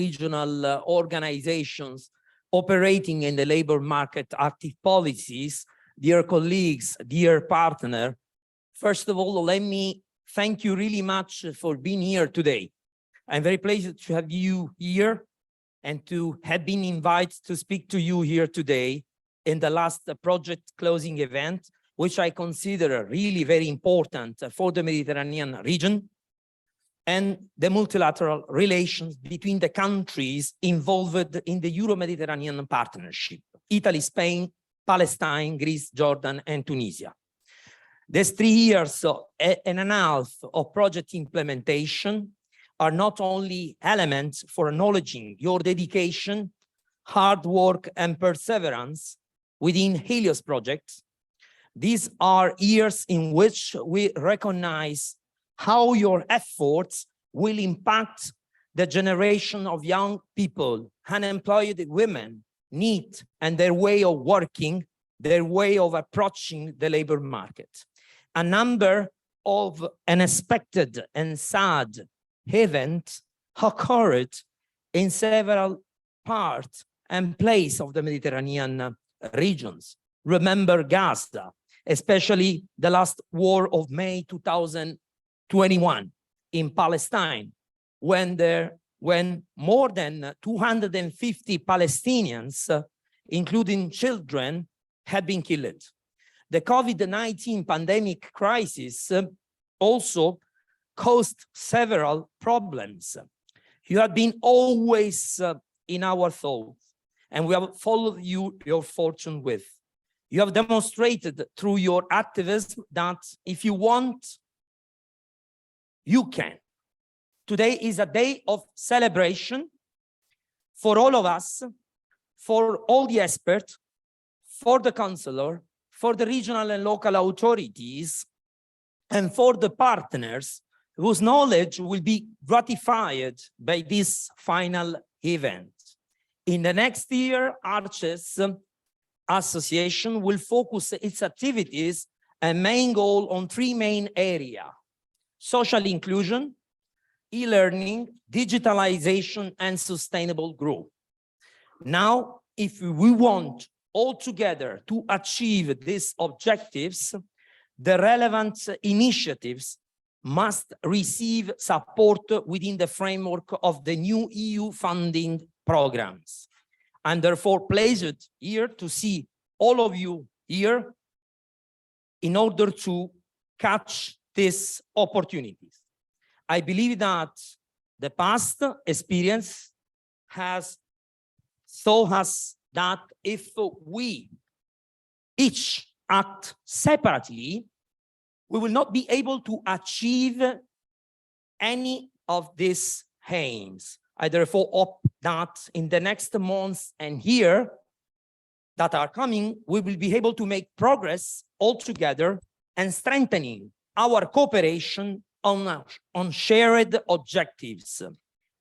regional organizations operating in the labor market active policies, dear colleagues, dear partner, first of all, let me thank you really much for being here today. I'm very pleased to have you here and to have been invited to speak to you here today in the last project closing event, which I consider really very important for the Mediterranean region and the multilateral relations between the countries involved in the Euro-Mediterranean partnership: Italy, Spain, Palestine, Greece, Jordan, and Tunisia. These 3 years and a half of project implementation are not only elements for acknowledging your dedication, hard work, and perseverance within HELIOS projects. These are years in which we recognize how your efforts will impact the generation of young people, unemployed women, need, and their way of working, their way of approaching the labor market. A number of unexpected and sad events occurred in several parts and places of the Mediterranean regions. Remember Gaza, especially the last war of May 2021 in Palestine, when more than 250 Palestinians, including children, had been killed. The COVID-19 pandemic crisis also caused several problems. You have been always in our thoughts, and we have followed your fortune with. You have demonstrated through your activism that if you want, you can. Today is a day of celebration for all of us, for all the experts, for the counselor, for the regional and local authorities, and for the partners whose knowledge will be gratified by this final event. In the next year, Arches Association will focus its activities and main goal on 3 main areas: social inclusion, e-learning, digitalization, and sustainable growth. Now, if we want all together to achieve these objectives, the relevant initiatives must receive support within the framework of the new EU funding programs. I'm therefore pleased here to see all of you here in order to catch these opportunities. I believe that the past experience has shown us that if we each act separately, we will not be able to achieve any of these aims. I therefore hope that in the next months and years that are coming, we will be able to make progress all together and strengthening our cooperation on shared objectives.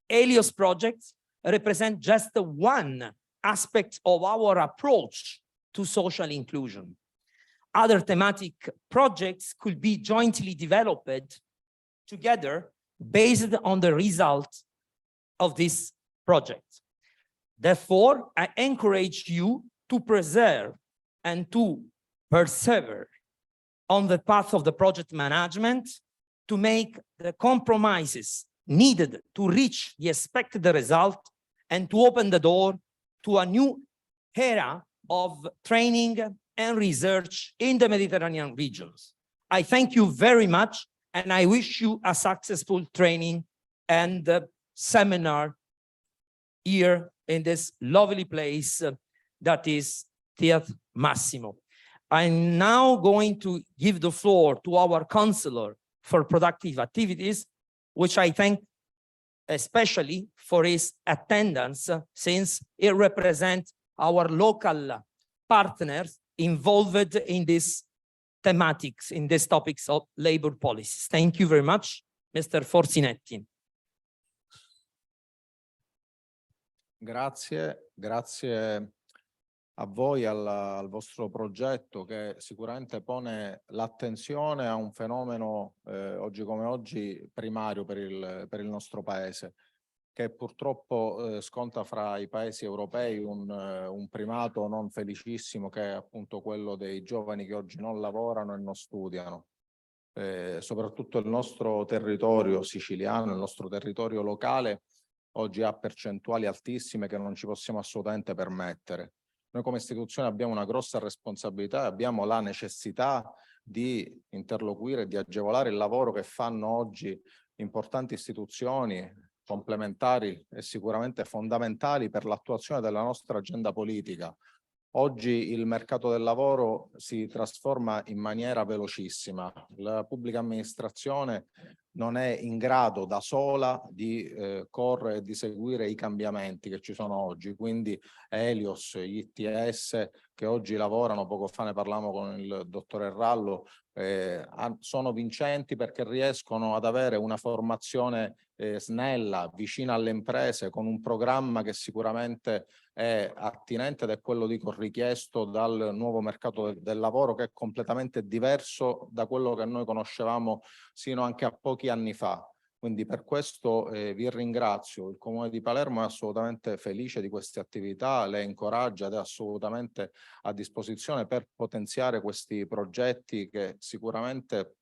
HELIOS projects represent just one aspect of our approach to social inclusion. Other thematic projects could be jointly developed together based on the result of this project. Therefore, I encourage you to preserve and to persevere on the path of the project management to make the compromises needed to reach the expected result and to open the door to a new era of training and research in the Mediterranean regions. I thank you very much, and I wish you a successful training and seminar here in this lovely place that is Teatro Massimo. I'm now going to give the floor to our counselor for productive activities, which I thank especially for his attendance, since it represents our local partners involved in this thematics, in these topics of labor policies. Thank you very much, Mr. Forzinetti. Grazie a voi, al vostro progetto, che sicuramente pone l'attenzione a un fenomeno oggi come oggi primario per il nostro paese, che purtroppo sconta fra i paesi europei un primato non felicissimo, che è appunto quello dei giovani che oggi non lavorano e non studiano. Soprattutto il nostro territorio siciliano, il nostro territorio locale, oggi ha percentuali altissime che non ci possiamo assolutamente permettere. Noi come istituzione abbiamo una grossa responsabilità, abbiamo la necessità di interloquire, di agevolare il lavoro che fanno oggi importanti istituzioni complementari e sicuramente fondamentali per l'attuazione della nostra agenda politica. Oggi il mercato del lavoro si trasforma in maniera velocissima. La pubblica amministrazione non è in grado da sola di correre e di seguire i cambiamenti che ci sono oggi. Quindi HELIOS, gli ITS che oggi lavorano, poco fa ne parlavamo con il dottor Errallo, sono vincenti perché riescono ad avere una formazione snella, vicina alle imprese, con un programma che sicuramente è attinente ed è quello, dico, richiesto dal nuovo mercato del lavoro, che è completamente diverso da quello che noi conoscevamo sino anche a pochi anni fa. Quindi per questo vi ringrazio. Il Comune di Palermo è assolutamente felice di queste attività, le incoraggia ed è assolutamente a disposizione per potenziare questi progetti che sicuramente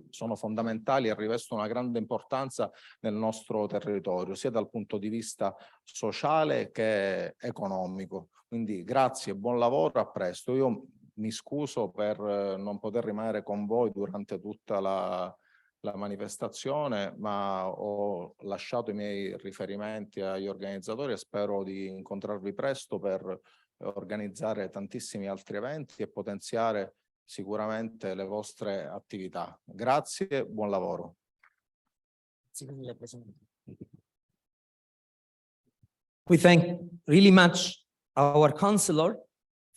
sono fondamentali e rivestono una grande importanza nel nostro territorio, sia dal punto di vista sociale che economico. Quindi grazie, buon lavoro, a presto. Io mi scuso per non poter rimanere con voi durante tutta la manifestazione, ma ho lasciato i miei riferimenti agli organizzatori e spero di incontrarvi presto per organizzare tantissimi altri eventi e potenziare sicuramente le vostre attività. Grazie, buon lavoro. We thank really much our counselor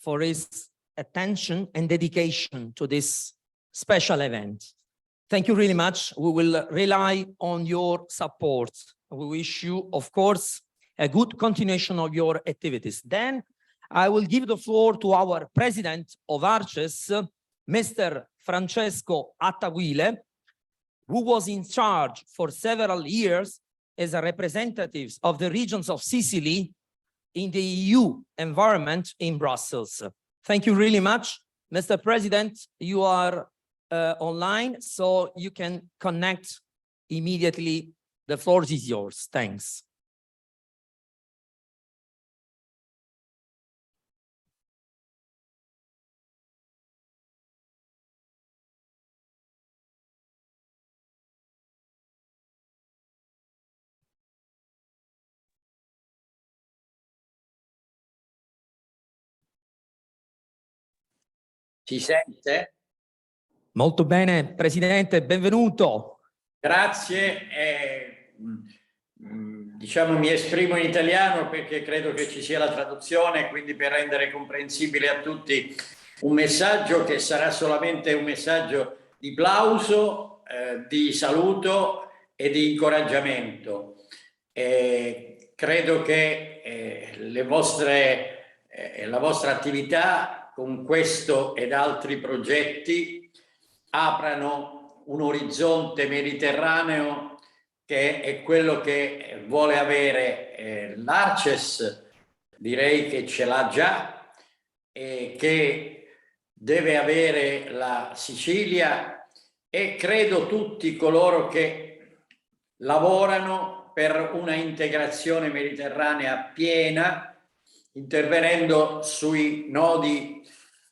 for his attention and dedication to this special event. Thank you really much. We will rely on your support. We wish you, of course, a good continuation of your activities. Then I will give the floor to our president of Arches, Mr. Francesco Attaguile, who was in charge for several years as a representative of the regions of Sicily in the EU environment in Brussels. Thank you really much. Mr. President, you are online, so you can connect immediately. The floor is yours. Thanks. Si sente? Molto bene, Presidente, benvenuto. Grazie. Diciamo, mi esprimo in italiano perché credo che ci sia la traduzione, quindi per rendere comprensibile a tutti un messaggio che sarà solamente un messaggio di plauso, di saluto e di incoraggiamento. Credo che la vostra attività con questo ed altri progetti aprano un orizzonte mediterraneo che è quello che vuole avere l'Arces, direi che ce l'ha già, e che deve avere la Sicilia, e credo tutti coloro che lavorano per una integrazione mediterranea piena, intervenendo sui nodi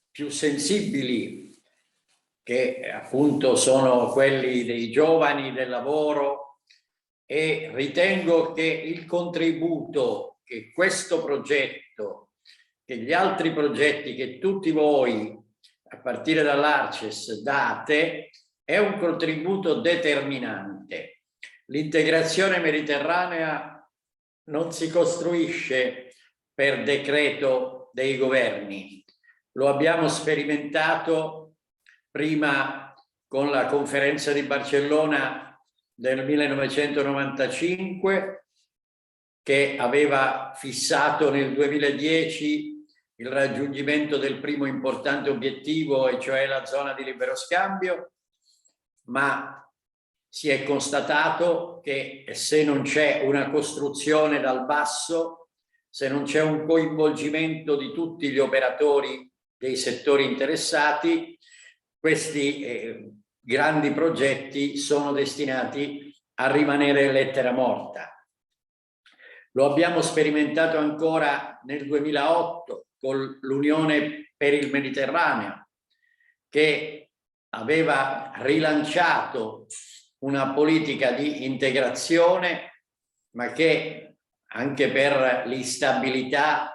più sensibili, che appunto sono quelli dei giovani, del lavoro, e ritengo che il contributo che questo progetto, che gli altri progetti che tutti voi, a partire dall'Arces, date, è un contributo determinante. L'integrazione mediterranea non si costruisce per decreto dei governi. Lo abbiamo sperimentato prima con la conferenza di Barcellona del 1995, che aveva fissato nel 2010 il raggiungimento del primo importante obiettivo, e cioè la zona di libero scambio, ma si è constatato che se non c'è una costruzione dal basso, se non c'è un coinvolgimento di tutti gli operatori dei settori interessati, questi grandi progetti sono destinati a rimanere lettera morta. Lo abbiamo sperimentato ancora nel 2008 con l'Unione per il Mediterraneo, che aveva rilanciato una politica di integrazione, ma che anche per l'instabilità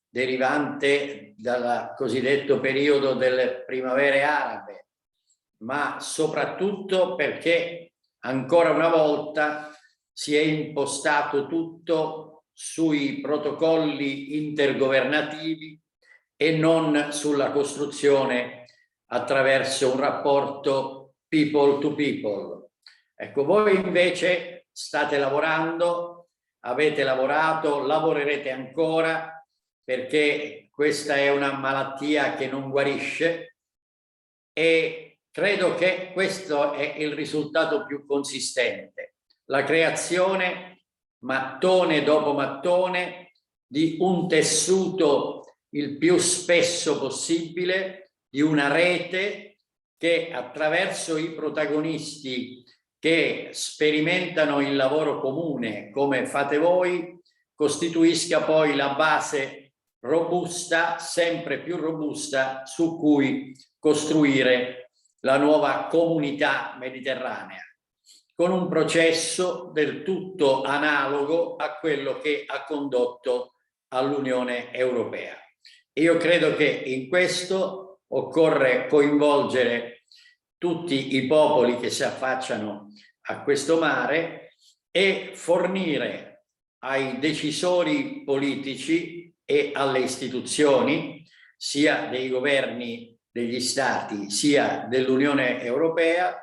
derivante dal cosiddetto periodo delle primavere arabe, ma soprattutto perché ancora una volta si è impostato tutto sui protocolli intergovernativi e non sulla costruzione attraverso un rapporto people to people. Ecco, voi invece state lavorando, avete lavorato, lavorerete ancora, perché questa è una malattia che non guarisce e credo che questo è il risultato più consistente. La creazione, mattone dopo mattone, di un tessuto il più spesso possibile, di una rete che attraverso i protagonisti che sperimentano il lavoro comune come fate voi, costituisca poi la base robusta, sempre più robusta, su cui costruire la nuova comunità mediterranea, con un processo del tutto analogo a quello che ha condotto all'Unione Europea. Io credo che in questo occorre coinvolgere tutti i popoli che si affacciano a questo mare e fornire ai decisori politici e alle istituzioni, sia dei governi degli Stati sia dell'Unione Europea,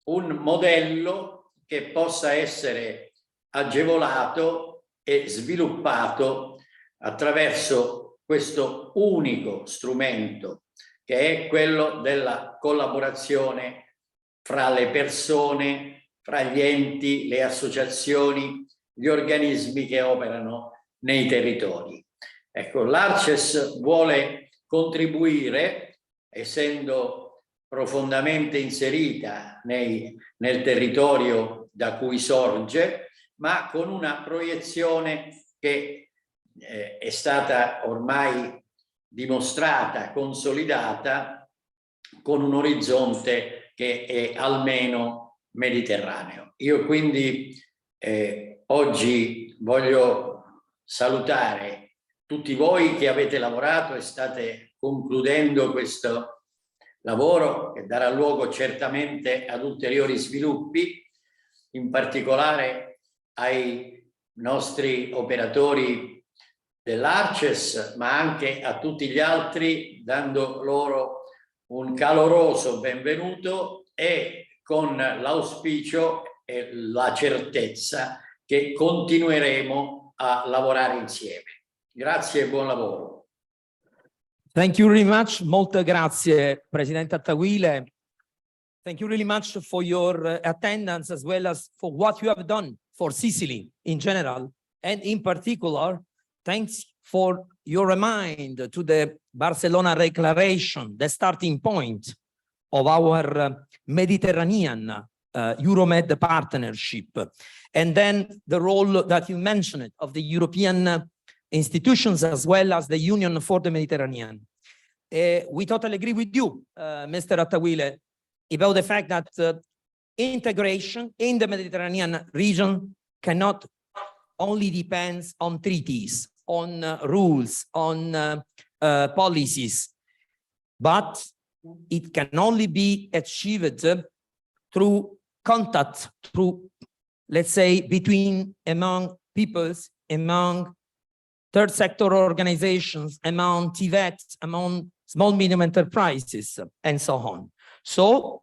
un modello che possa essere agevolato e sviluppato attraverso questo unico strumento che è quello della collaborazione fra le persone, fra gli enti, le associazioni, gli organismi che operano nei territori. Ecco, l'Arces vuole contribuire, essendo profondamente inserita nel territorio da cui sorge, ma con una proiezione che è stata ormai dimostrata, consolidata, con un orizzonte che è almeno mediterraneo. Io quindi oggi voglio salutare tutti voi che avete lavorato e state concludendo questo lavoro che darà luogo certamente ad ulteriori sviluppi, in particolare ai nostri operatori dell'Arces, ma anche a tutti gli altri, dando loro un caloroso benvenuto e con l'auspicio e la certezza che continueremo a lavorare insieme. Grazie e buon lavoro. Thank you very much. Molte grazie, Presidente Attaguile. Thank you really much for your attendance, as well as for what you have done for Sicily in general, and in particular, thanks for your reminder to the Barcelona Declaration, the starting point of our Mediterranean Euromed partnership, and then the role that you mentioned of the European institutions as well as the Union for the Mediterranean. We totally agree with you, Mr. Attaguile, about the fact that integration in the Mediterranean region cannot only depend on treaties, on rules, on policies, but it can only be achieved through contact, through, let's say, among peoples, among third sector organizations, among TVETs, among small medium enterprises, and so on. So,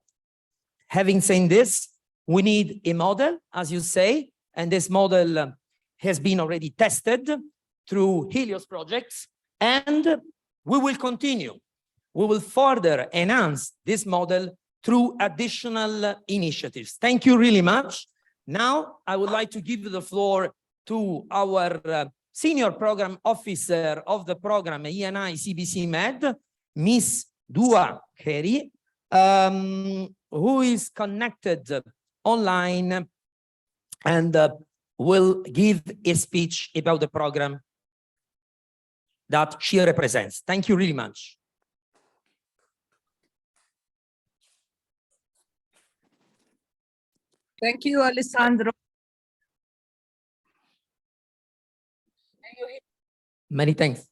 having said this, we need a model, as you say, and this model has been already tested through HELIOS projects, and we will continue. We will further enhance this model through additional initiatives. Thank you really much. Now, I would like to give the floor to our Senior Program Officer of the program ENI CBC Med, Miss Dua Kheri, who is connected online and will give a speech about the program that she represents. Thank you really much. Thank you, Alessandro. Many thanks.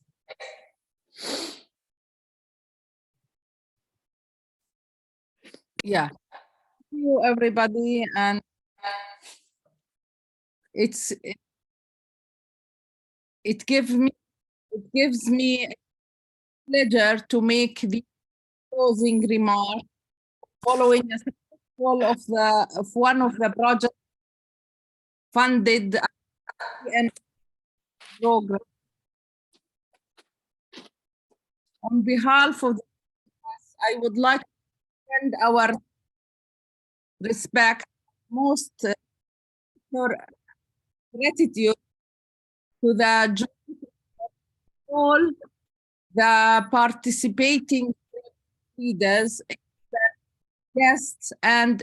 Yeah. Thank you, everybody, and it gives me pleasure to make the closing remark following a successful of one of the projects funded and program. On behalf of the I would like to send our respect, most gratitude to all the participating leaders, guests, and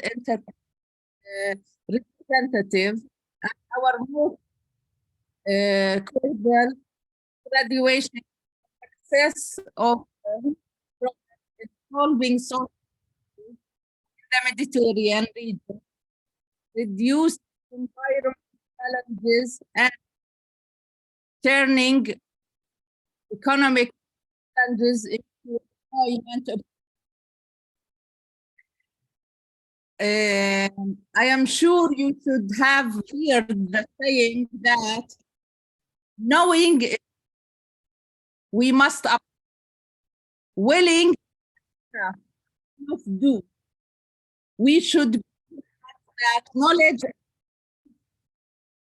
representatives, and our most cordial graduation success of solving so in the Mediterranean region, reduce environmental challenges, and turning economic challenges into employment. I am sure you should have heard the saying that knowing we must willing must do. We should that knowledge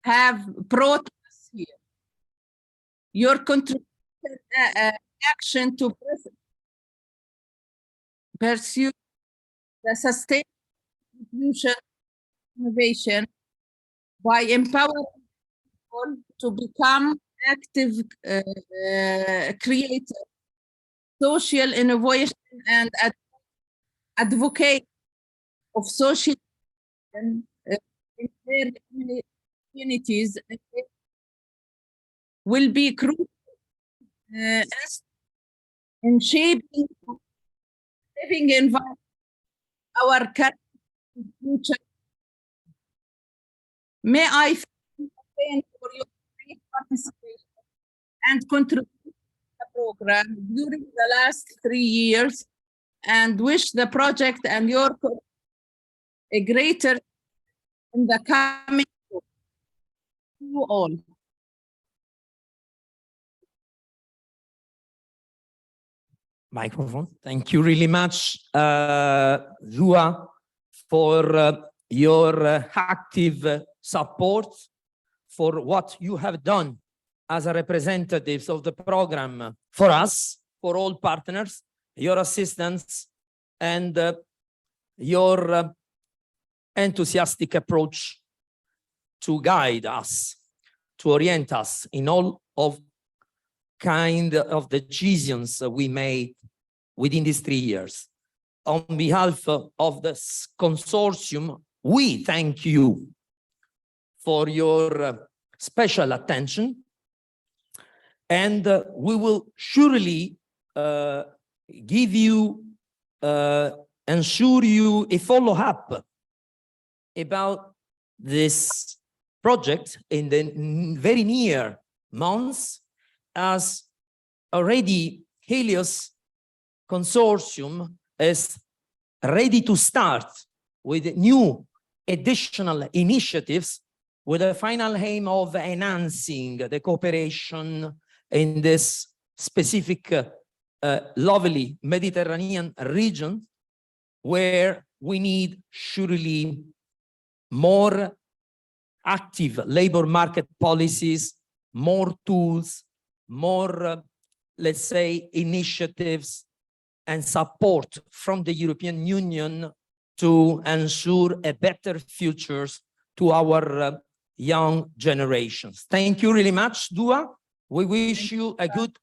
have brought us here. Your contribution action to pursue the sustainable innovation by empowering people to become active creators, social innovation, and advocate of social in their communities will be crucial in shaping living environment our current future. May I thank for your participation and contribution to the program during the last 3 years, and wish the project and your a greater in the coming years. You all. Microphone. Thank you really much, Zua, for your active support for what you have done as a representatives of the program for us, for all partners, your assistance, and your enthusiastic approach to guide us, to orient us in all of kind of decisions we made within these 3 years. On behalf of this consortium, we thank you for your special attention, and we will surely give you, ensure you a follow-up about this project in the very near months, as already HELIOS consortium is ready to start with new additional initiatives with the final aim of enhancing the cooperation in this specific lovely Mediterranean region, where we need surely more active labor market policies, more tools, more, let's say, initiatives and support from the European Union to ensure a better futures to our young generations. Thank you really much, Dua. We wish you a good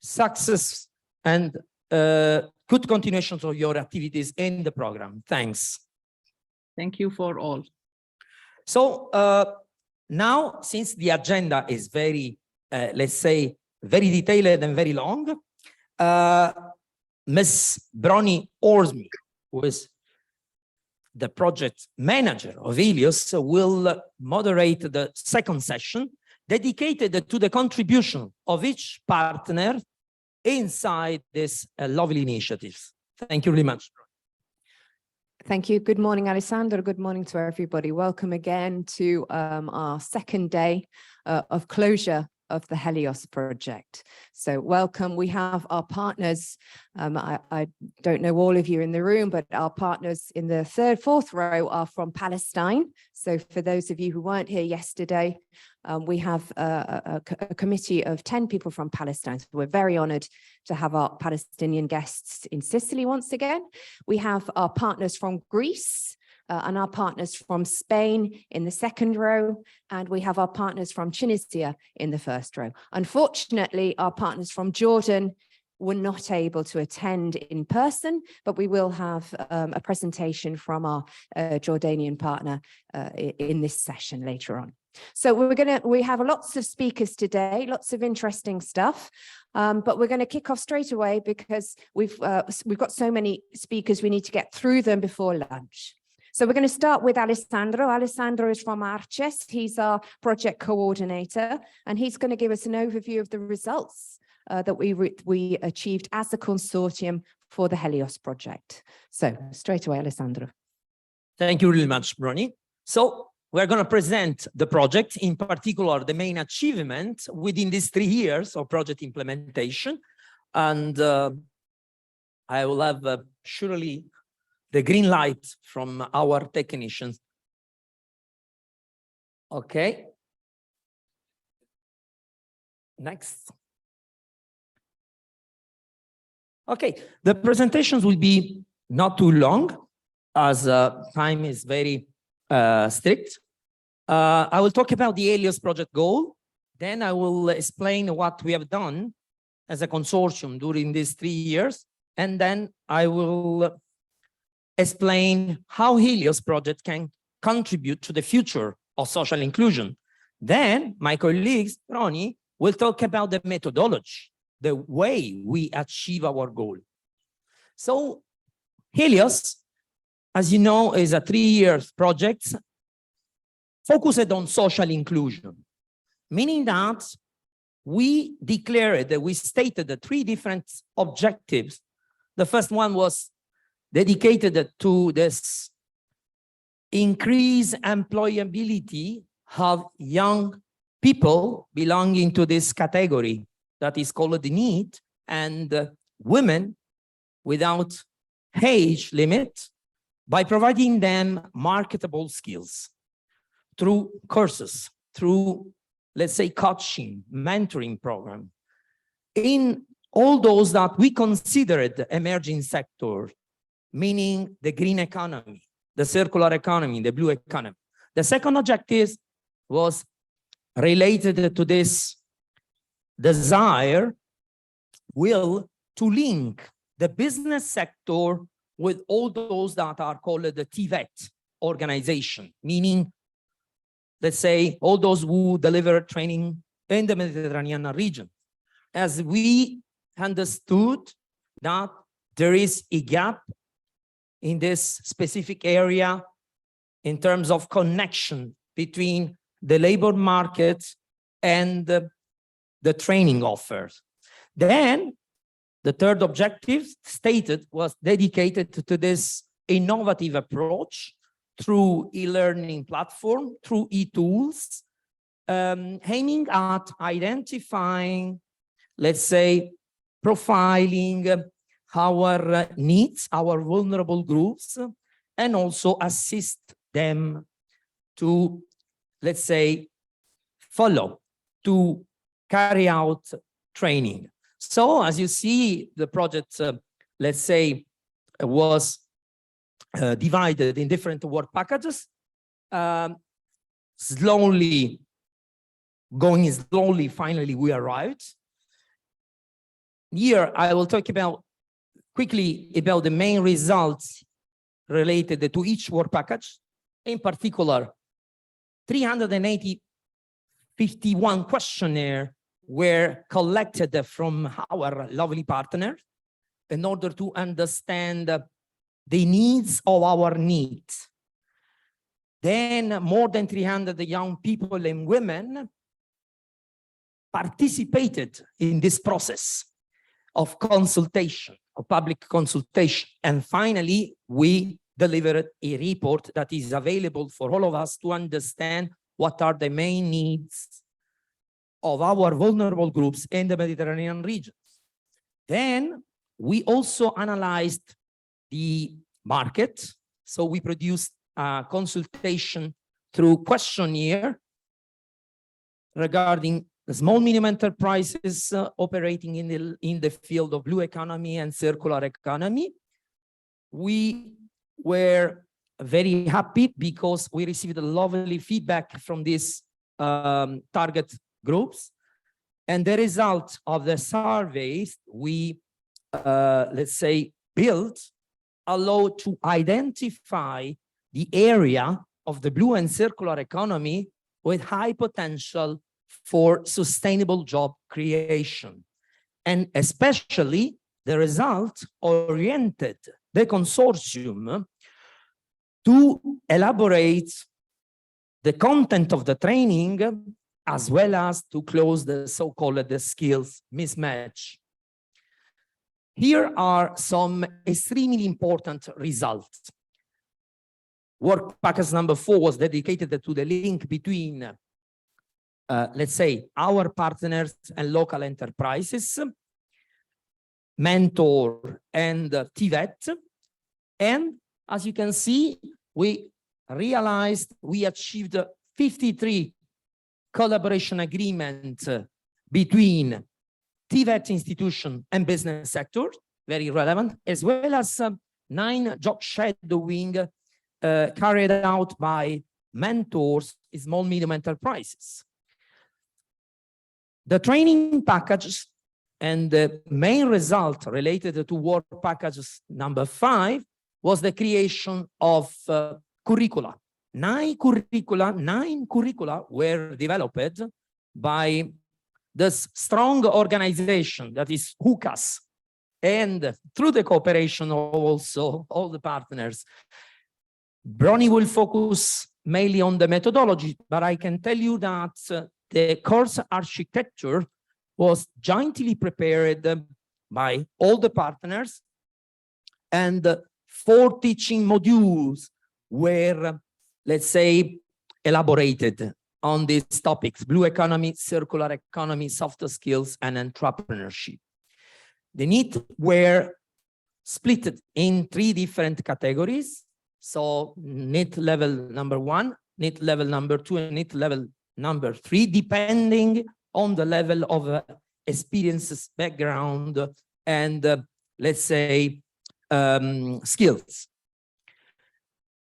success and good continuation of your activities in the program. Thanks. Thank you for all. So now, since the agenda is very, let's say, very detailed and very long, Ms. Brony Orsmi, who is the project manager of HELIOS, will moderate the second session dedicated to the contribution of each partner inside this lovely initiatives. Thank you very much. Thank you. Good morning, Alessandro. Good morning to everybody. Welcome again to our second day of closure of the HELIOS project. So welcome. We have our partners. I don't know all of you in the room, but our partners in the fourth row are from Palestine. So for those of you who weren't here yesterday, we have a committee of 10 people from Palestine. So we're very honored to have our Palestinian guests in Sicily once again. We have our partners from Greece, and our partners from Spain in the second row, and we have our partners from Tunisia in the first row. Unfortunately, our partners from Jordan were not able to attend in person, but we will have a presentation from our Jordanian partner in this session later on. So we have lots of speakers today, lots of interesting stuff, but we're going to kick off straight away because we've got so many speakers, we need to get through them before lunch. So we're going to start with Alessandro. Alessandro is from Arces. He's our project coordinator, and he's going to give us an overview of the results that we achieved as a consortium for the HELIOS project. So straight away, Alessandro. Thank you really much, Brony. So we're going to present the project, in particular, the main achievement within these 3 years of project implementation. And I will have surely the green light from our technicians. Okay. Next. Okay, the presentations will be not too long as time is very strict. I will talk about the HELIOS project goal. Then I will explain what we have done as a consortium during these 3 years. And then I will explain how HELIOS project can contribute to the future of social inclusion. Then my colleagues, Brony, will talk about the methodology, the way we achieve our goal. So HELIOS, as you know, is a 3-year project focused on social inclusion, meaning that we declared that we stated the 3 different objectives. The first one was dedicated to this increase employability of young people belonging to this category that is called the NEET, and women without age limit by providing them marketable skills through courses, through, let's say, coaching, mentoring program, in all those that we considered emerging sectors, meaning the green economy, the circular economy, the blue economy. The second objective was related to this desire, will to link the business sector with all those that are called the TVET organization, meaning, let's say, all those who deliver training in the Mediterranean region. As we understood that there is a gap in this specific area in terms of connection between the labor market and the training offers. Then the third objective stated was dedicated to this innovative approach through e-learning platform, through e-tools, aiming at identifying, let's say, profiling our needs, our vulnerable groups, and also assist them to, let's say, follow, to carry out training. So as you see, the project, let's say, was divided in different work packages. Slowly, finally we arrived. Here I will talk quickly about the main results related to each work package. In particular, 351 questionnaires were collected from our lovely partners in order to understand the needs of our needs. Then more than 300 young people and women participated in this process of consultation, of public consultation. And finally, we delivered a report that is available for all of us to understand what are the main needs of our vulnerable groups in the Mediterranean regions. Then we also analyzed the market. So we produced a consultation through questionnaire regarding the small medium enterprises operating in the field of blue economy and circular economy. We were very happy because we received a lovely feedback from these target groups. And the result of the surveys we, let's say, built allow to identify the area of the blue and circular economy with high potential for sustainable job creation. And especially the result oriented the consortium to elaborate the content of the training as well as to close the so-called skills mismatch. Here are some extremely important results. Work package number 4 was dedicated to the link between, let's say, our partners and local enterprises, Mentor and TVET. And as you can see, we achieved 53 collaboration agreements between TVET institution and business sector, very relevant, as well as 9 job shadowing carried out by mentors, small medium enterprises. The training packages and the main result related to work packages number 5 was the creation of curricula. 9 curricula were developed by this strong organization that is HUCAS, and through the cooperation of also all the partners. Brony will focus mainly on the methodology, but I can tell you that the course architecture was jointly prepared by all the partners, and 4 teaching modules were, let's say, elaborated on these topics: blue economy, circular economy, soft skills, and entrepreneurship. The needs were split in 3 different categories. So need level number 1, need level number 2, and need level number 3, depending on the level of experiences, background, and let's say skills.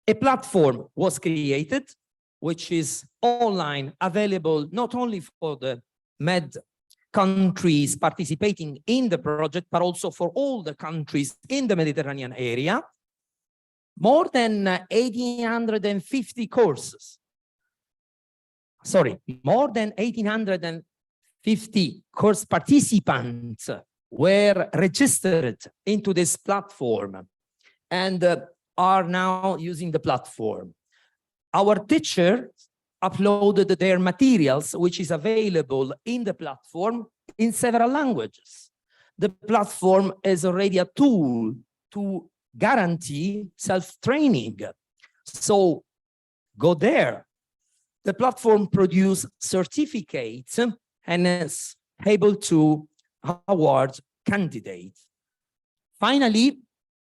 A platform was created, which is online, available not only for the MED countries participating in the project, but also for all the countries in the Mediterranean area. More than 1,850 courses. Sorry, more than 1,850 course participants were registered into this platform and are now using the platform. Our teachers uploaded their materials, which is available in the platform in several languages. The platform is already a tool to guarantee self-training. So go there. The platform produces certificates and is able to award candidates. Finally,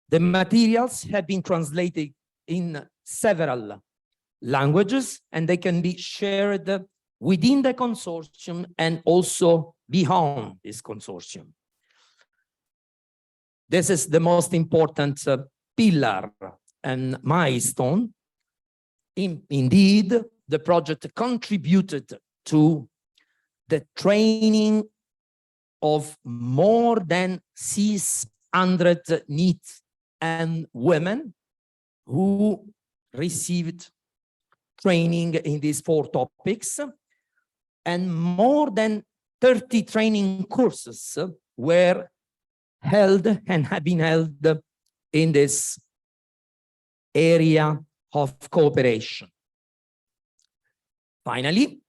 the materials have been translated in several languages, and they can be shared within the consortium and also beyond this consortium. This is the most important pillar and milestone. Indeed, the project contributed to the training of more than 600 NEET and women who received training in these 4 topics, and more than 30 training courses were held and have been held in this area of cooperation. Finally,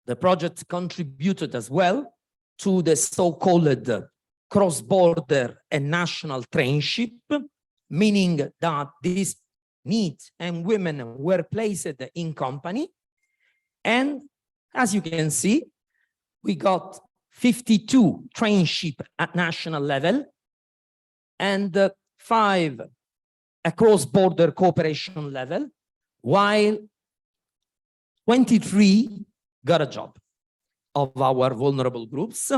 the project contributed as well to the so-called cross-border and national trainship, meaning that these NEET and women were placed in company. And as you can see, we got 52 trainship at national level and 5 at cross-border cooperation level, while 23 got a job of our vulnerable groups.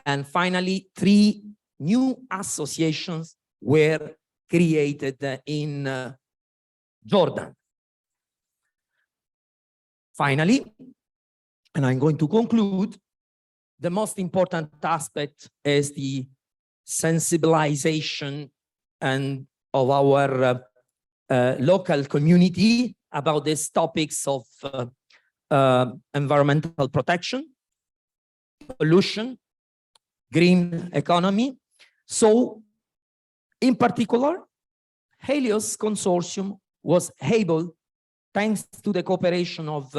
And finally, 3 new associations were created in Jordan. Finally, and I'm going to conclude, the most important aspect is the sensibilization and of our local community about these topics of environmental protection, pollution, green economy. So, in particular, HELIOS Consortium was able, thanks to the cooperation of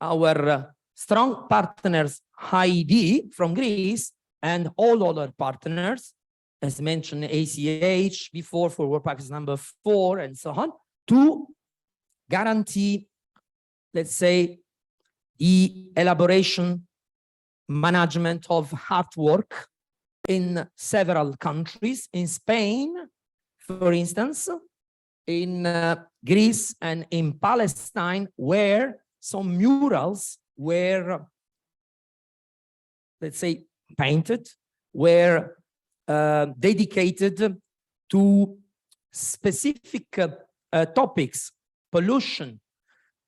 our strong partners, HID from Greece, and all other partners, as mentioned, ACH before for work package number 4 and so on, to guarantee, let's say, the elaboration, management of artwork in several countries, in Spain, for instance, in Greece and in Palestine, where some murals were, let's say, painted, were dedicated to specific topics, pollution,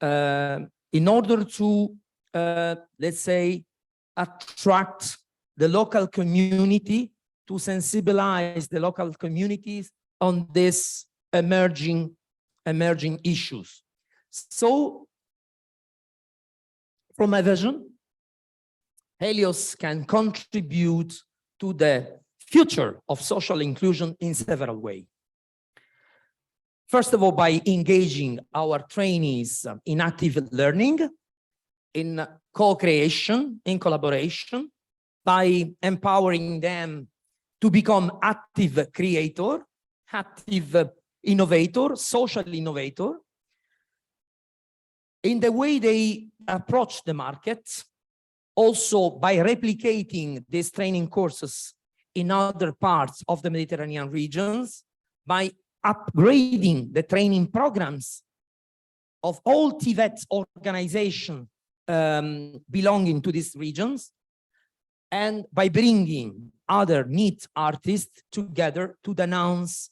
in order to, let's say, attract the local community, to sensibilize the local communities on this emerging issues. So, from my vision, HELIOS can contribute to the future of social inclusion in several ways. First of all, by engaging our trainees in active learning, in co-creation, in collaboration, by empowering them to become active creator, active innovator, social innovator, in the way they approach the market, also by replicating these training courses in other parts of the Mediterranean regions, by upgrading the training programs of all TVET organizations belonging to these regions, and by bringing other NEET artists together to denounce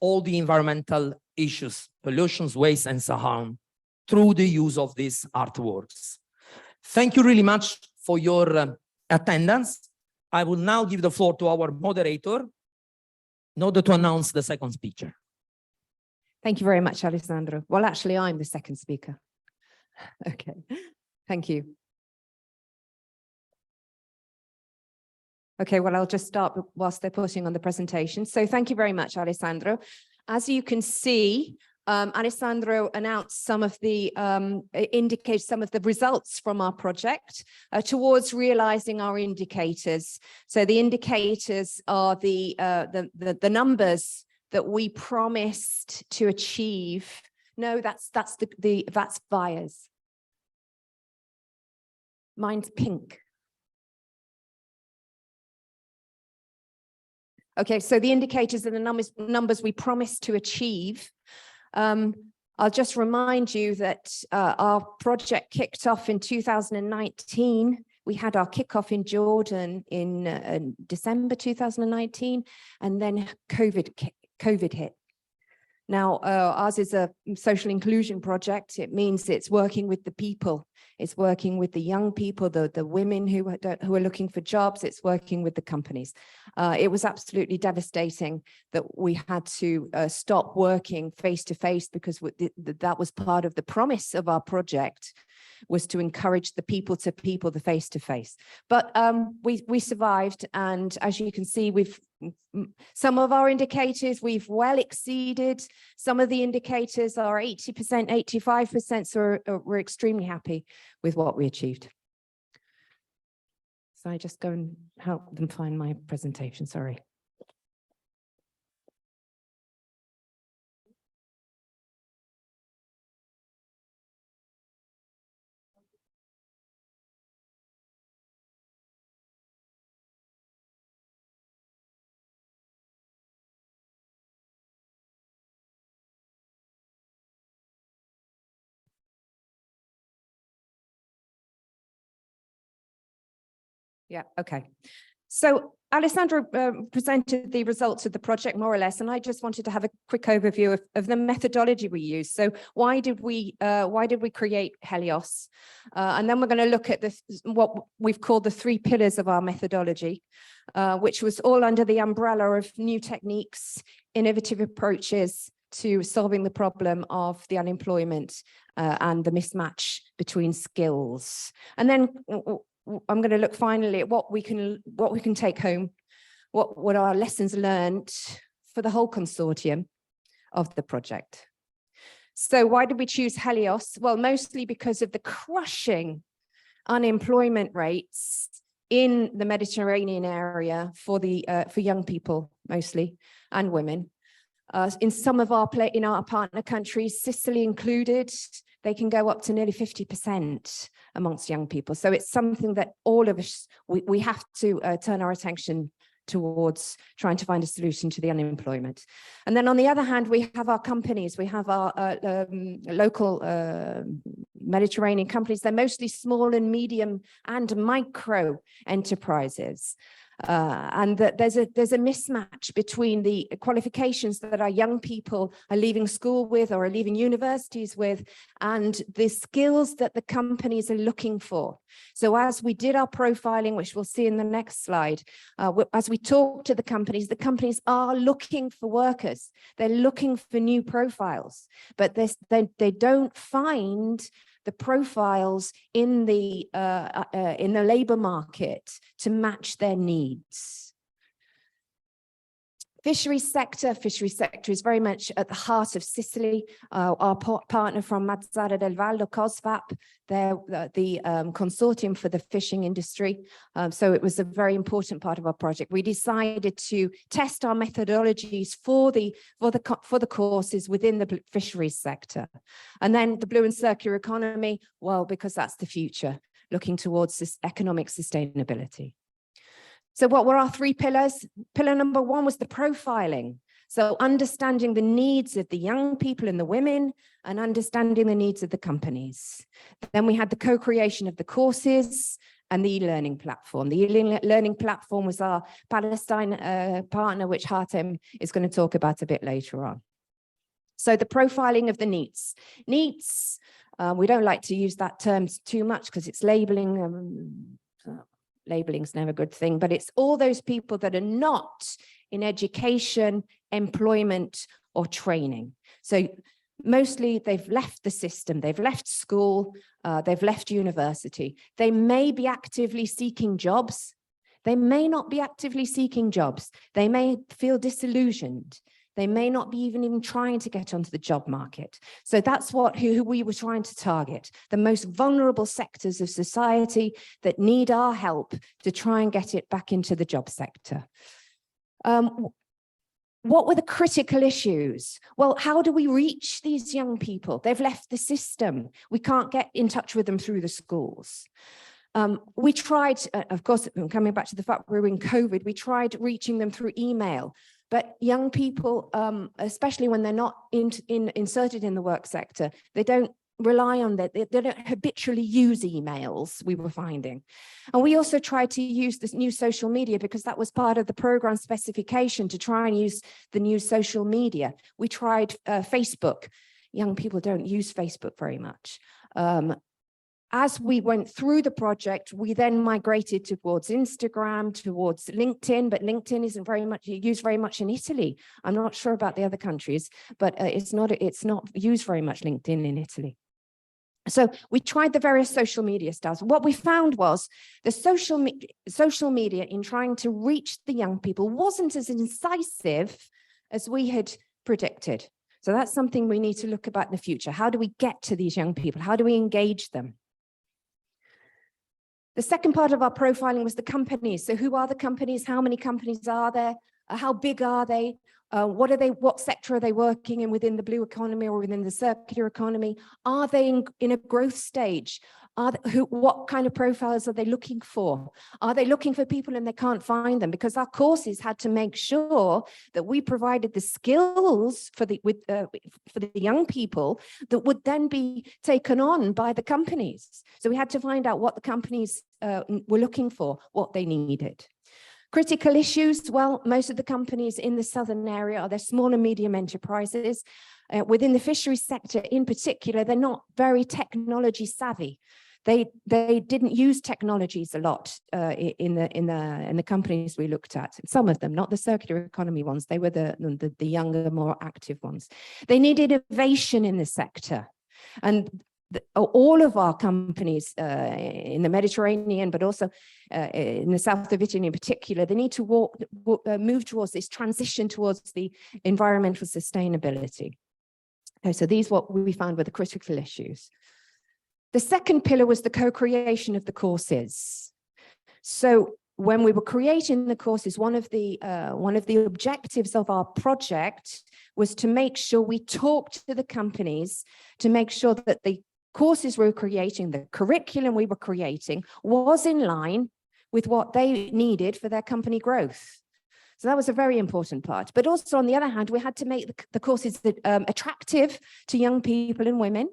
all the environmental issues, pollutions, waste, and so on, through the use of these artworks. Thank you really much for your attendance. I will now give the floor to our moderator in order to announce the second speaker. Thank you very much, Alessandro. Well, actually, I'm the second speaker. Okay, thank you. Okay, well, I'll just start whilst they're putting on the presentation. So thank you very much, Alessandro. As you can see, Alessandro announced some of the, indicates some of the results from our project towards realizing our indicators. So the indicators are the numbers that we promised to achieve. No, that's buyers. Mine's pink. Okay, so the indicators are the numbers we promised to achieve. I'll just remind you that our project kicked off in 2019. We had our kickoff in Jordan in December 2019, and then COVID hit. Now, ours is a social inclusion project. It means it's working with the people. It's working with the young people, the women who are looking for jobs. It's working with the companies. It was absolutely devastating that we had to stop working face to face, because that was part of the promise of our project, was to encourage the people to people, the face to face. But we survived, and as you can see, some of our indicators we've well exceeded. Some of the indicators are 80%, 85%, so we're extremely happy with what we achieved. So I just go and help them find my presentation, sorry. Yeah, okay. So Alessandro presented the results of the project more or less, and I just wanted to have a quick overview of the methodology we used. So why did we create HELIOS? And then we're going to look at what we've called the 3 pillars of our methodology, which was all under the umbrella of new techniques, innovative approaches to solving the problem of the unemployment and the mismatch between skills. And then I'm going to look finally at what we can take home, what are our lessons learned for the whole consortium of the project. So why did we choose HELIOS? Well, mostly because of the crushing unemployment rates in the Mediterranean area for young people mostly, and women. In some of our partner countries, Sicily included, they can go up to nearly 50% amongst young people. So it's something that all of us, we have to turn our attention towards trying to find a solution to the unemployment. And then on the other hand, we have our companies, we have our local Mediterranean companies. They're mostly small and medium and micro enterprises. And that there's a mismatch between the qualifications that our young people are leaving school with or are leaving universities with, and the skills that the companies are looking for. So as we did our profiling, which we'll see in the next slide, as we talk to the companies are looking for workers. They're looking for new profiles, but they don't find the profiles in the labor market to match their needs. Fisheries sector is very much at the heart of Sicily. Our partner from Mazara del Vallo, COSVAP, they're the consortium for the fishing industry. So it was a very important part of our project. We decided to test our methodologies for the courses within the fisheries sector. And then the blue and circular economy, well, because that's the future, looking towards this economic sustainability. So what were our 3 pillars? Pillar number 1 was the profiling. So understanding the needs of the young people and the women, and understanding the needs of the companies. Then we had the co-creation of the courses and the e-learning platform. The e-learning platform was our Palestine partner, which Hatem is going to talk about a bit later on. So the profiling of the needs. Needs, we don't like to use that term too much because it's labeling. Labeling is never a good thing, but it's all those people that are not in education, employment, or training. So mostly they've left the system, they've left school, they've left university. They may be actively seeking jobs. They may not be actively seeking jobs. They may feel disillusioned. They may not be even trying to get onto the job market. So that's who we were trying to target, the most vulnerable sectors of society that need our help to try and get it back into the job sector. What were the critical issues? Well, how do we reach these young people? They've left the system. We can't get in touch with them through the schools. We tried, of course, coming back to the fact we were in COVID, we tried reaching them through email. But young people, especially when they're not inserted in the work sector, they don't rely on that. They don't habitually use emails, we were finding. And we also tried to use this new social media because that was part of the program specification, to try and use the new social media. We tried Facebook. Young people don't use Facebook very much. As we went through the project, we then migrated towards Instagram, towards LinkedIn, but LinkedIn isn't very much used very much in Italy. I'm not sure about the other countries, but it's not used very much, LinkedIn, in Italy. So we tried the various social media styles. What we found was the social media in trying to reach the young people wasn't as incisive as we had predicted. So that's something we need to look about in the future. How do we get to these young people? How do we engage them? The second part of our profiling was the companies. So who are the companies? How many companies are there? How big are they? What sector are they working in within the blue economy or within the circular economy? Are they in a growth stage? What kind of profiles are they looking for? Are they looking for people and they can't find them? Because our courses had to make sure that we provided the skills for the young people that would then be taken on by the companies. So we had to find out what the companies were looking for, what they needed. Critical issues, well, most of the companies in the southern area are small and medium enterprises. Within the fisheries sector in particular, they're not very technology savvy. They didn't use technologies a lot in the companies we looked at. Some of them, not the circular economy ones. They were the younger, more active ones. They needed innovation in the sector. And all of our companies in the Mediterranean, but also in the south of Italy in particular, they need to move towards this transition towards the environmental sustainability. Okay, so these what we found were the critical issues. The second pillar was the co-creation of the courses. So when we were creating the courses, one of the objectives of our project was to make sure we talked to the companies to make sure that the courses we were creating, the curriculum we were creating, was in line with what they needed for their company growth. So that was a very important part. But also, on the other hand, we had to make the courses attractive to young people and women.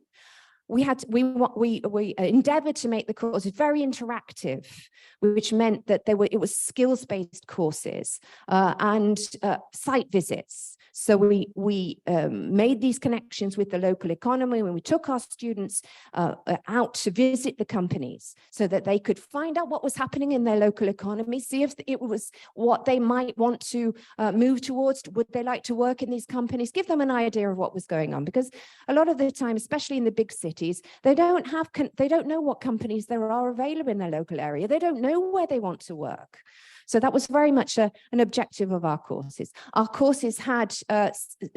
We endeavored to make the courses very interactive, which meant that it was skills-based courses and site visits. So we made these connections with the local economy when we took our students out to visit the companies so that they could find out what was happening in their local economy, see if it was what they might want to move towards. Would they like to work in these companies? Give them an idea of what was going on, because a lot of the time, especially in the big cities, they don't know what companies there are available in their local area. They don't know where they want to work. So that was very much an objective of our courses. Our courses had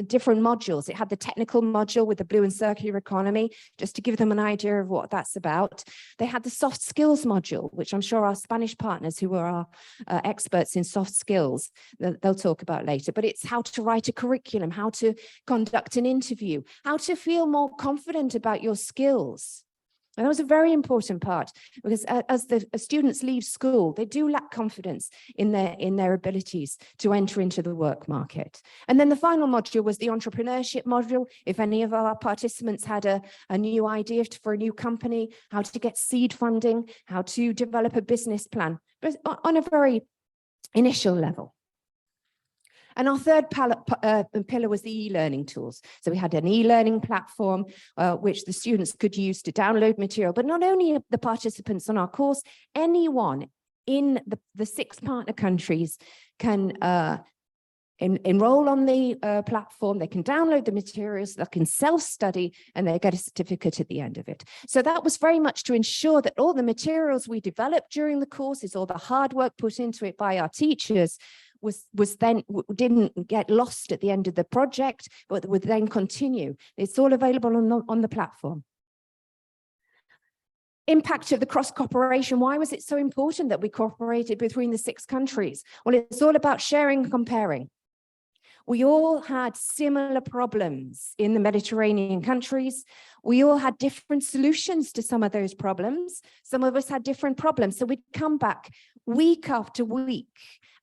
different modules. It had the technical module with the blue and circular economy, just to give them an idea of what that's about. They had the soft skills module, which I'm sure our Spanish partners, who are our experts in soft skills, they'll talk about later. But it's how to write a curriculum, how to conduct an interview, how to feel more confident about your skills. And that was a very important part, because as the students leave school, they do lack confidence in their abilities to enter into the work market. And then the final module was the entrepreneurship module. If any of our participants had a new idea for a new company, how to get seed funding, how to develop a business plan, but on a very initial level. And our third pillar was the e-learning tools. So we had an e-learning platform which the students could use to download material, but not only the participants on our course, anyone in the 6 partner countries can enroll on the platform, they can download the materials, they can self-study, and they get a certificate at the end of it. So that was very much to ensure that all the materials we developed during the courses, all the hard work put into it by our teachers, didn't get lost at the end of the project, but would then continue. It's all available on the platform. Impact of the cross cooperation. Why was it so important that we cooperated between the 6 countries? Well, it's all about sharing and comparing. We all had similar problems in the Mediterranean countries. We all had different solutions to some of those problems. Some of us had different problems. So we'd come back week after week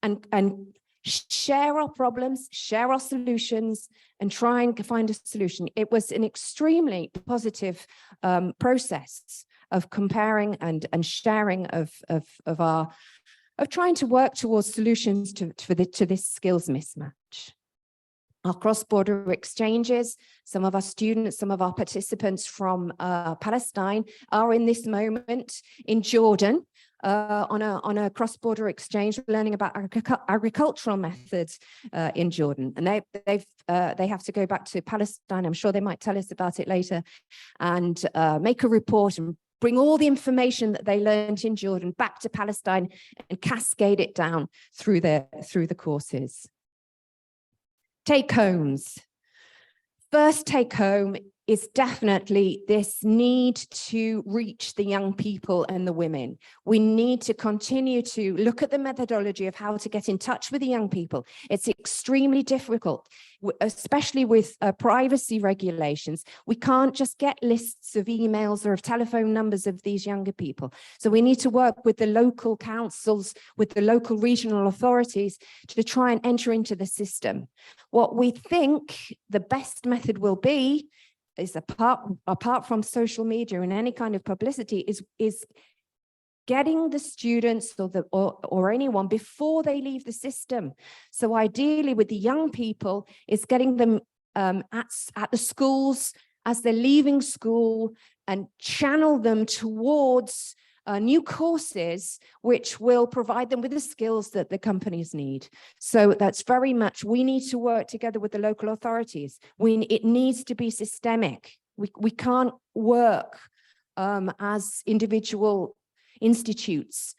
and share our problems, share our solutions, and try and find a solution. It was an extremely positive process of comparing and sharing of trying to work towards solutions to this skills mismatch. Our cross-border exchanges, some of our students, some of our participants from Palestine are in this moment in Jordan on a cross-border exchange, learning about agricultural methods in Jordan. And they have to go back to Palestine. I'm sure they might tell us about it later, and make a report and bring all the information that they learned in Jordan back to Palestine and cascade it down through the courses. Take homes. First take home is definitely this need to reach the young people and the women. We need to continue to look at the methodology of how to get in touch with the young people. It's extremely difficult, especially with privacy regulations. We can't just get lists of emails or of telephone numbers of these younger people. So we need to work with the local councils, with the local regional authorities to try and enter into the system. What we think the best method will be is apart from social media and any kind of publicity is getting the students or anyone before they leave the system. So ideally with the young people, it's getting them at the schools as they're leaving school and channel them towards new courses which will provide them with the skills that the companies need. So that's very much, we need to work together with the local authorities. It needs to be systemic. We can't work as individual institutes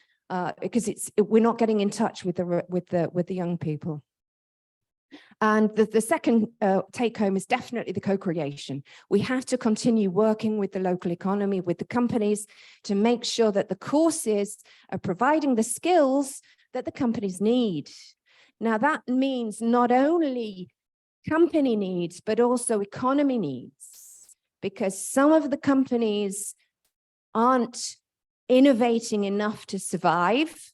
because we're not getting in touch with the young people. And the second take home is definitely the co-creation. We have to continue working with the local economy, with the companies, to make sure that the courses are providing the skills that the companies need. Now that means not only company needs, but also economy needs, because some of the companies aren't innovating enough to survive,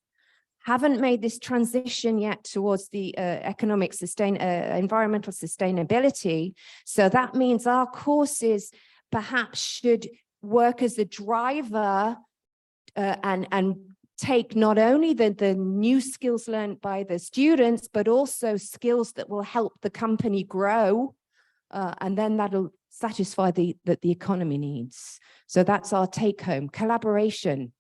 haven't made this transition yet towards the environmental sustainability. So that means our courses perhaps should work as a driver and take not only the new skills learned by the students, but also skills that will help the company grow. And then that'll satisfy the economy needs. So that's our take home: collaboration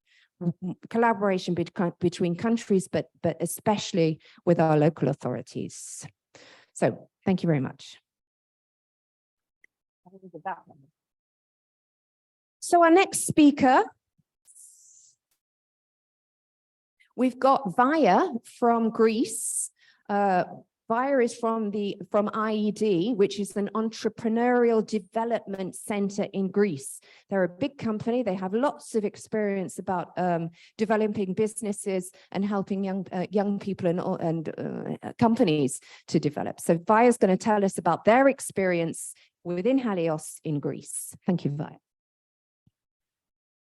between countries, but especially with our local authorities. So thank you very much. So our next speaker, we've got Via from Greece. Via is from IED, which is an entrepreneurial development center in Greece. They're a big company. They have lots of experience about developing businesses and helping young people and companies to develop. So Via is going to tell us about their experience within HELIOS in Greece. Thank you, Via.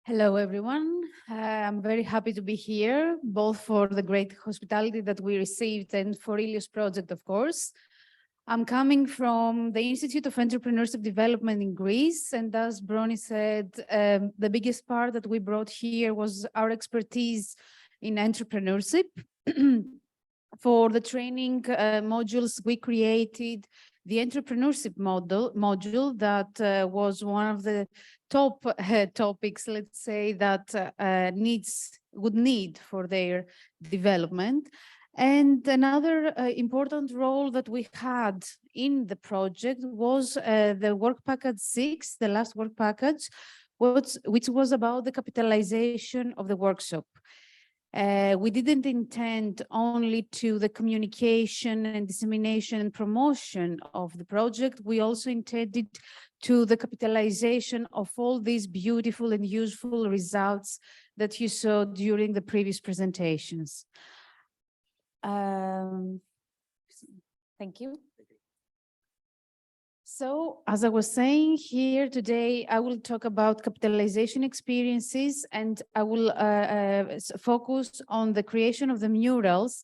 Hello, everyone. I'm very happy to be here, both for the great hospitality that we received and for HELIOS project, of course. I'm coming from the Institute of Entrepreneurship Development in Greece. And as Brony said, the biggest part that we brought here was our expertise in entrepreneurship. For the training modules, we created the entrepreneurship module that was one of the top topics, let's say, that would need for their development. And another important role that we had in the project was the work package 6, the last work package, which was about the capitalization of the workshop. We didn't intend only to the communication and dissemination and promotion of the project. We also intended to the capitalization of all these beautiful and useful results that you saw during the previous presentations. Thank you. So, as I was saying here today, I will talk about capitalization experiences, and I will focus on the creation of the murals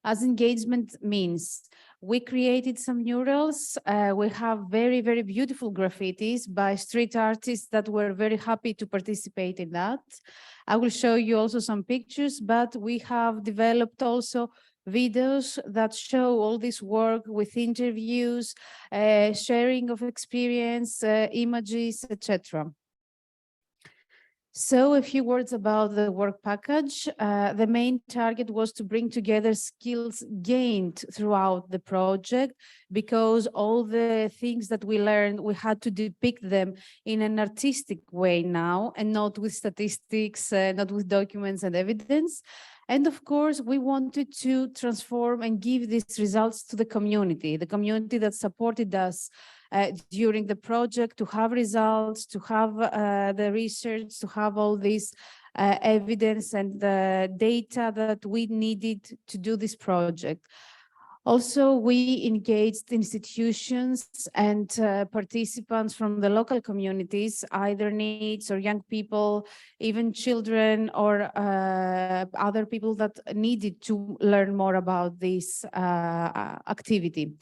as engagement means. We created some murals. We have very, very beautiful graffitis by street artists that were very happy to participate in that. I will show you also some pictures, but we have developed also videos that show all this work with interviews, sharing of experience, images, etc. So a few words about the work package. The main target was to bring together skills gained throughout the project, because all the things that we learned, we had to depict them in an artistic way now, and not with statistics, not with documents and evidence. And of course, we wanted to transform and give these results to the community that supported us during the project, to have results, to have the research, to have all this evidence and the data that we needed to do this project. Also, we engaged institutions and participants from the local communities, either needs or young people, even children or other people that needed to learn more about this activity.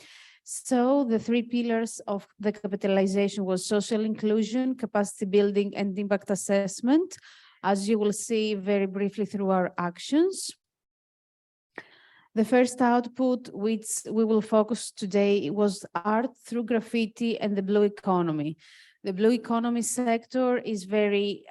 So the three pillars of the capitalization was social inclusion, capacity building, and impact assessment, as you will see very briefly through our actions. The first output, which we will focus today, was art through graffiti and the blue economy. The blue economy sector is very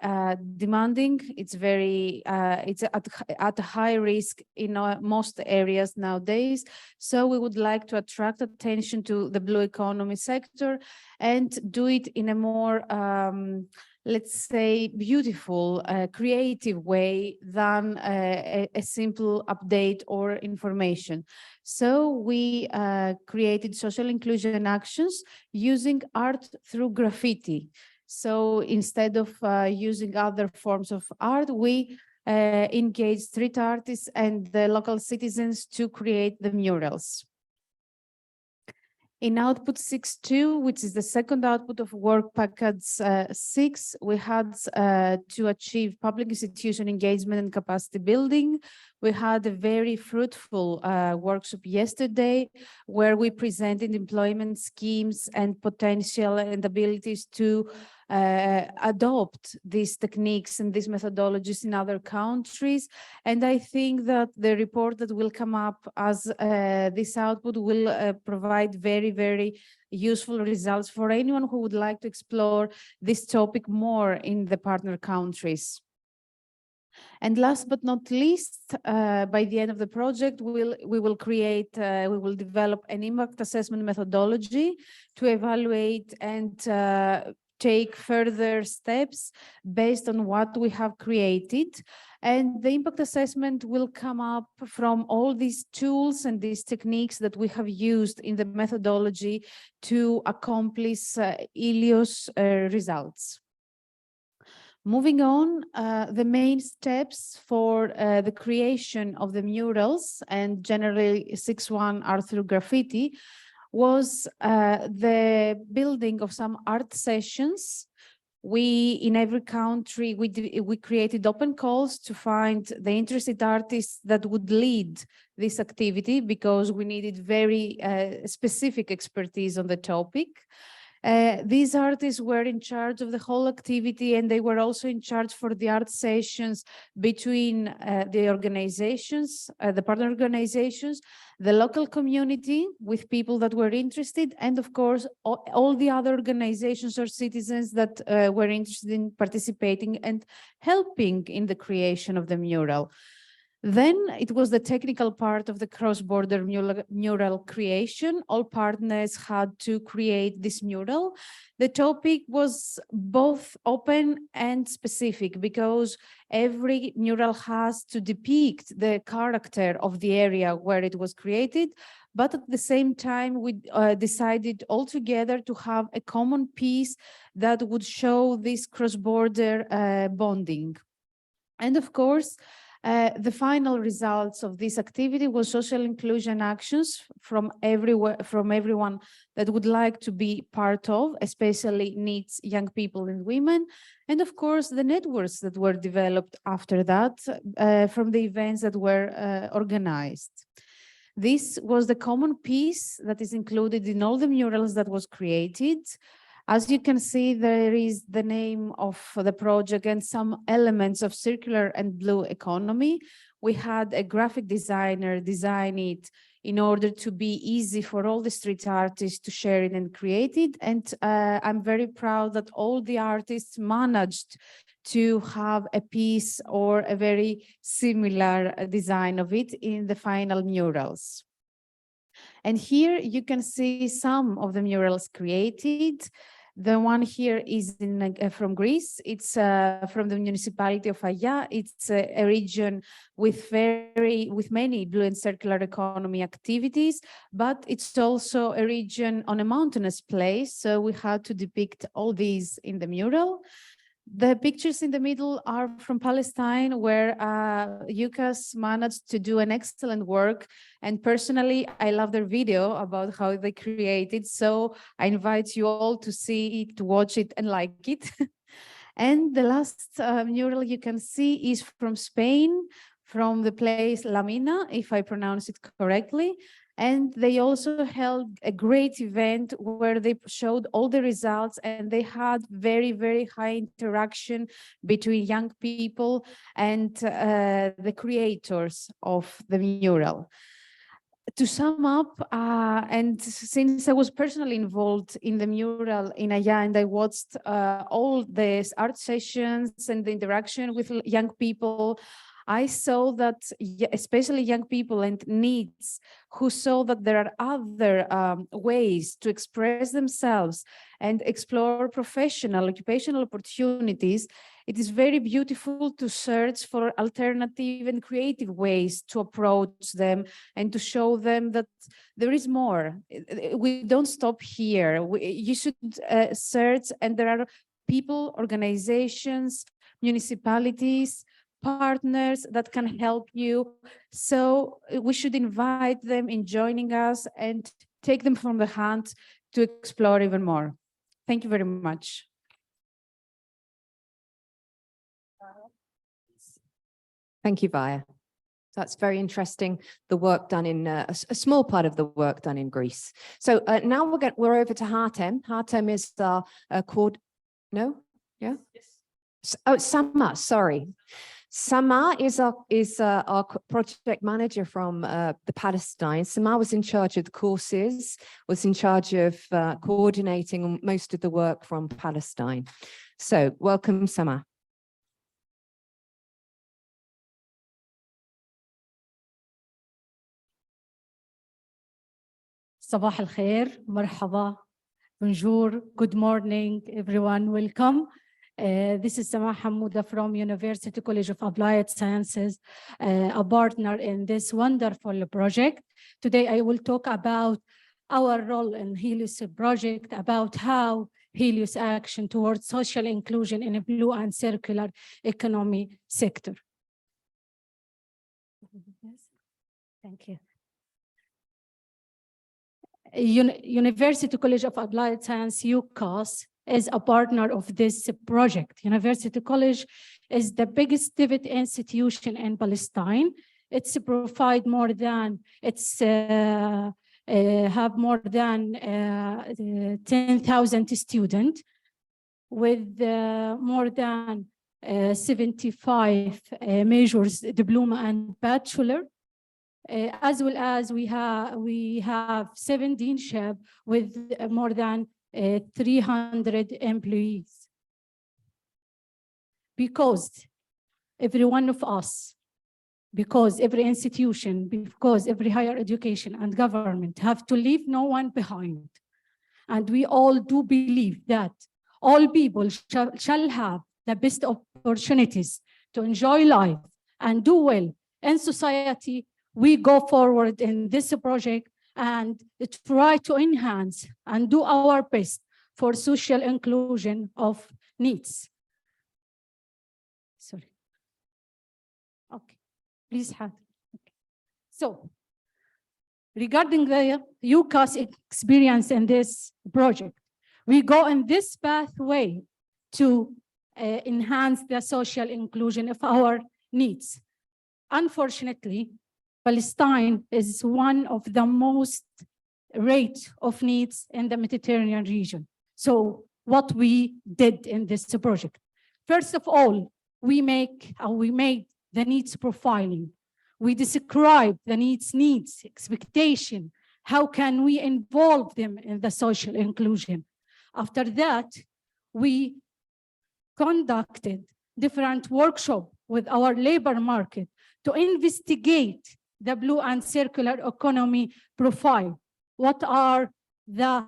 demanding. It's at high risk in most areas nowadays. So we would like to attract attention to the blue economy sector and do it in a more, let's say, beautiful, creative way than a simple update or information. So we created social inclusion actions using art through graffiti. So instead of using other forms of art, we engaged street artists and the local citizens to create the murals. In output 6.2, which is the second output of work package 6, we had to achieve public institution engagement and capacity building. We had a very fruitful workshop yesterday where we presented employment schemes and potential and abilities to adopt these techniques and these methodologies in other countries. And I think that the report that will come up as this output will provide very, very useful results for anyone who would like to explore this topic more in the partner countries. And last but not least, by the end of the project, we will develop an impact assessment methodology to evaluate and take further steps based on what we have created. And the impact assessment will come up from all these tools and these techniques that we have used in the methodology to accomplish HELIOS results. Moving on, the main steps for the creation of the murals, and generally 6.1 art through graffiti, was the building of some art sessions. In every country, we created open calls to find the interested artists that would lead this activity, because we needed very specific expertise on the topic. These artists were in charge of the whole activity, and they were also in charge for the art sessions between the organizations, the partner organizations, the local community with people that were interested, and of course, all the other organizations or citizens that were interested in participating and helping in the creation of the mural. Then it was the technical part of the cross-border mural creation. All partners had to create this mural. The topic was both open and specific, because every mural has to depict the character of the area where it was created. But at the same time, we decided all together to have a common piece that would show this cross-border bonding. And of course, the final results of this activity was social inclusion actions from everyone that would like to be part of, especially needs young people and women. And of course, the networks that were developed after that from the events that were organized. This was the common piece that is included in all the murals that was created. As you can see, there is the name of the project and some elements of circular and blue economy. We had a graphic designer design it in order to be easy for all the street artists to share it and create it. And I'm very proud that all the artists managed to have a piece or a very similar design of it in the final murals. And here you can see some of the murals created. The one here is from Greece. It's from the municipality of Aya. It's a region with many blue and circular economy activities, but it's also a region on a mountainous place. So we had to depict all these in the mural. The pictures in the middle are from Palestine, where UCAS managed to do an excellent work. And personally, I love their video about how they created. So I invite you all to see it, to watch it and like it. And the last mural you can see is from Spain, from the place La Mina, if I pronounce it correctly. And they also held a great event where they showed all the results, and they had very, very high interaction between young people and the creators of the mural. To sum up, and since I was personally involved in the mural in Aya, and I watched all the art sessions and the interaction with young people, I saw that especially young people and needs who saw that there are other ways to express themselves and explore professional, occupational opportunities. It is very beautiful to search for alternative and creative ways to approach them and to show them that there is more. We don't stop here. You should search, and there are people, organizations, municipalities, partners that can help you. So we should invite them in joining us and take them from the hand to explore even more. Thank you very much. Thank you, Vaya. That's very interesting, the work done in, a small part of the work done in Greece. So now we're over to Hartem. Hartem is our no? Yeah? Yes. Oh, Sama, sorry. Sama is our project manager from the Palestine. Sama was in charge of the courses, was in charge of coordinating most of the work from Palestine. So welcome, Sama. صباح الخير, مرحبا, bonjour, good morning, everyone, welcome. This is Sama Hamouda from University College of Applied Sciences, a partner in this wonderful project. Today, I will talk about our role in HELIOS project, about how HELIOS action towards social inclusion in a blue and circular economy sector. Thank you. University College of Applied Science, UCAS, is a partner of this project. University College is the biggest TVET institution in Palestine. It's provide more than, have more than 10,000 students with more than 75 majors, diploma and bachelor. As well as we have 7 deanship with more than 300 employees. Because every one of us, because every institution, because every higher education and government have to leave no one behind. And we all do believe that all people shall have the best opportunities to enjoy life and do well in society. We go forward in this project and try to enhance and do our best for social inclusion of needs. Sorry. Okay, please have. Okay. So, regarding the UCAS experience in this project, we go in this pathway to enhance the social inclusion of our needs. Unfortunately, Palestine is one of the most rate of needs in the Mediterranean region. So what we did in this project, first of all, we made the needs profiling. We describe the needs, expectation. How can we involve them in the social inclusion? After that, we conducted different workshops with our labor market to investigate the blue and circular economy profile. What are the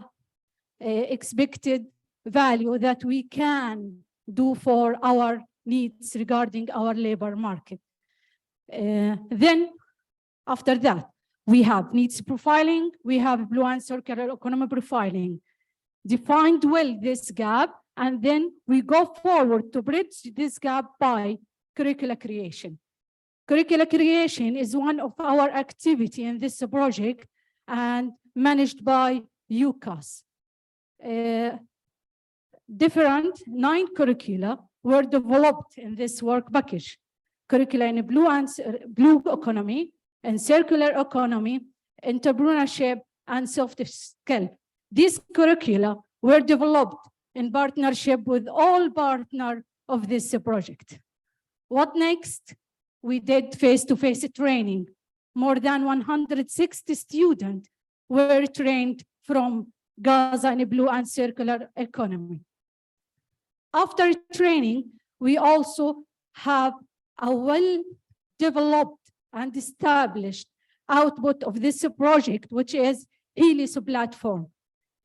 expected value that we can do for our needs regarding our labor market? Then, after that, we have needs profiling, we have blue and circular economy profiling. Defined well this gap, and then we go forward to bridge this gap by curricula creation. Curricula creation is one of our activity in this project and managed by UCAS. Different 9 curricula were developed in this work package. Curricula in blue economy and circular economy, entrepreneurship, and soft skill. These curricula were developed in partnership with all partners of this project. What next? We did face-to-face training. More than 160 students were trained from Gaza in blue and circular economy. After training, we also have a well-developed and established output of this project, which is HELIOS platform.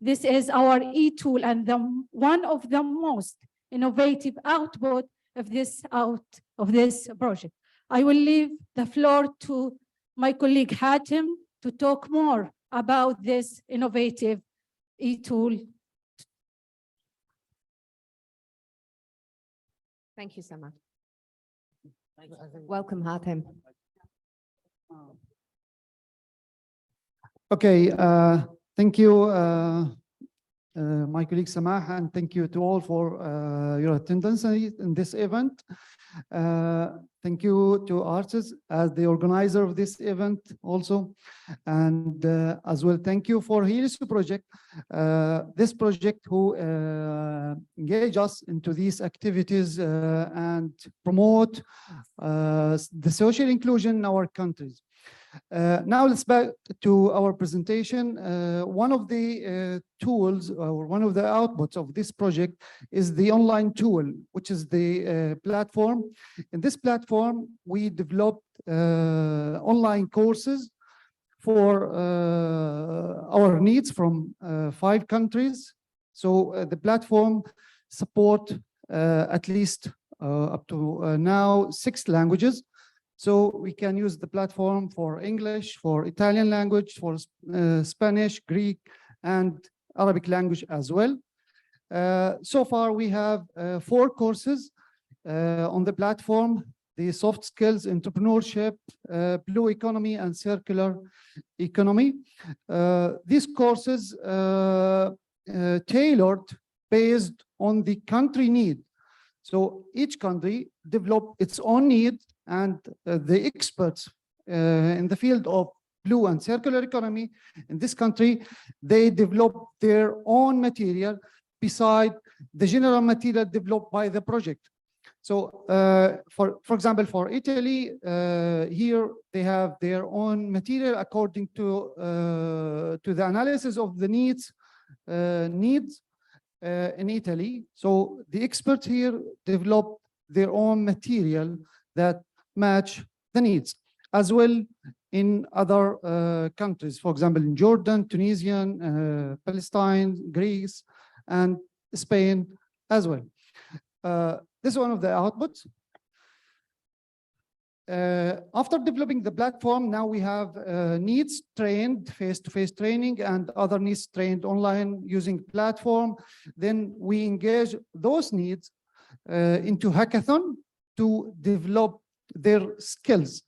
This is our e-tool and one of the most innovative output of this project. I will leave the floor to my colleague Hatem to talk more about this innovative e-tool. Thank you so much. Welcome, Hatem. Okay, thank you, my colleague Samah, and thank you to all for your attendance in this event. Thank you to ARTIS as the organizer of this event also. And as well, thank you for HELIOS project, this project who engage us into these activities and promote the social inclusion in our countries. Now let's back to our presentation. One of the tools or one of the outputs of this project is the online tool, which is the platform. In this platform, we developed online courses for our needs from 5 countries. So the platform support at least up to now 6 languages. So we can use the platform for English, for Italian language, for Spanish, Greek, and Arabic language as well. So far, we have 4 courses on the platform: the soft skills, entrepreneurship, blue economy, and circular economy. These courses tailored based on the country need. So each country developed its own need, and the experts in the field of blue and circular economy in this country, they develop their own material beside the general material developed by the project. So for example, for Italy, here they have their own material according to the analysis of the needs in Italy. So the experts here develop their own material that match the needs, as well in other countries, for example, in Jordan, Tunisian, Palestine, Greece, and Spain as well. This is one of the outputs. After developing the platform, now we have needs trained, face-to-face training, and other needs trained online using platform. Then we engage those needs into hackathon to develop their skills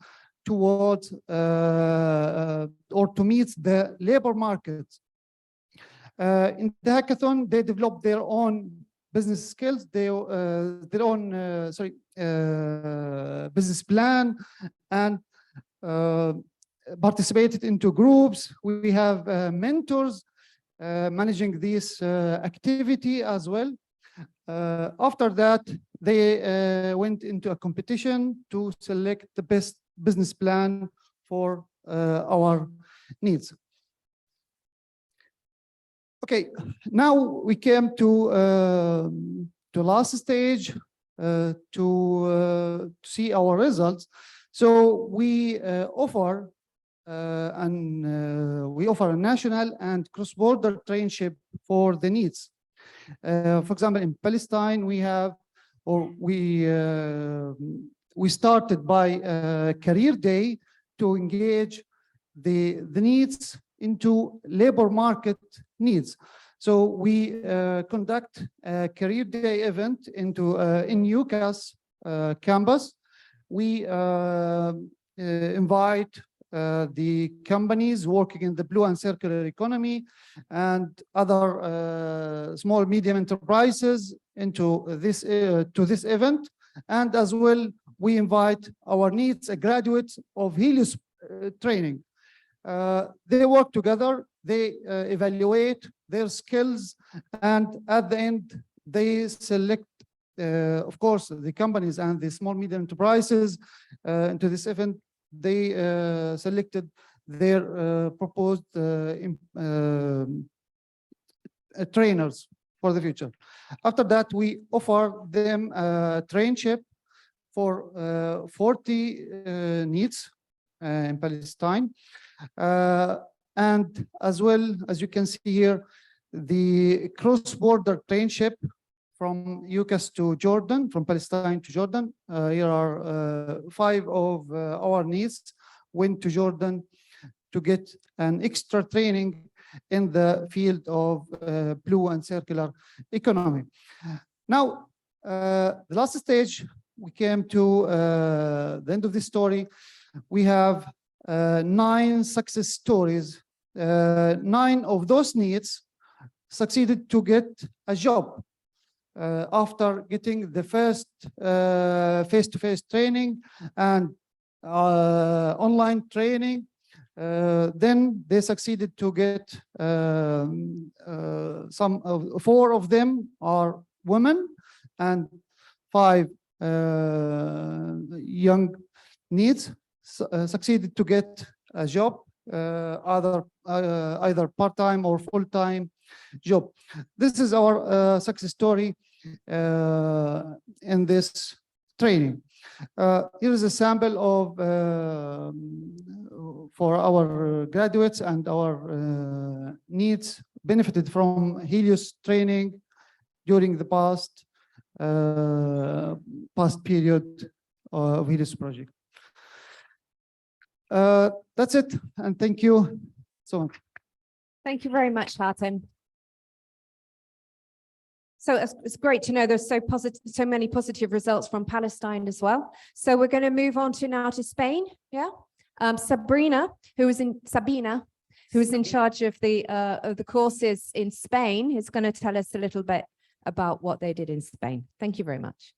towards or to meet the labor market. In the hackathon, they develop their own business skills, their own business plan, and participated into groups. We have mentors managing this activity as well. After that, they went into a competition to select the best business plan for our needs. Okay, now we came to last stage to see our results. So we offer a national and cross-border traineeship for the needs. For example, in Palestine, we have, or we started by career day to engage the needs into labor market needs. So we conduct a career day event in UCAS campus. We invite the companies working in the blue and circular economy and other small medium enterprises into this to this event, and as well we invite our needs graduates of HELIOS training. They work together, they evaluate their skills, and at the end they select of course the companies and the small medium enterprises into this event. They selected their proposed trainers for the future. After that, we offer them a traineeship for 40 needs in Palestine. And as well, as you can see here, the cross-border traineeship from UCAS to Jordan, from Palestine to Jordan. Here are 5 of our needs went to Jordan to get an extra training in the field of blue and circular economy. Now, the last stage, we came to the end of this story. We have 9 success stories. 9 of those needs succeeded to get a job. After getting the first face-to-face training and online training, then they succeeded to get 4 of them are women and 5 young needs succeeded to get a job, either part-time or full-time job. This is our success story in this training. Here is a sample of for our graduates and our needs benefited from HELIOS training during the past period of HELIOS project. That's it, and thank you so much. Thank you very much, Hatem. So it's great to know there's so many positive results from Palestine as well. So we're going to move on now to Spain. Yeah, Sabina, who is in charge of the courses in Spain, is going to tell us a little bit about what they did in Spain. Thank you very much.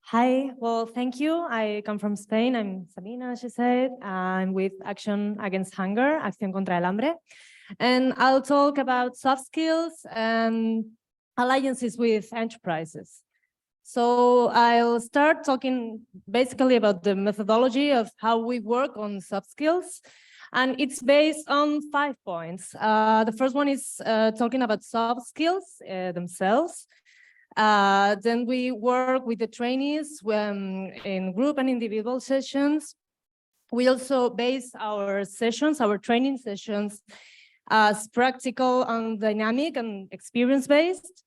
Hi, well, thank you. I come from Spain. I'm Sabina, as she said. I'm with Action Against Hunger, Acción contra el Hambre. And I'll talk about soft skills and alliances with enterprises. So I'll start talking basically about the methodology of how we work on soft skills. And it's based on 5 points. The first one is talking about soft skills themselves. Then we work with the trainees in group and individual sessions. We also base our sessions, our training sessions, as practical and dynamic and experience-based.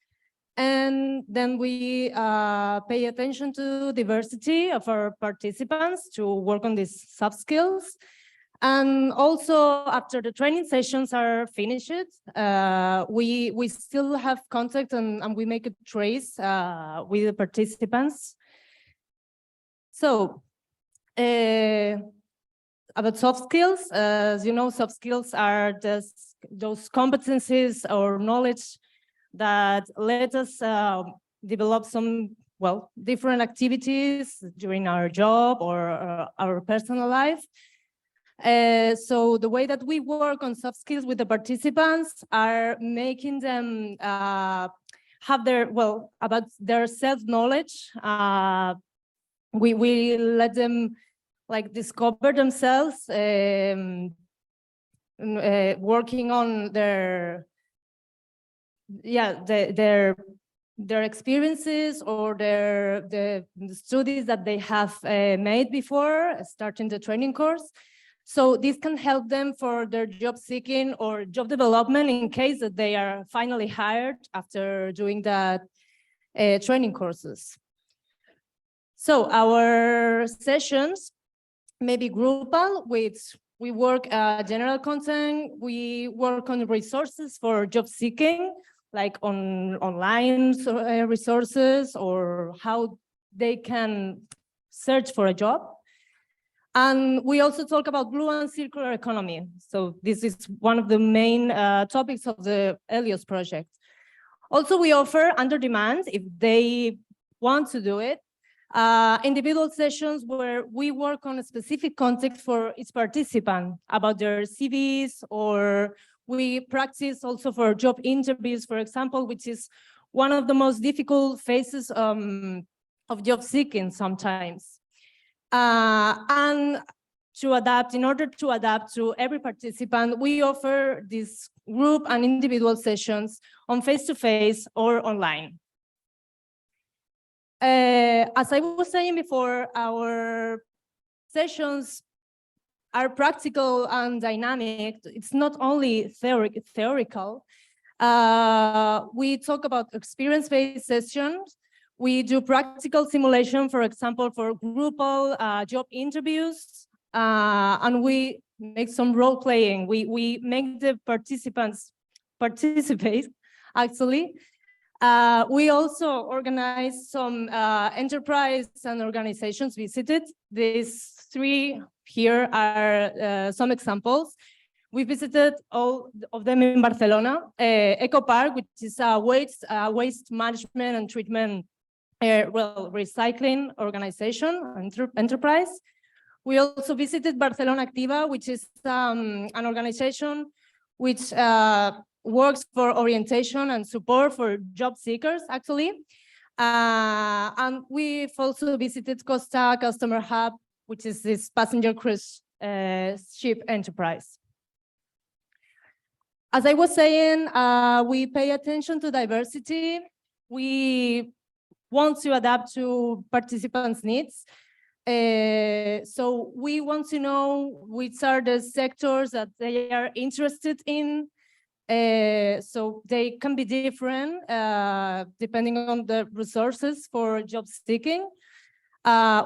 And then we pay attention to diversity of our participants to work on these soft skills. And also, after the training sessions are finished, we still have contact and we make a trace with the participants. So, about soft skills, as you know, soft skills are just those competencies or knowledge that let us develop some well, different activities during our job or our personal life. So the way that we work on soft skills with the participants are making them have their, well, about their self-knowledge. We let them like discover themselves, working on their, yeah, their experiences or the studies that they have made before starting the training course. So this can help them for their job seeking or job development in case that they are finally hired after doing that training courses. So our sessions may be groupal, with we work general content, we work on resources for job seeking, like on online resources or how they can search for a job. And we also talk about blue and circular economy. So this is one of the main topics of the HELIOS project. Also, we offer under demand, if they want to do it, individual sessions where we work on a specific context for each participant about their CVs, or we practice also for job interviews, for example, which is one of the most difficult phases of job seeking sometimes. And to adapt, in order to adapt to every participant, we offer this group and individual sessions on face-to-face or online. As I was saying before, our sessions are practical and dynamic. It's not only theoretical. We talk about experience-based sessions. We do practical simulation, for example, for groupal job interviews, and we make some role playing. We make the participants participate, actually. We also organize some enterprise and organizations visited. These three here are some examples. We visited all of them in Barcelona. Eco Park, which is a waste management and treatment, recycling organization, enterprise. We also visited Barcelona Activa, which is an organization which works for orientation and support for job seekers, actually. And we've also visited Costa Customer Hub, which is this passenger cruise ship enterprise. As I was saying, we pay attention to diversity. We want to adapt to participants' needs. So we want to know which are the sectors that they are interested in. So they can be different depending on the resources for job seeking.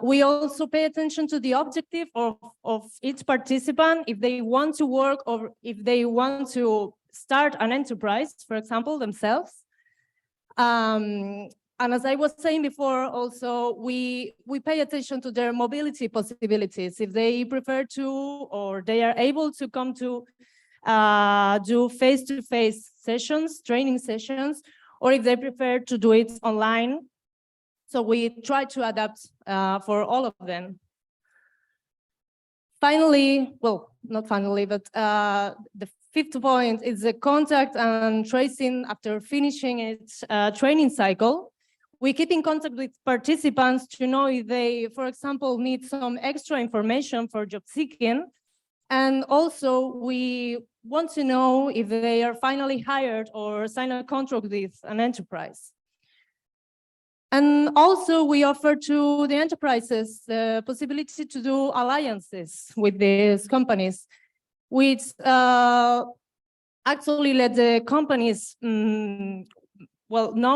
We also pay attention to the objective of each participant, if they want to work or if they want to start an enterprise, for example, themselves. And as I was saying before, also, we pay attention to their mobility possibilities, if they prefer to or they are able to come to do face-to-face sessions, training sessions, or if they prefer to do it online. So we try to adapt for all of them. Finally, well, not finally, but the fifth point is the contact and tracing after finishing its training cycle. We keep in contact with participants to know if they, for example, need some extra information for job seeking. And also we want to know if they are finally hired or sign a contract with an enterprise. And also we offer to the enterprises the possibility to do alliances with these companies, which actually let the companies know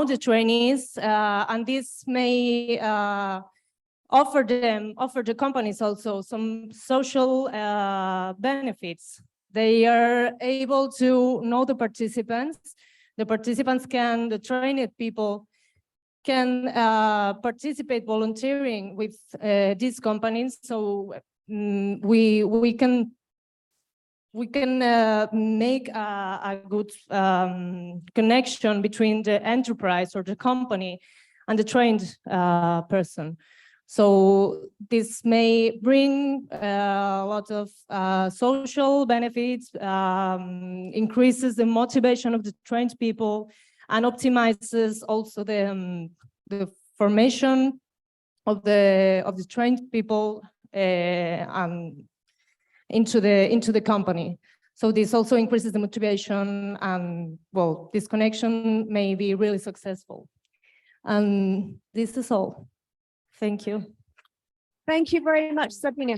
the trainees, and this may offer the companies also some social benefits. They are able to know the participants. The participants can, the trained people can participate volunteering with these companies. So we can make a good connection between the enterprise or the company and the trained person. So this may bring a lot of social benefits, increases the motivation of the trained people, and optimizes also the formation of the trained people into the company. So this also increases the motivation, and well, this connection may be really successful. And this is all. Thank you. Thank you very much, Sabina.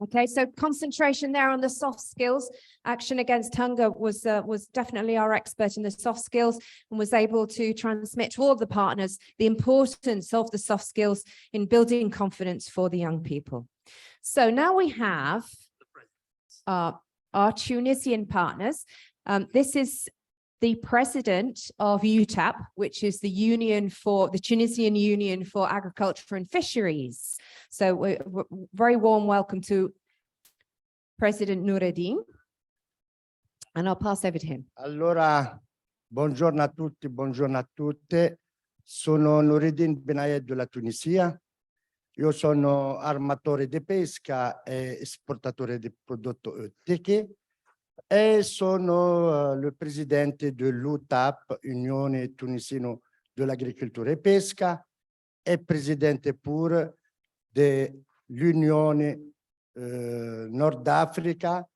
Okay, so concentration there on the soft skills. Action Against Hunger was definitely our expert in the soft skills and was able to transmit to all the partners the importance of the soft skills in building confidence for the young people. So now we have our Tunisian partners. This is the president of UTAP, which is the Tunisian Union for Agriculture and Fisheries. So very warm welcome to President Noureddin. And I'll pass over to him. Allora, buongiorno a tutti, buongiorno a tutte. Sono Noureddin Benayed della Tunisia. Io sono armatore di pesca e esportatore di prodotti ittici. E sono le presidente dell'UTAP, Unione Tunisino dell'Agricoltura e Pesca, e presidente pure dell'Unione Nord Africa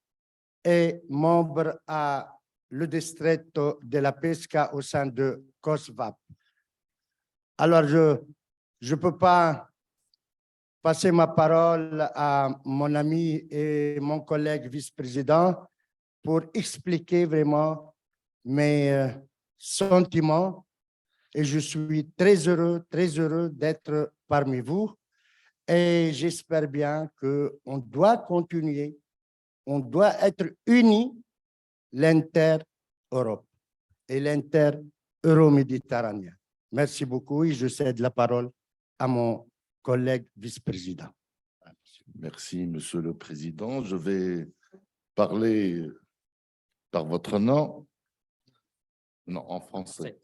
et membre à le district de la pesca au sein de COSVAP. Alors, je peux pas passer ma parole à mon ami et mon collègue vice-président pour expliquer vraiment mes sentiments, et je suis très heureux d'être parmi vous, et j'espère bien qu'on doit continuer, on doit être unis, l'inter-Europe et l'inter-Euro-Méditerranée. Merci beaucoup et je cède la parole à mon collègue vice-président. Merci, Monsieur le Président. Je vais parler par votre nom, non, en français.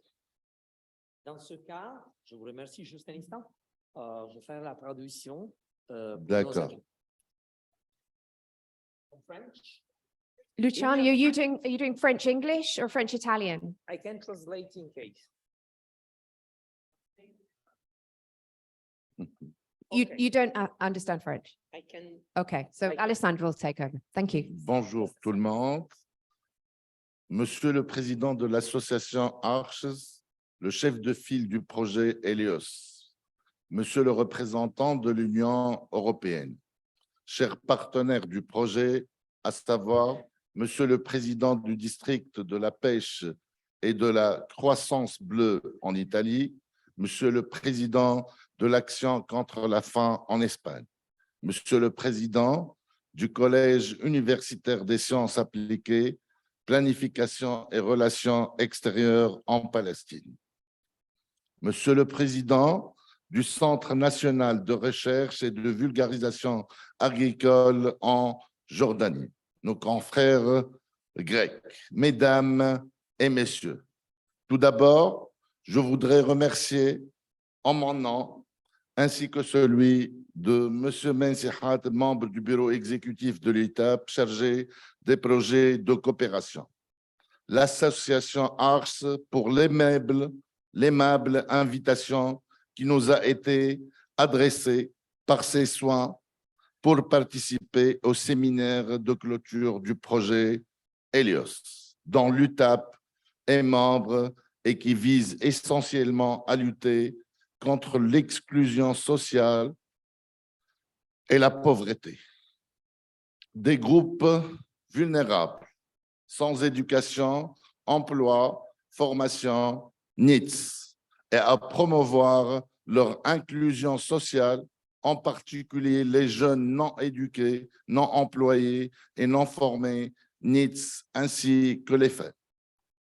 Dans ce cas, je vous remercie juste un instant. Je vais faire la traduction. D'accord. French. Luciano, are you doing French English or French Italian? I can translate in case. You don't understand French? I can. Okay, so Alessandro will take over. Thank you. Bonjour tout le monde. Monsieur le Président de l'association ARCHES, le chef de file du projet HELIOS, Monsieur le représentant de l'Union européenne, chers partenaires du projet, à savoir Monsieur le Président du district de la pêche et de la croissance bleue en Italie, Monsieur le Président de l'action contre la faim en Espagne, Monsieur le Président du Collège universitaire des sciences appliquées, planification et relations extérieures en Palestine, Monsieur le Président du Centre national de recherche et de vulgarisation agricole en Jordanie, nos confrères grecs, Mesdames et Messieurs. Tout d'abord, je voudrais remercier en mon nom, ainsi que celui de M. Mensihat, membre du bureau exécutif de l'UTAP, chargé des projets de coopération, l'association ARCHES pour l'aimable invitation qui nous a été adressée par ses soins pour participer au séminaire de clôture du projet HELIOS, dont l'UTAP est membre et qui vise essentiellement à lutter contre l'exclusion sociale et la pauvreté des groupes vulnérables, sans éducation, emploi, formation, NEETs, et à promouvoir leur inclusion sociale, en particulier les jeunes non éduqués, non employés et non formés, NEETs, ainsi que les femmes.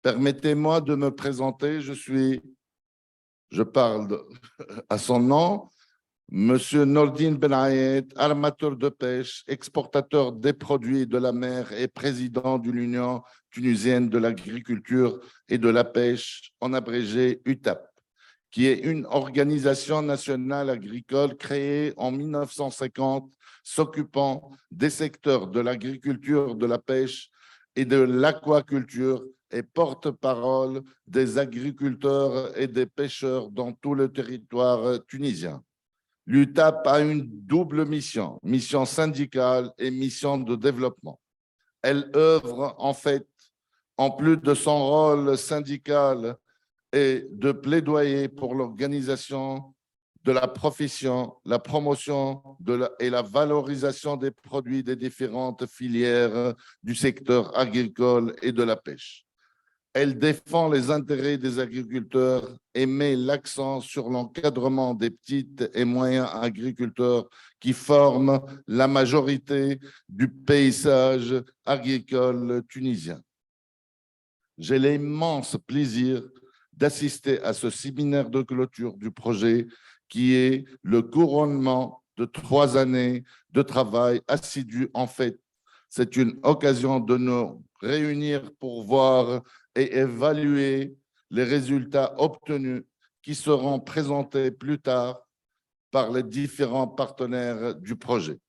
Permettez-moi de me présenter, je parle à son nom, Monsieur Noureddin Benayed, armateur de pêche, exportateur des produits de la mer et président de l'Union tunisienne de l'agriculture et de la pêche, en abrégé UTAP, qui est une organisation nationale agricole créée en 1950, s'occupant des secteurs de l'agriculture, de la pêche et de l'aquaculture, et porte-parole des agriculteurs et des pêcheurs dans tout le territoire tunisien. L'UTAP a une double mission, mission syndicale et mission de développement. Elle œuvre en fait, en plus de son rôle syndical et de plaidoyer pour l'organisation de la profession, la promotion et la valorisation des produits des différentes filières du secteur agricole et de la pêche. Elle défend les intérêts des agriculteurs et met l'accent sur l'encadrement des petites et moyens agriculteurs qui forment la majorité du paysage agricole tunisien. J'ai l'immense plaisir d'assister à ce séminaire de clôture du projet qui est le couronnement de 3 années de travail assidu. En fait, c'est une occasion de nous réunir pour voir et évaluer les résultats obtenus qui seront présentés plus tard par les différents partenaires du projet.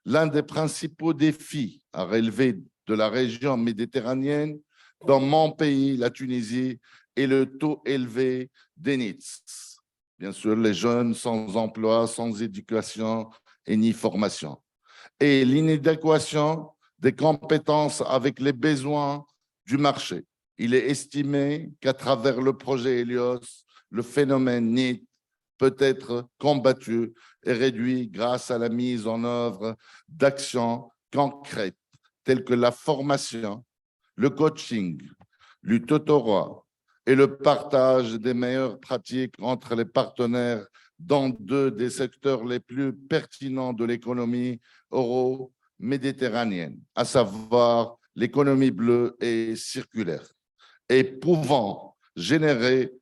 L'un des principaux défis à relever de la région méditerranéenne, dans mon pays, la Tunisie, est le taux élevé d'ENITS. Bien sûr, les jeunes sans emploi, sans éducation et ni formation. Et l'inadéquation des compétences avec les besoins du marché. Il est estimé qu'à travers le projet HELIOS, le phénomène NEET peut être combattu et réduit grâce à la mise en œuvre d'actions concrètes telles que la formation, le coaching, le tutorat et le partage des meilleures pratiques entre les partenaires dans 2 des secteurs les plus pertinents de l'économie euro-méditerranéenne, à savoir l'économie bleue et circulaire, et pouvant générer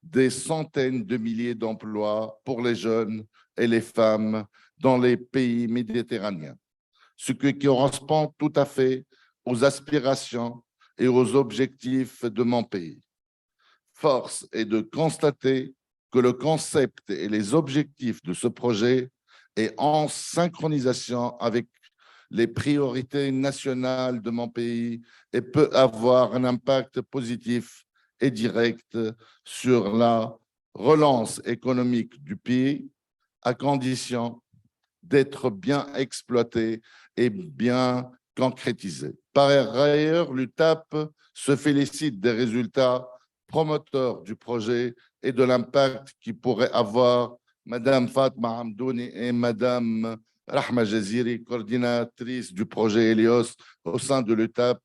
des centaines de milliers d'emplois pour les jeunes et les femmes dans les pays méditerranéens, ce qui correspond tout à fait aux aspirations et aux objectifs de mon pays. Force est de constater que le concept et les objectifs de ce projet est en synchronisation avec les priorités nationales de mon pays et peut avoir un impact positif et direct sur la relance économique du pays, à condition d'être bien exploité et bien concrétisé. Par ailleurs, l'UTAP se félicite des résultats promoteurs du projet et de l'impact qu'il pourrait avoir. Madame Fatma Hamdouni et Madame Rahma Jaziri, coordinatrice du projet HELIOS au sein de l'UTAP,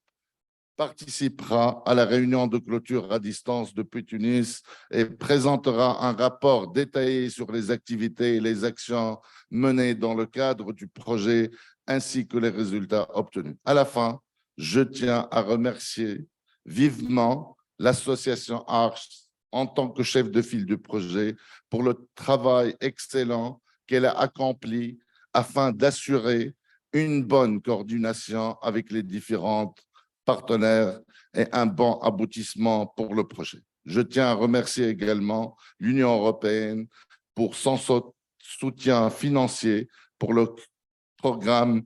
participera à la réunion de clôture à distance depuis Tunis et présentera un rapport détaillé sur les activités et les actions menées dans le cadre du projet ainsi que les résultats obtenus. À la fin, je tiens à remercier vivement l'association ARCH en tant que chef de file du projet pour le travail excellent qu'elle a accompli afin d'assurer une bonne coordination avec les différentes partenaires et un bon aboutissement pour le projet. Je tiens à remercier également l'Union européenne pour son soutien financier pour le programme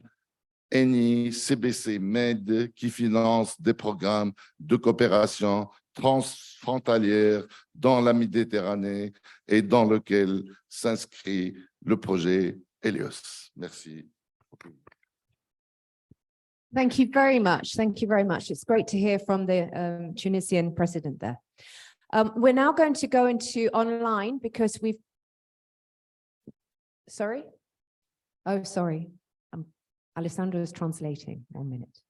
ENI CBC MED qui finance des programmes de coopération transfrontalière dans la Méditerranée et dans lequel s'inscrit le projet HELIOS. Merci. Thank you very much. Thank you very much. It's great to hear from the Tunisian president there. We're now going to go into online because we've. Sorry? Oh, sorry. Alessandro is translating. 1 minute.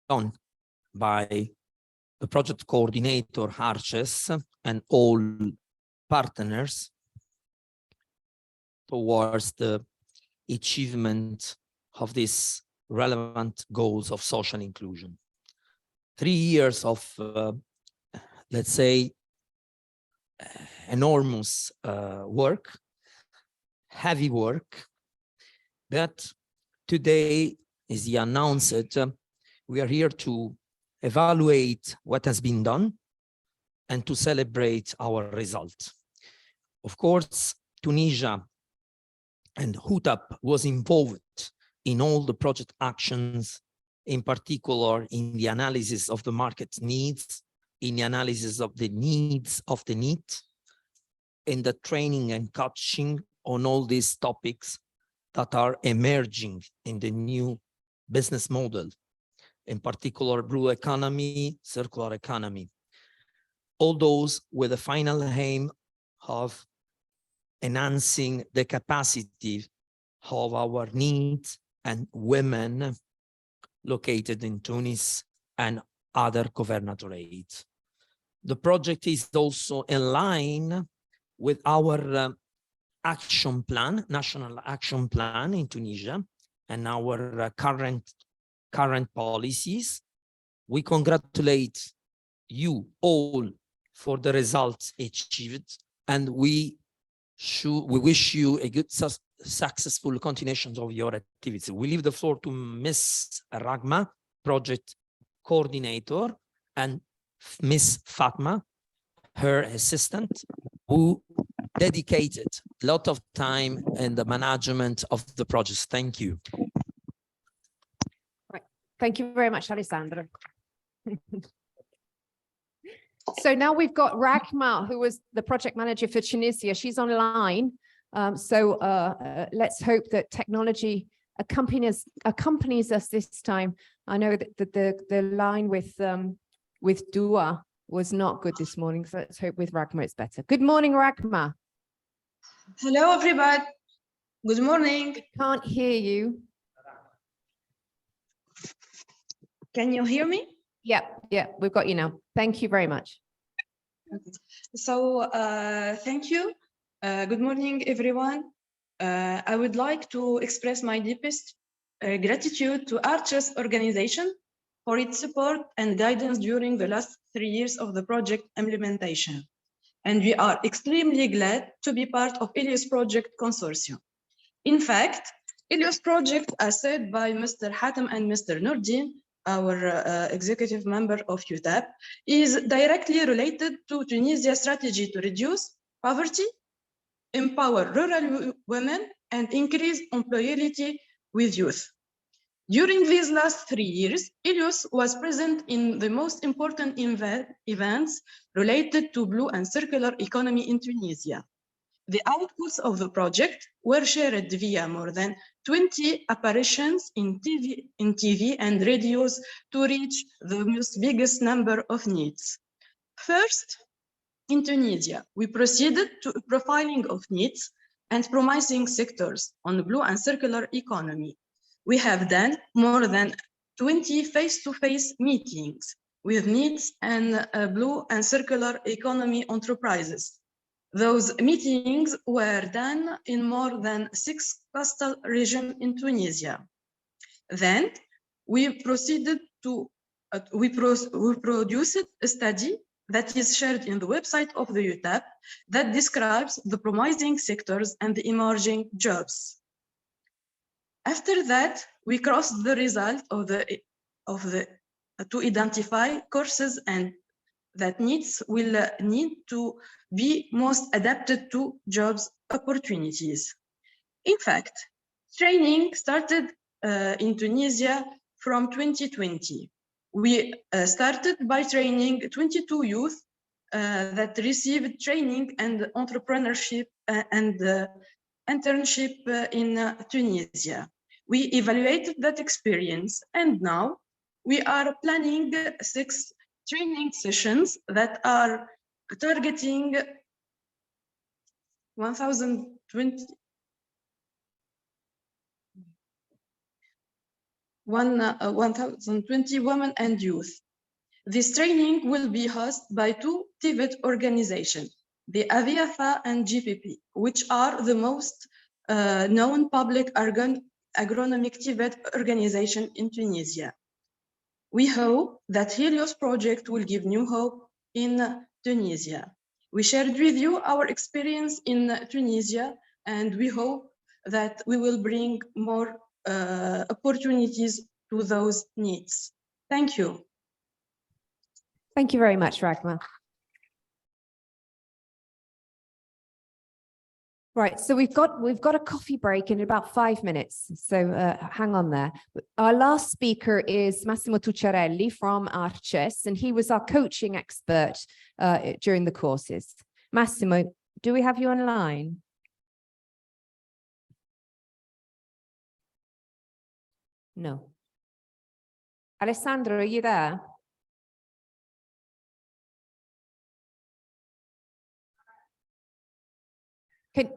done by the project coordinator, Arches, and all partners towards the achievement of these relevant goals of social inclusion. 3 years of, let's say, enormous work, heavy work, but today, as he announced, we are here to evaluate what has been done and to celebrate our result. Of course, Tunisia and HUTAP was involved in all the project actions, in particular in the analysis of the market needs, in the analysis of the needs of the need, in the training and coaching on all these topics that are emerging in the new business model, in particular blue economy, circular economy. All those with the final aim of enhancing the capacity of our needs and women located in Tunis and other governorates. The project is also in line with our action plan, national action plan in Tunisia, and our current policies. We congratulate you all for the results achieved, and we wish you a good, successful continuation of your activity. We leave the floor to Ms. Ragma, project coordinator, and Ms. Fatma, her assistant, who dedicated a lot of time in the management of the project. Thank you. Right. Thank you very much, Alessandro. So now we've got Ragma, who was the project manager for Tunisia. She's online. Let's hope that technology accompanies us this time. I know that the line with Dua was not good this morning, so let's hope with Ragma it's better. Good morning, Ragma. Hello, everybody. Good morning. Can't hear you. Can you hear me? Yeah, we've got you now. Thank you very much. Okay. So, thank you. Good morning, everyone. I would like to express my deepest gratitude to Arches organization for its support and guidance during the last 3 years of the project implementation. And we are extremely glad to be part of HELIOS project consortium. In fact, HELIOS project, as said by Mr. Hatem and Mr. Nordin, our executive member of UTAP, is directly related to Tunisia's strategy to reduce poverty, empower rural women, and increase employability with youth. During these last 3 years, HELIOS was present in the most important events related to blue and circular economy in Tunisia. The outputs of the project were shared via more than 20 apparitions in TV and radios to reach the most biggest number of needs. First, in Tunisia, we proceeded to a profiling of needs and promising sectors on the blue and circular economy. We have done more than 20 face-to-face meetings with needs and blue and circular economy enterprises. Those meetings were done in more than 6 coastal regions in Tunisia. Then we proceeded to, we produced a study that is shared in the website of the UTAP that describes the promising sectors and the emerging jobs. After that, we crossed the result to identify courses and that will need to be most adapted to jobs opportunities. In fact, training started in Tunisia from 2020. We started by training 22 youth that received training and entrepreneurship and internship in Tunisia. We evaluated that experience, and now we are planning 6 training sessions that are targeting 1,020 1,020 women and youth. This training will be hosted by two TVET organizations, the Aviafa and GPP, which are the most known public agronomic TVET organization in Tunisia. We hope that HELIOS project will give new hope in Tunisia. We shared with you our experience in Tunisia, and we hope that we will bring more opportunities to those needs. Thank you. Thank you very much, Ragma. Right, so we've got a coffee break in about 5 minutes, so hang on there. Our last speaker is Massimo Tucciarelli from Arches, and he was our coaching expert during the courses. Massimo, do we have you online? No. Alessandro, are you there?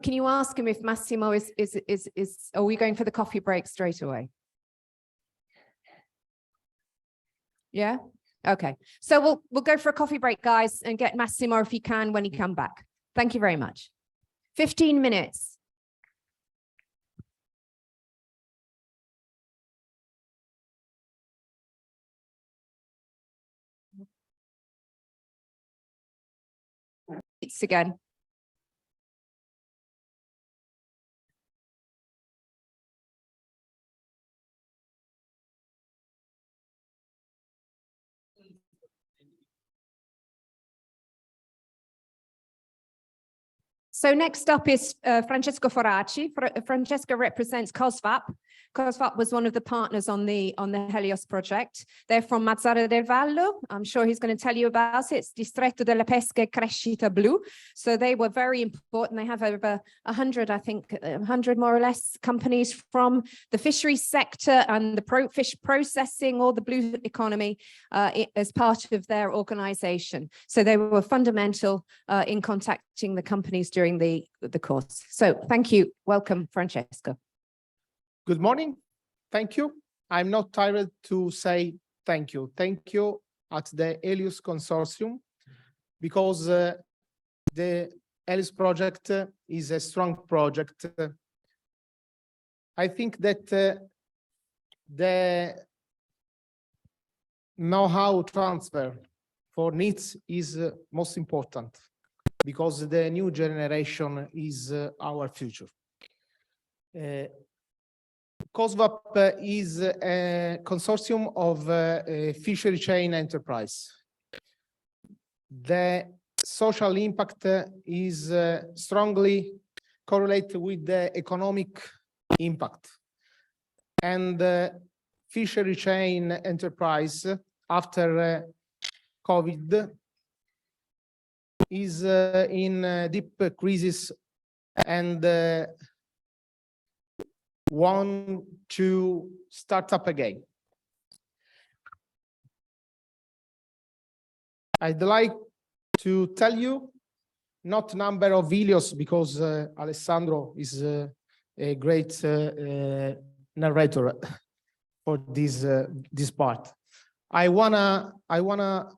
Can you ask him if Massimo is, are we going for the coffee break straight away? Yeah? Okay. So we'll go for a coffee break, guys, and get Massimo if he can when he comes back. Thank you very much. 15 minutes. It's again. So next up is Francesco Foraci. Francesco represents COSVAP. COSVAP was one of the partners on the HELIOS project. They're from Mazara del Vallo. I'm sure he's going to tell you about it. It's Distretto della Pesca e Crescita Blu. So they were very important. They have over 100, I think, 100 more or less companies from the fisheries sector and the fish processing or the blue economy as part of their organization. So they were fundamental in contacting the companies during the course. So thank you. Welcome, Francesco. Good morning. Thank you. I'm not tired to say thank you. Thank you at the HELIOS Consortium, because the HELIOS project is a strong project. I think that the know-how transfer for needs is most important, because the new generation is our future. COSVAP is a consortium of fishery chain enterprise. The social impact is strongly correlated with the economic impact. And fishery chain enterprise after COVID is in deep crisis and want to start up again. I'd like to tell you not number of HELIOS, because Alessandro is a great narrator for this part. I wanna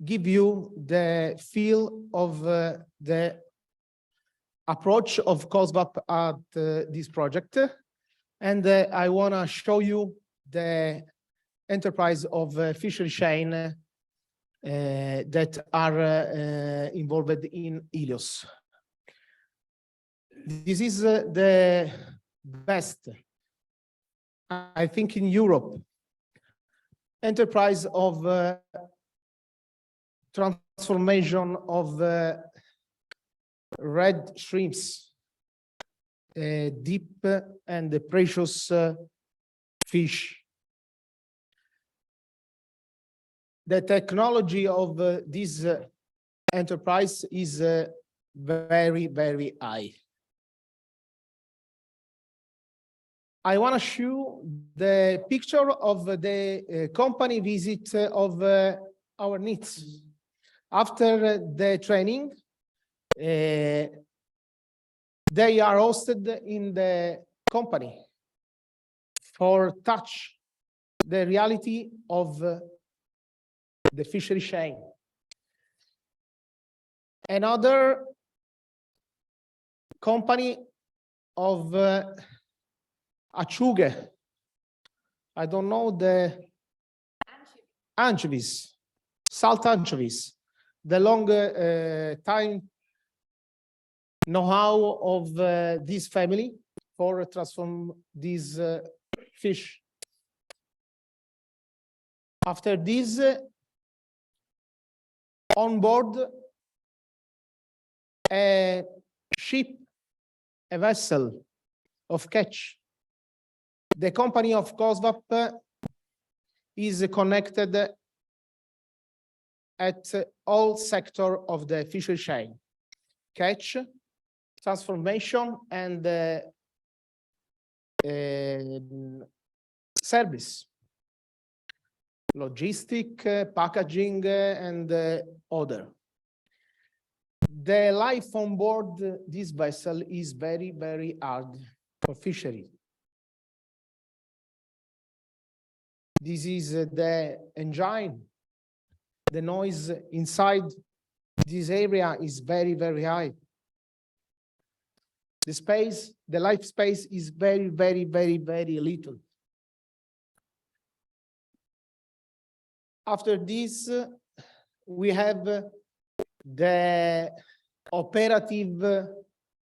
give you the feel of the approach of COSVAP at this project. And I want to show you the enterprise of fishery chain that are involved in HELIOS. This is the best, I think, in Europe, enterprise of transformation of red shrimps, deep and precious fish. The technology of this enterprise is very, very high. I want to show the picture of the company visit of our needs. After the training, they are hosted in the company for touch the reality of the fishery chain. Another company of acciughe, I don't know the anchovies, salt anchovies, the long time know-how of this family for transform these fish. After this, on board a ship, a vessel of catch. The company of COSVAP is connected at all sectors of the fishery chain: catch, transformation, and service, logistic, packaging, and other. The life on board this vessel is very, very hard for fishery. This is the engine. The noise inside this area is very, very high. The space, the life space is very, very, very, very little. After this, we have the operative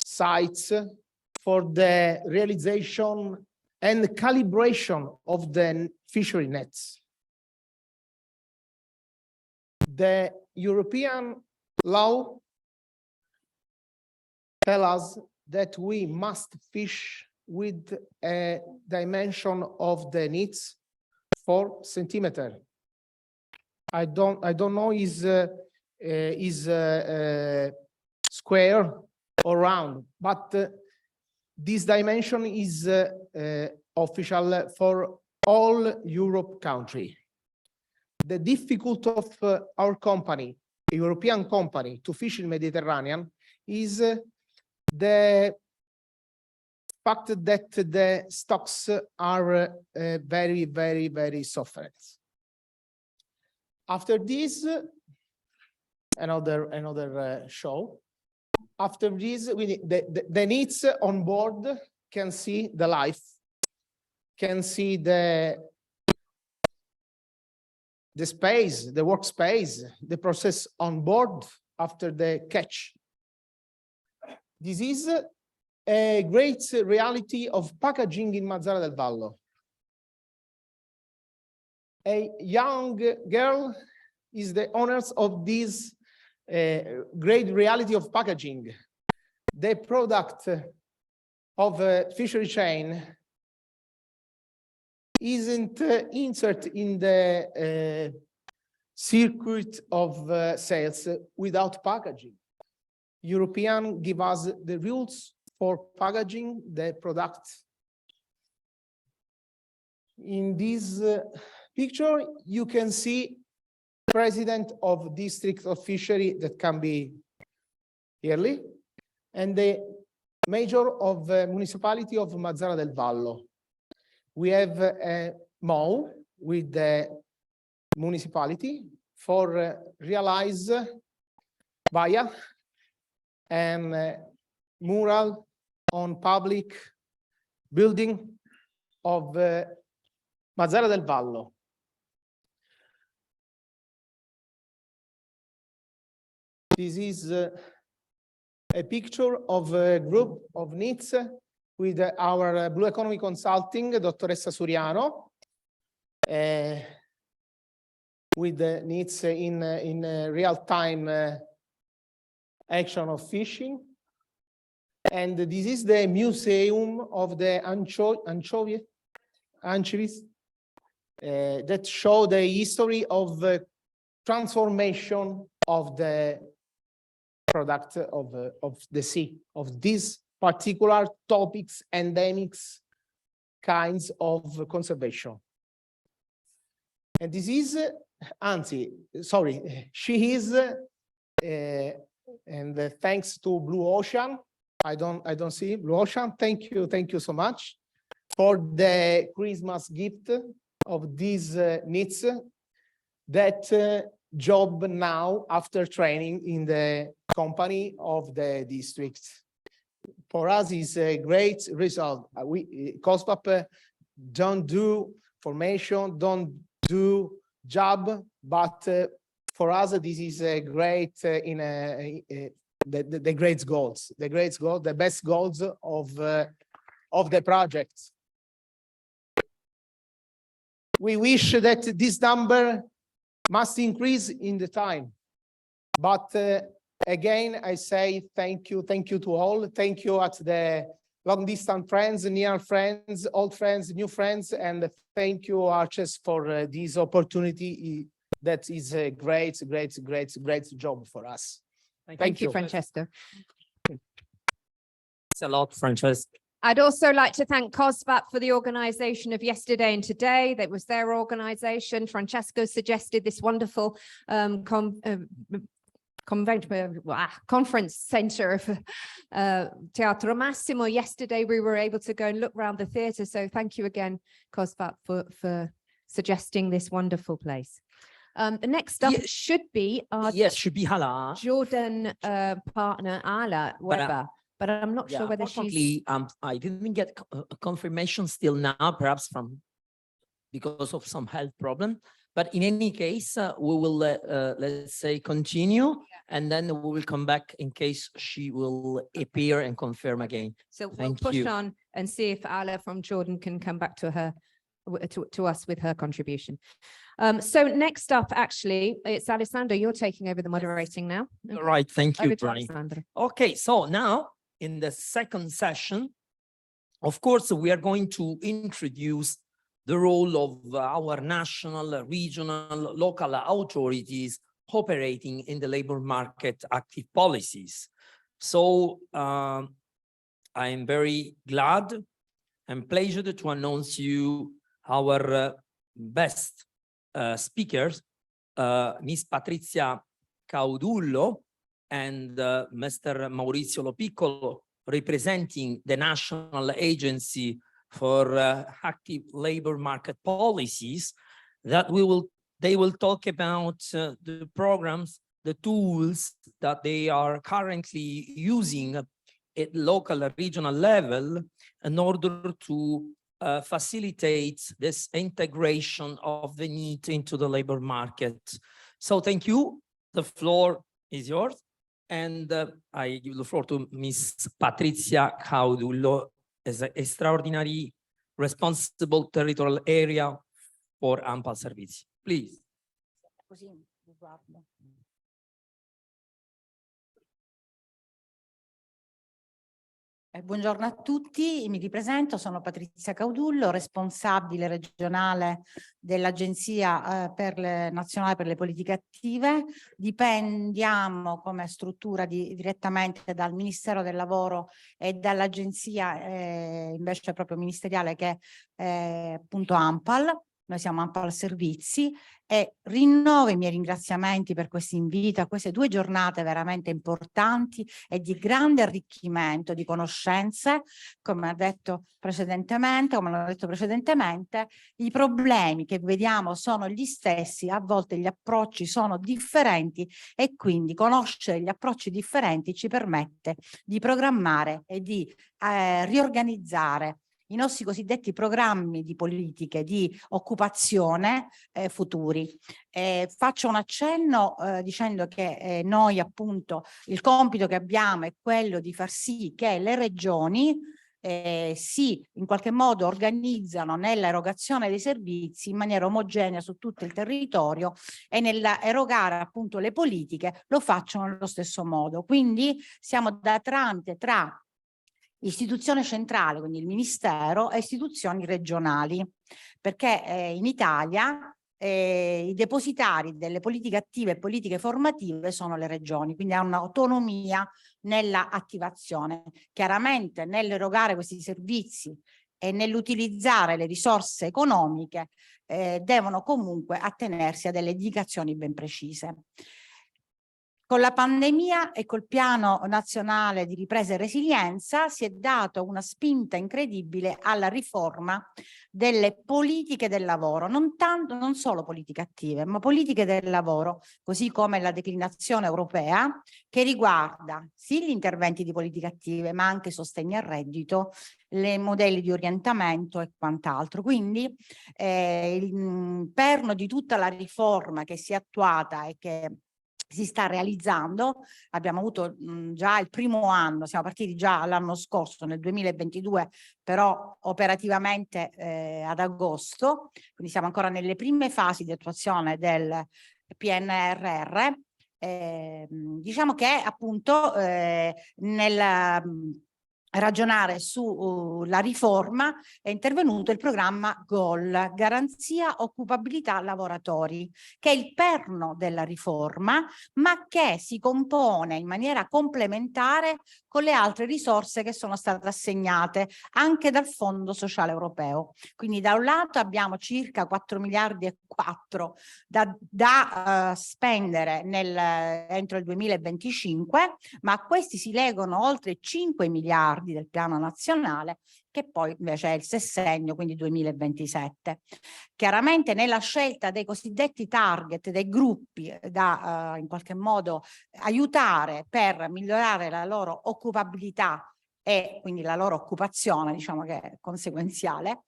sites for the realization and calibration of the fishery nets. The European law tells us that we must fish with a dimension of the nets 4 centimeters. I don't know is square or round, but this dimension is official for all Europe country. The difficulty of our company, a European company, to fish in Mediterranean is the fact that the stocks are very, very, very suffered. After this, another show. After this, the needs on board can see the life, can see the space, the workspace, the process on board after the catch. This is a great reality of packaging in Mazara del Vallo. A young girl is the owners of this great reality of packaging. The product of a fishery chain isn't inserted in the circuit of sales without packaging. European give us the rules for packaging the product. In this picture, you can see president of district of fishery that can be yearly, and the mayor of municipality of Mazara del Vallo. We have a MOU with the municipality for realize via and mural on public building of Mazara del Vallo. This is a picture of a group of NEETs with our Blue Economy Consulting, Dottoressa Suriano, with the NEETs in real-time action of fishing. And this is the museum of the anchovies that show the history of transformation of the product of the sea, of these particular topics, endemics, kinds of conservation. And this is Anzi, sorry, she is, and thanks to Blue Ocean, I don't see Blue Ocean. Thank you so much for the Christmas gift of these needs that job now after training in the company of the district. For us, is a great result. COSVAP don't do formation, don't do job, but for us, this is a great the great goals, the best goals of the project. We wish that this number must increase in the time, but again, I say thank you to all. Thank you at the long distance friends, near friends, old friends, new friends, and thank you, Arches, for this opportunity. That is a great job for us. Thank you, Francesco. Thanks a lot, Francesco. I'd also like to thank COSVAP for the organisation of yesterday and today. That was their organisation. Francesco suggested this wonderful conference centre of Teatro Massimo. Yesterday, we were able to go and look around the theatre. So thank you again, COSVAP, for suggesting this wonderful place. The next up should be our Hala. Jordan partner, Ala Weber. But I'm not sure whether she's... I didn't get a confirmation still now, perhaps because of some health problem. But in any case, we will, let's say, continue, and then we will come back in case she will appear and confirm again. So we'll push on and see if Ala from Jordan can come back to her, to us with her contribution. So next up, actually, it's Alessandro. You're taking over the moderating now. Okay. Right, thank you, Over to Brian. Alessandro. Okay, so now in the second session, of course, we are going to introduce the role of our national, regional, local authorities operating in the labor market active policies. So I am very glad and pleased to announce you our best speakers, Ms. Patrizia Caudullo and Mr. Maurizio Lopiccolo, representing the National Agency for Active Labor Market Policies, that they will talk about the programs, the tools that they are currently using at local and regional level in order to facilitate this integration of the need into the labor market. So thank you. The floor is yours. And I give the floor to Ms. Patrizia Caudullo as an extraordinary responsible territorial area for ANPAL Servizi. Please. Buongiorno a tutti, mi ripresento, sono Patrizia Caudullo, responsabile regionale dell'Agenzia Nazionale per le Politiche Attive. Dipendiamo come struttura direttamente dal Ministero del Lavoro e dall'Agenzia invece proprio ministeriale che è appunto ANPAL. Noi siamo ANPAL Servizi e rinnovo i miei ringraziamenti per questo invito a queste 2 giornate veramente importanti e di grande arricchimento di conoscenze. Come hanno detto precedentemente, i problemi che vediamo sono gli stessi, a volte gli approcci sono differenti e quindi conoscere gli approcci differenti ci permette di programmare e di riorganizzare i nostri cosiddetti programmi di politiche di occupazione futuri. Faccio un accenno dicendo che noi appunto il compito che abbiamo è quello di far sì che le regioni in qualche modo organizzano nell'erogazione dei servizi in maniera omogenea su tutto il territorio e nell'erogare appunto le politiche lo facciano nello stesso modo. Quindi siamo da trante tra istituzione centrale, quindi il Ministero, e istituzioni regionali, perché in Italia i depositari delle politiche attive e politiche formative sono le regioni, quindi hanno un'autonomia nella attivazione. Chiaramente nell'erogare questi servizi e nell'utilizzare le risorse economiche devono comunque attenersi a delle indicazioni ben precise. Con la pandemia e col Piano Nazionale di Ripresa e Resilienza si è dato una spinta incredibile alla riforma delle politiche del lavoro, non solo politiche attive, ma politiche del lavoro, così come la declinazione europea che riguarda sì gli interventi di politiche attive, ma anche sostegno al reddito, le modelli di orientamento e quant'altro. Quindi il perno di tutta la riforma che si è attuata e che si sta realizzando, abbiamo avuto già il primo anno, siamo partiti già l'anno scorso, nel 2022, però operativamente ad agosto, quindi siamo ancora nelle prime fasi di attuazione del PNRR. Diciamo che appunto nel ragionare sulla riforma è intervenuto il programma GOL, Garanzia Occupabilità Lavoratori, che è il perno della riforma, ma che si compone in maniera complementare con le altre risorse che sono state assegnate anche dal Fondo Sociale Europeo. Quindi da un lato abbiamo circa 4 miliardi e 4 da spendere entro il 2025, ma a questi si legano oltre 5 miliardi del piano nazionale, che poi invece è il sessennio, quindi 2027. Chiaramente nella scelta dei cosiddetti target, dei gruppi da in qualche modo aiutare per migliorare la loro occupabilità e quindi la loro occupazione, diciamo che è conseguenziale,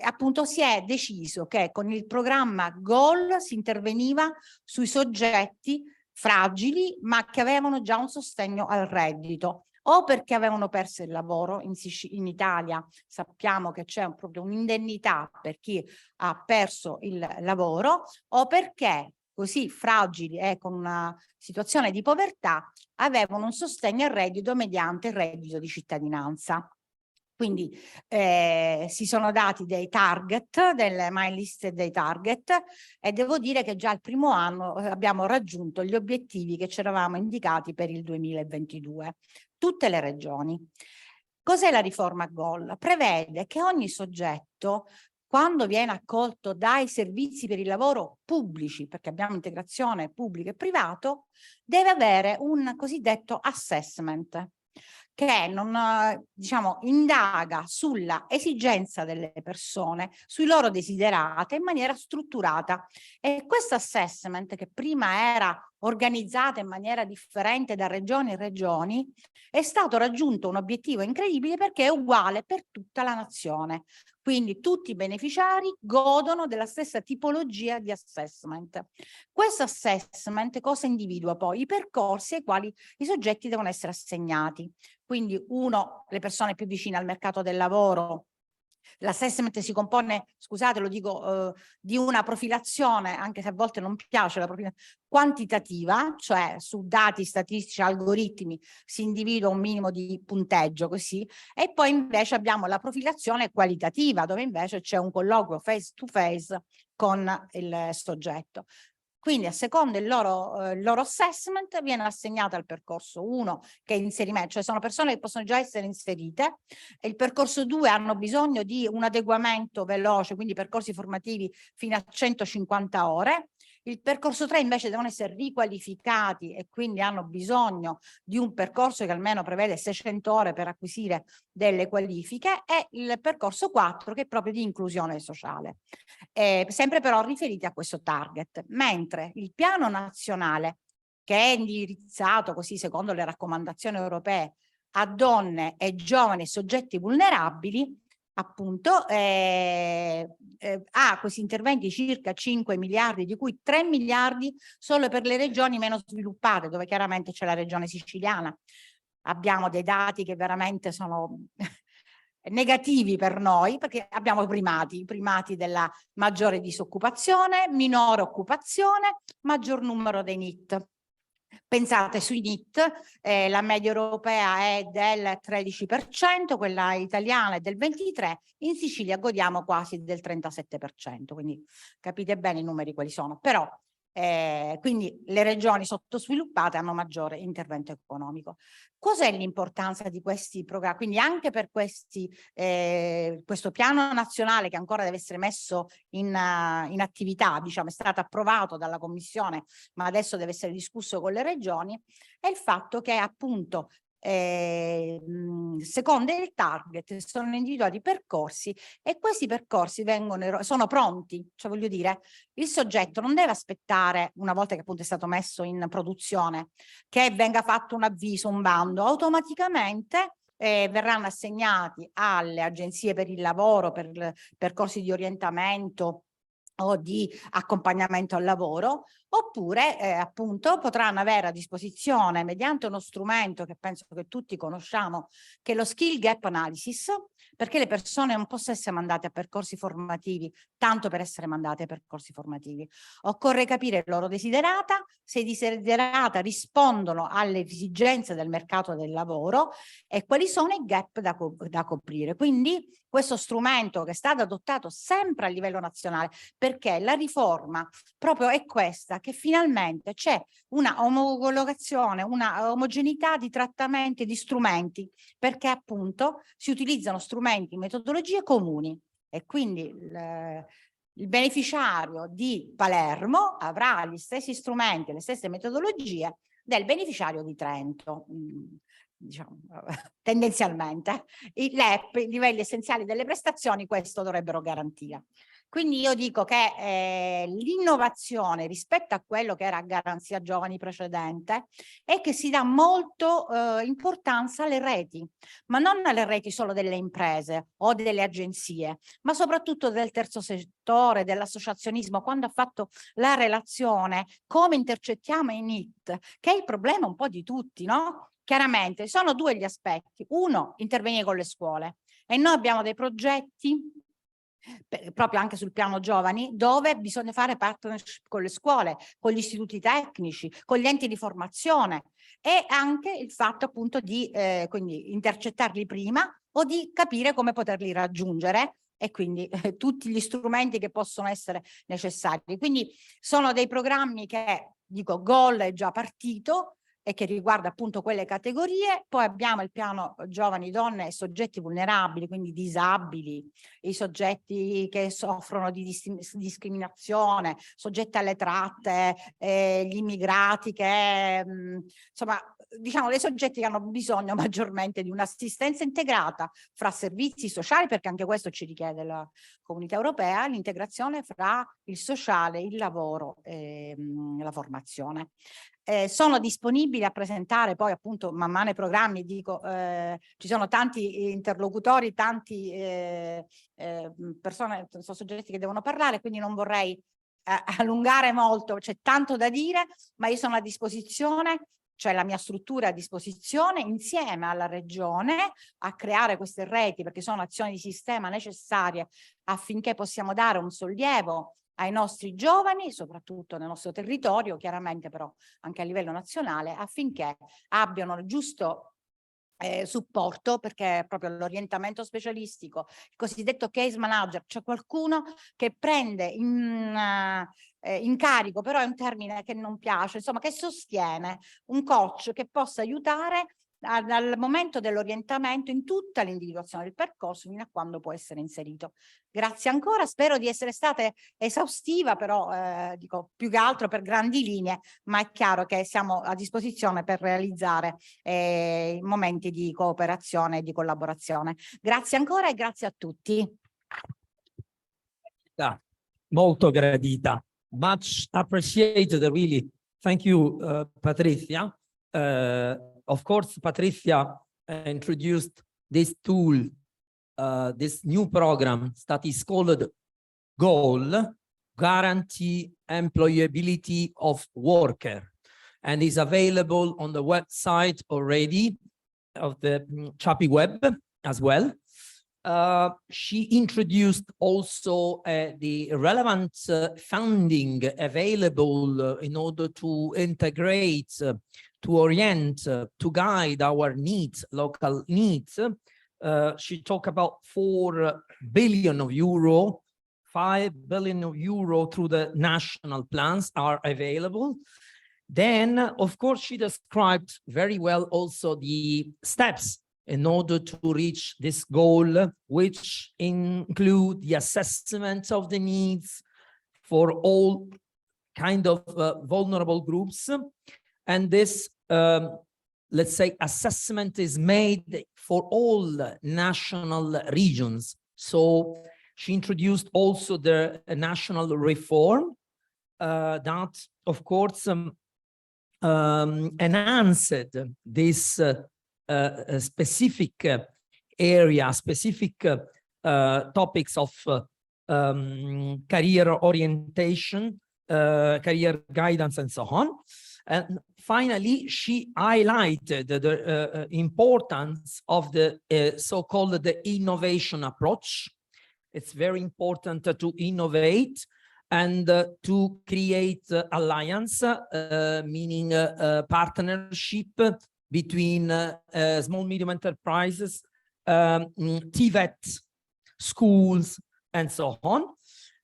appunto si è deciso che con il programma GOL si interveniva sui soggetti fragili ma che avevano già un sostegno al reddito, o perché avevano perso il lavoro. In Italia sappiamo che c'è proprio un'indennità per chi ha perso il lavoro, o perché così fragili e con una situazione di povertà avevano un sostegno al reddito mediante il reddito di cittadinanza. Quindi si sono dati dei target, delle my list dei target, e devo dire che già il primo anno abbiamo raggiunto gli obiettivi che ci eravamo indicati per il 2022. Tutte le regioni. Cos'è la riforma GOL? Prevede che ogni soggetto, quando viene accolto dai servizi per il lavoro pubblici, perché abbiamo integrazione pubblico e privato, deve avere un cosiddetto assessment, che diciamo, indaga sulla esigenza delle persone, sui loro desiderati in maniera strutturata. E questo assessment, che prima era organizzata in maniera differente da regione in regioni, è stato raggiunto un obiettivo incredibile perché è uguale per tutta la nazione. Quindi tutti i beneficiari godono della stessa tipologia di assessment. Questo assessment cosa individua poi? I percorsi ai quali i soggetti devono essere assegnati. Quindi le persone più vicine al mercato del lavoro. L'assessment si compone, scusate lo dico, di una profilazione, anche se a volte non piace la profilazione, quantitativa, cioè su dati statistici, algoritmi, si individua un minimo di punteggio così, e poi invece abbiamo la profilazione qualitativa, dove invece c'è un colloquio face to face con il soggetto. Quindi a seconda il loro assessment viene assegnato al percorso 1, che è inserimento, cioè sono persone che possono già essere inserite, e il percorso 2 hanno bisogno di un adeguamento veloce, quindi percorsi formativi fino a 150 ore. Il percorso 3 invece devono essere riqualificati e quindi hanno bisogno di un percorso che almeno prevede 600 ore per acquisire delle qualifiche, e il percorso 4 che è proprio di inclusione sociale, sempre però riferiti a questo target, mentre il piano nazionale, che è indirizzato così secondo le raccomandazioni europee a donne e giovani soggetti vulnerabili, appunto ha questi interventi circa 5 miliardi, di cui 3 miliardi solo per le regioni meno sviluppate, dove chiaramente c'è la regione siciliana. Abbiamo dei dati che veramente sono negativi per noi, perché abbiamo i primati della maggiore disoccupazione, minore occupazione, maggior numero dei NEET. Pensate, sui NEET la media europea è del 13%, quella italiana è del 23%, in Sicilia godiamo quasi del 37%, quindi capite bene i numeri quali sono. Però quindi le regioni sottosviluppate hanno maggiore intervento economico. Cos'è l'importanza di questi programmi? Quindi anche per questo piano nazionale che ancora deve essere messo in attività, diciamo, è stato approvato dalla Commissione, ma adesso deve essere discusso con le regioni, è il fatto che appunto secondo il target sono individuati percorsi e questi percorsi sono pronti, cioè voglio dire, il soggetto non deve aspettare una volta che appunto è stato messo in produzione che venga fatto un avviso, un bando, automaticamente verranno assegnati alle agenzie per il lavoro, per percorsi di orientamento o di accompagnamento al lavoro, oppure appunto potranno avere a disposizione mediante uno strumento che penso che tutti conosciamo, che è lo skill gap analysis, perché le persone non possono essere mandate a percorsi formativi tanto per essere mandate a percorsi formativi. Occorre capire il loro desiderata, se i desiderata rispondono alle esigenze del mercato del lavoro e quali sono i gap da coprire. Quindi questo strumento che è stato adottato sempre a livello nazionale, perché la riforma proprio è questa, che finalmente c'è una omologazione, una omogeneità di trattamenti e di strumenti, perché appunto si utilizzano strumenti, metodologie comuni e quindi il beneficiario di Palermo avrà gli stessi strumenti, le stesse metodologie del beneficiario di Trento. Diciamo, tendenzialmente i LEP, i livelli essenziali delle prestazioni, questo dovrebbero garantire. Quindi io dico che l'innovazione rispetto a quello che era Garanzia Giovani precedente è che si dà molto importanza alle reti, ma non alle reti solo delle imprese o delle agenzie, ma soprattutto del terzo settore, dell'associazionismo, quando ha fatto la relazione come intercettiamo i NEET, che è il problema un po' di tutti, no? Chiaramente sono due gli aspetti. Uno, intervenire con le scuole e noi abbiamo dei progetti proprio anche sul piano giovani dove bisogna fare partnership con le scuole, con gli istituti tecnici, con gli enti di formazione e anche il fatto appunto di quindi intercettarli prima o di capire come poterli raggiungere e quindi tutti gli strumenti che possono essere necessari. Quindi sono dei programmi che, dico, Goal è già partito e che riguarda appunto quelle categorie. Poi abbiamo il piano giovani, donne e soggetti vulnerabili, quindi disabili, i soggetti che soffrono di discriminazione, soggetti alle tratte, gli immigrati che, insomma, diciamo dei soggetti che hanno bisogno maggiormente di un'assistenza integrata fra servizi sociali, perché anche questo ci richiede la Comunità Europea, l'integrazione fra il sociale, il lavoro e la formazione. Sono disponibili a presentare poi appunto man mano i programmi, dico, ci sono tanti interlocutori, tanti persone, soggetti che devono parlare, quindi non vorrei allungare molto, c'è tanto da dire, ma io sono a disposizione, cioè la mia struttura è a disposizione insieme alla regione a creare queste reti, perché sono azioni di sistema necessarie affinché possiamo dare un sollievo ai nostri giovani, soprattutto nel nostro territorio, chiaramente però anche a livello nazionale, affinché abbiano il giusto supporto, perché proprio l'orientamento specialistico, il cosiddetto case manager, cioè qualcuno che prende in carico, però è un termine che non piace, insomma che sostiene, un coach che possa aiutare dal momento dell'orientamento in tutta l'individuazione del percorso fino a quando può essere inserito. Grazie ancora, spero di essere stata esaustiva, però dico più che altro per grandi linee, ma è chiaro che siamo a disposizione per realizzare momenti di cooperazione e di collaborazione. Grazie ancora e grazie a tutti. Molto gradita. Much appreciated, really. Thank you, Patrizia. Of course, Patrizia introduced this tool, this new program that is called GOAL, Guarantee Employability of Worker, and is available on the website already of the CHAPI web as well. She introduced also the relevant funding available in order to integrate, to orient, to guide our needs, local needs. She talked about 4 billion euro 5 billion euro through the national plans are available. Then, of course, she described very well also the steps in order to reach this goal, which include the assessment of the needs for all kind of vulnerable groups. And this, let's say, assessment is made for all national regions. So she introduced also the national reform that, of course, enhanced this specific area, specific topics of career orientation, career guidance, and so on. And finally, she highlighted the importance of the so-called the innovation approach. It's very important to innovate and to create alliance, meaning partnership between small, medium enterprises, TVET, schools, and so on.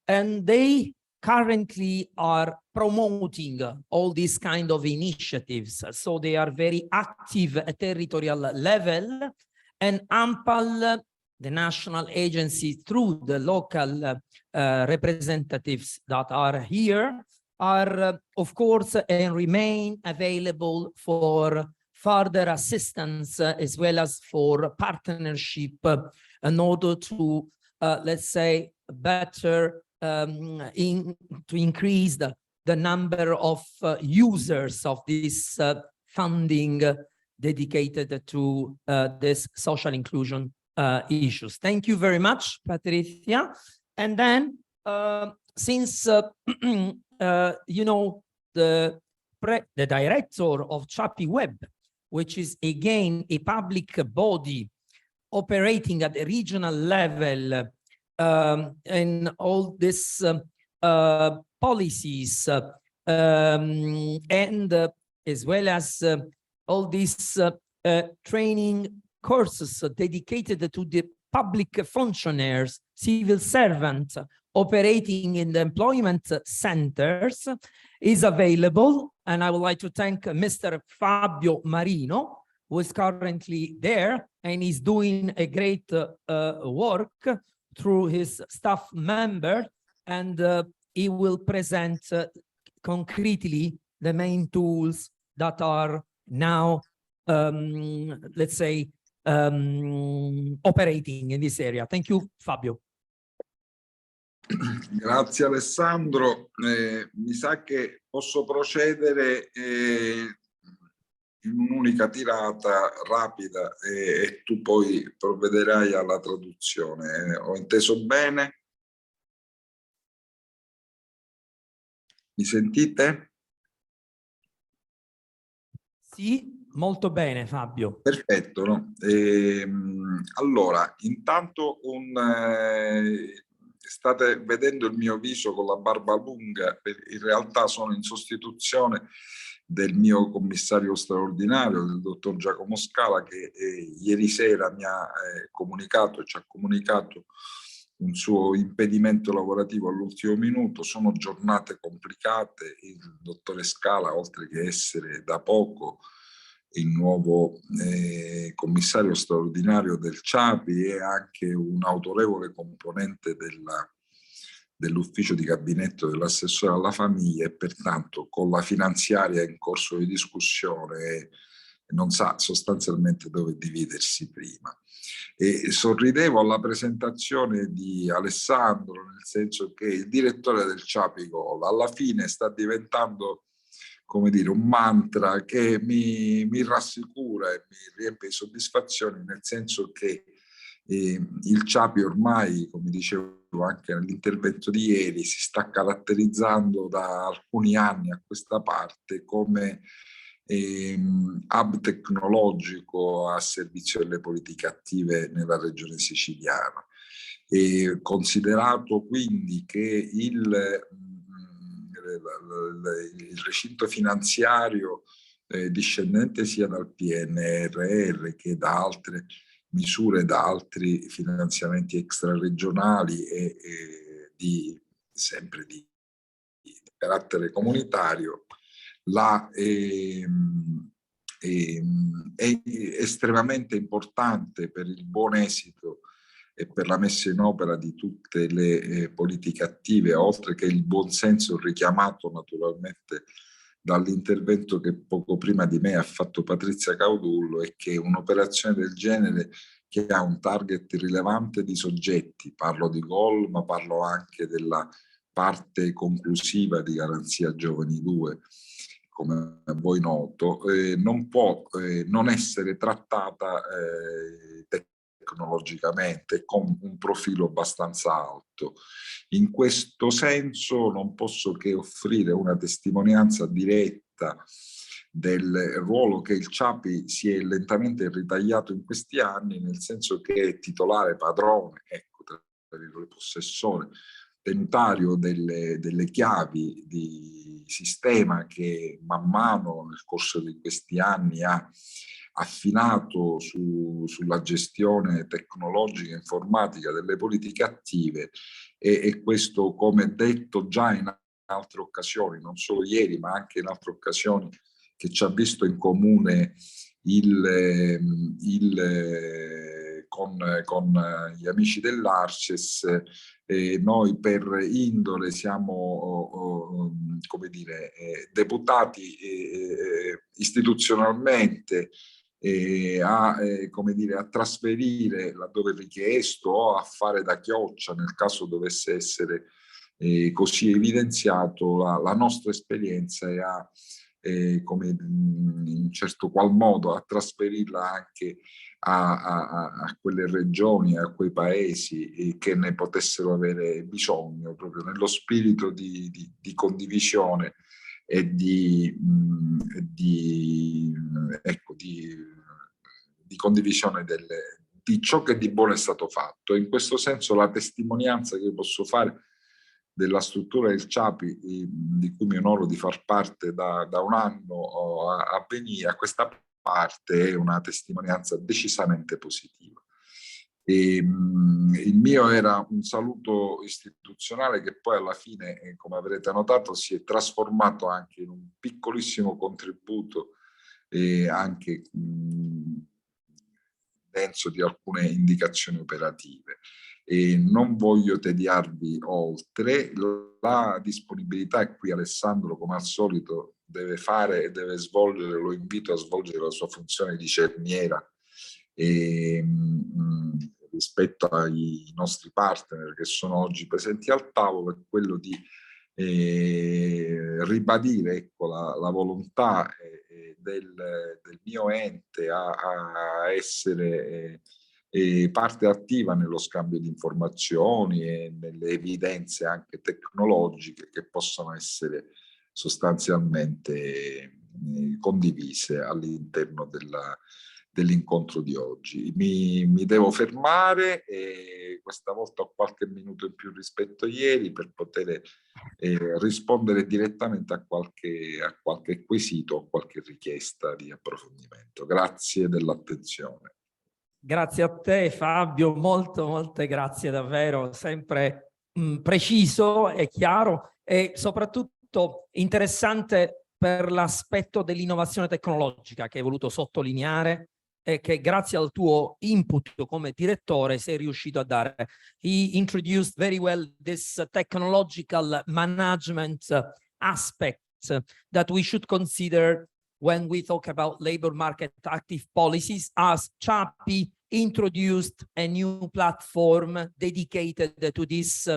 And they currently are promoting all these kind of initiatives. So they are very active at territorial level, and AMPAL, the national agency, through the local representatives that are here, are of course and remain available for further assistance as well as for partnership in order to, let's say, better to increase the number of users of this funding dedicated to this social inclusion issues. Thank you very much, Patricia. And then, since you know, the director of CHAPI Web, which is again a public body operating at the regional level, and all these policies, and as well as all these training courses dedicated to the public functionaries, civil servants operating in the employment centers, is available. And I would like to thank Mr. Fabio Marino, who is currently there and is doing a great work through his staff member, and he will present concretely the main tools that are now, let's say, operating in this area. Thank you, Fabio. Grazie Alessandro. Mi sa che posso procedere in un'unica tirata rapida e tu poi provvederai alla traduzione. Ho inteso bene? Mi sentite? Sì, molto bene, Fabio. Perfetto, no? Allora, intanto state vedendo il mio viso con la barba lunga, in realtà sono in sostituzione del mio commissario straordinario, del dottor Giacomo Scala, che ieri sera mi ha comunicato e ci ha comunicato un suo impedimento lavorativo all'ultimo minuto. Sono giornate complicate. Il dottore Scala, oltre che essere da poco il nuovo commissario straordinario del CHAPI, è anche un autorevole componente dell'ufficio di gabinetto dell'assessore alla famiglia, e pertanto con la finanziaria in corso di discussione non sa sostanzialmente dove dividersi prima. E sorridevo alla presentazione di Alessandro, nel senso che il direttore del CHAPI Gola alla fine sta diventando, come dire, un mantra che mi rassicura e mi riempie di soddisfazione, nel senso che il CHAPI ormai, come dicevo anche nell'intervento di ieri, si sta caratterizzando da alcuni anni a questa parte come hub tecnologico a servizio delle politiche attive nella regione siciliana. E considerato quindi che il recinto finanziario discendente sia dal PNRR che da altre misure, da altri finanziamenti extraregionali e sempre di carattere comunitario, è estremamente importante per il buon esito e per la messa in opera di tutte le politiche attive, oltre che il buon senso richiamato naturalmente dall'intervento che poco prima di me ha fatto Patrizia Caudullo, è che un'operazione del genere, che ha un target rilevante di soggetti, parlo di goal, ma parlo anche della parte conclusiva di Garanzia Giovani 2, come a voi noto, non può non essere trattata tecnologicamente con un profilo abbastanza alto. In questo senso non posso che offrire una testimonianza diretta del ruolo che il CIAPI si è lentamente ritagliato in questi anni, nel senso che è titolare, padrone, ecco, tra virgolette, possessore, tenutario delle chiavi di sistema che man mano nel corso di questi anni ha affinato sulla gestione tecnologica e informatica delle politiche attive, e questo, come detto già in altre occasioni, non solo ieri ma anche in altre occasioni, che ci ha visto in comune con gli amici dell'Arces. Noi per indole siamo, come dire, deputati istituzionalmente come dire, a trasferire laddove richiesto o a fare da chioccia nel caso dovesse essere così evidenziato la nostra esperienza, e a come in un certo qual modo a trasferirla anche a quelle regioni, a quei paesi che ne potessero avere bisogno, proprio nello spirito di condivisione e di condivisione di ciò che di buono è stato fatto. In questo senso la testimonianza che io posso fare della struttura del CIAPI, di cui mi onoro di far parte da un anno a venire a questa parte, è una testimonianza decisamente positiva. Il mio era un saluto istituzionale che poi alla fine, come avrete notato, si è trasformato anche in un piccolissimo contributo anche denso di alcune indicazioni operative. E non voglio tediarvi oltre, la disponibilità è qui. Alessandro, come al solito, deve fare e deve svolgere, lo invito a svolgere la sua funzione di cerniera rispetto ai nostri partner che sono oggi presenti al tavolo, è quello di ribadire, ecco, la volontà del mio ente a essere parte attiva nello scambio di informazioni e nelle evidenze anche tecnologiche che possono essere sostanzialmente condivise all'interno dell'incontro di oggi. Mi devo fermare, e questa volta ho qualche minuto in più rispetto a ieri per poter rispondere direttamente a qualche quesito o qualche richiesta di approfondimento. Grazie dell'attenzione. Grazie a te Fabio, molte grazie davvero, sempre preciso e chiaro, e soprattutto interessante per l'aspetto dell'innovazione tecnologica che hai voluto sottolineare e che grazie al tuo input come direttore sei riuscito a dare. He introduced very well this technological management aspect that we should consider when we talk about labor market active policies, as CIAPI introduced a new platform dedicated to this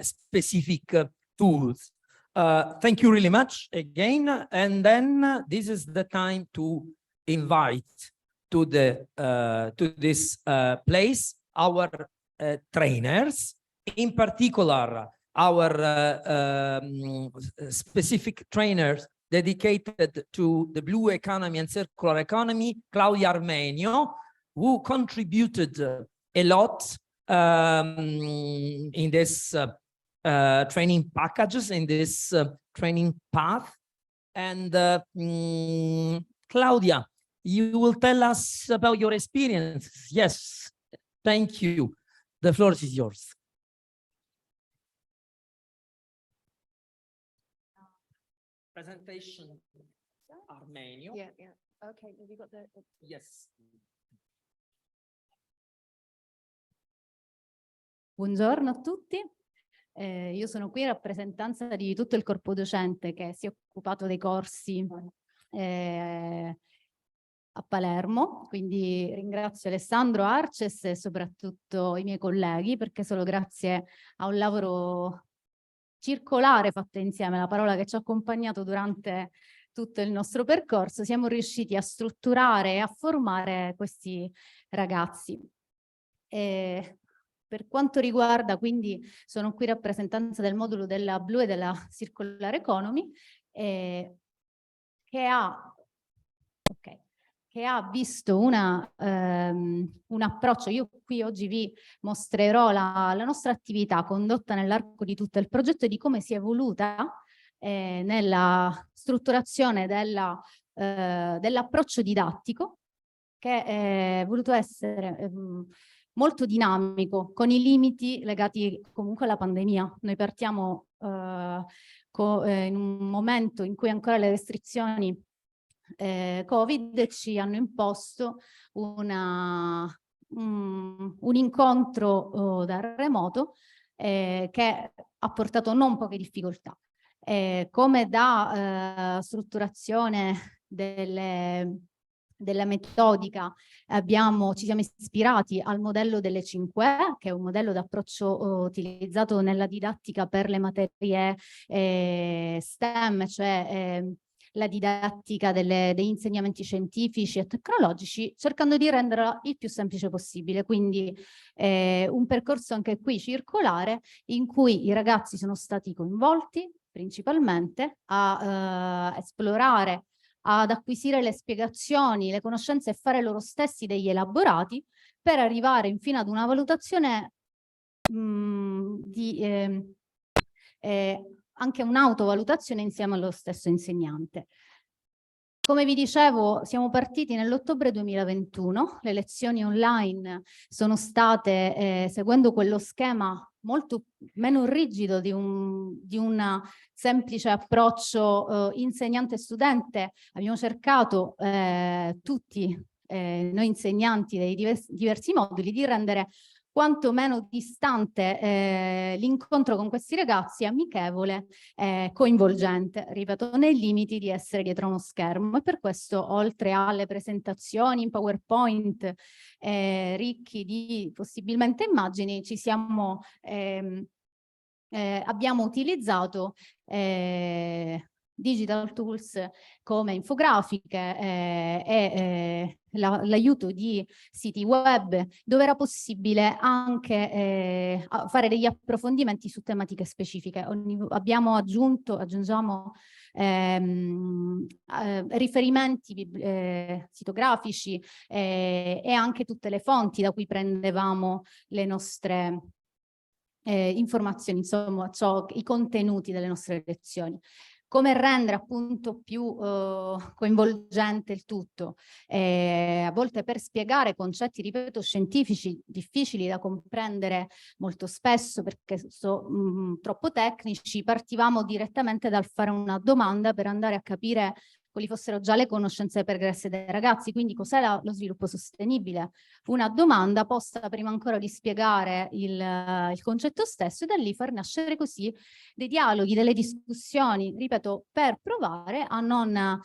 specific tools. Thank you really much again. And then this is the time to invite to this place our trainers, in particular our specific trainers dedicated to the blue economy and circular economy, Claudia Armenio, who contributed a lot in this training packages, in this training path. And Claudia, you will tell us about your experience. Yes, thank you. The floor is yours. presentation Armenio. Yeah, yeah. Okay, have you got the... Yes. Buongiorno a tutti. Io sono qui in rappresentanza di tutto il corpo docente che si è occupato dei corsi a Palermo, quindi ringrazio Alessandro Arces e soprattutto i miei colleghi, perché solo grazie a un lavoro circolare fatto insieme, la parola che ci ha accompagnato durante tutto il nostro percorso, siamo riusciti a strutturare e a formare questi ragazzi. Per quanto riguarda, quindi, sono qui in rappresentanza del modulo della Blu e della Circular Economy, che ha visto un approccio. Io qui oggi vi mostrerò la nostra attività condotta nell'arco di tutto il progetto e di come si è evoluta nella strutturazione dell'approccio didattico, che è voluto essere molto dinamico, con i limiti legati comunque alla pandemia. Noi partiamo in un momento in cui ancora le restrizioni Covid ci hanno imposto un incontro da remoto che ha portato non poche difficoltà. Come da strutturazione della metodica ci siamo ispirati al modello delle 5E, che è un modello d'approccio utilizzato nella didattica per le materie STEM, cioè la didattica degli insegnamenti scientifici e tecnologici, cercando di renderla il più semplice possibile. Quindi un percorso anche qui circolare, in cui i ragazzi sono stati coinvolti principalmente a esplorare, ad acquisire le spiegazioni, le conoscenze e fare loro stessi degli elaborati per arrivare infine ad una valutazione anche un'autovalutazione insieme allo stesso insegnante. Come vi dicevo, siamo partiti nell'ottobre 2021, le lezioni online sono state, seguendo quello schema molto meno rigido di un semplice approccio insegnante-studente. Abbiamo cercato tutti noi insegnanti dei diversi moduli di rendere quanto meno distante l'incontro con questi ragazzi, amichevole, coinvolgente, ripeto, nei limiti di essere dietro uno schermo. E per questo, oltre alle presentazioni in PowerPoint ricchi di possibilmente immagini, abbiamo utilizzato digital tools come infografiche e l'aiuto di siti web, dove era possibile anche fare degli approfondimenti su tematiche specifiche. Aggiungiamo riferimenti sitografici e anche tutte le fonti da cui prendevamo le nostre informazioni, insomma, i contenuti delle nostre lezioni. Come rendere appunto più coinvolgente il tutto, a volte per spiegare concetti, ripeto, scientifici difficili da comprendere molto spesso perché troppo tecnici, partivamo direttamente dal fare una domanda per andare a capire quali fossero già le conoscenze pregresse dei ragazzi. Quindi cos'è lo sviluppo sostenibile? Una domanda posta prima ancora di spiegare il concetto stesso, e da lì far nascere così dei dialoghi, delle discussioni, ripeto, per provare a non ad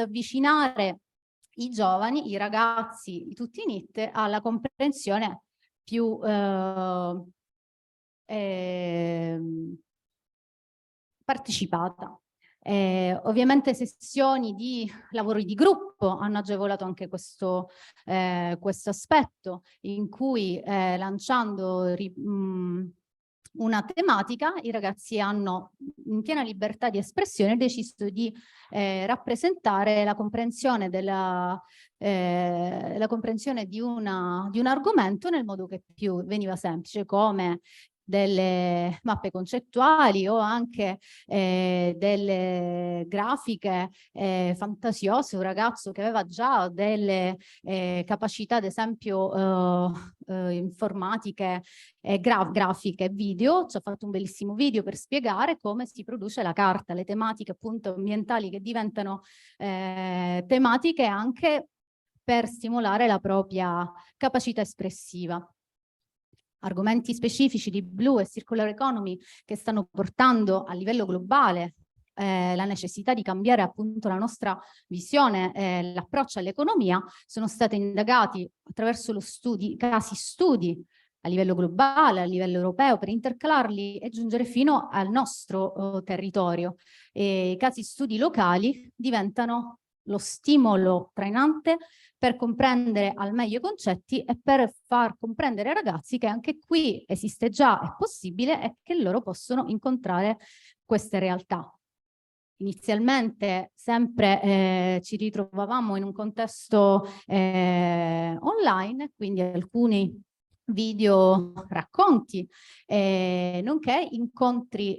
avvicinare i giovani, i ragazzi, tutti i NEET, alla comprensione più partecipata. Ovviamente sessioni di lavori di gruppo hanno agevolato anche questo aspetto, in cui lanciando una tematica, i ragazzi hanno in piena libertà di espressione deciso di rappresentare la comprensione di un argomento nel modo che più veniva semplice, come delle mappe concettuali o anche delle grafiche fantasiose, un ragazzo che aveva già delle capacità, ad esempio informatiche, grafiche, video, ci ha fatto un bellissimo video per spiegare come si produce la carta, le tematiche appunto ambientali che diventano tematiche anche per stimolare la propria capacità espressiva. Argomenti specifici di Blue e Circular Economy che stanno portando a livello globale la necessità di cambiare appunto la nostra visione, l'approccio all'economia, sono stati indagati attraverso casi studi a livello globale, a livello europeo, per intercalarli e giungere fino al nostro territorio. I casi studi locali diventano lo stimolo trainante per comprendere al meglio i concetti e per far comprendere ai ragazzi che anche qui esiste già, è possibile e che loro possono incontrare queste realtà. Inizialmente sempre ci ritrovavamo in un contesto online, quindi alcuni video racconti, nonché incontri,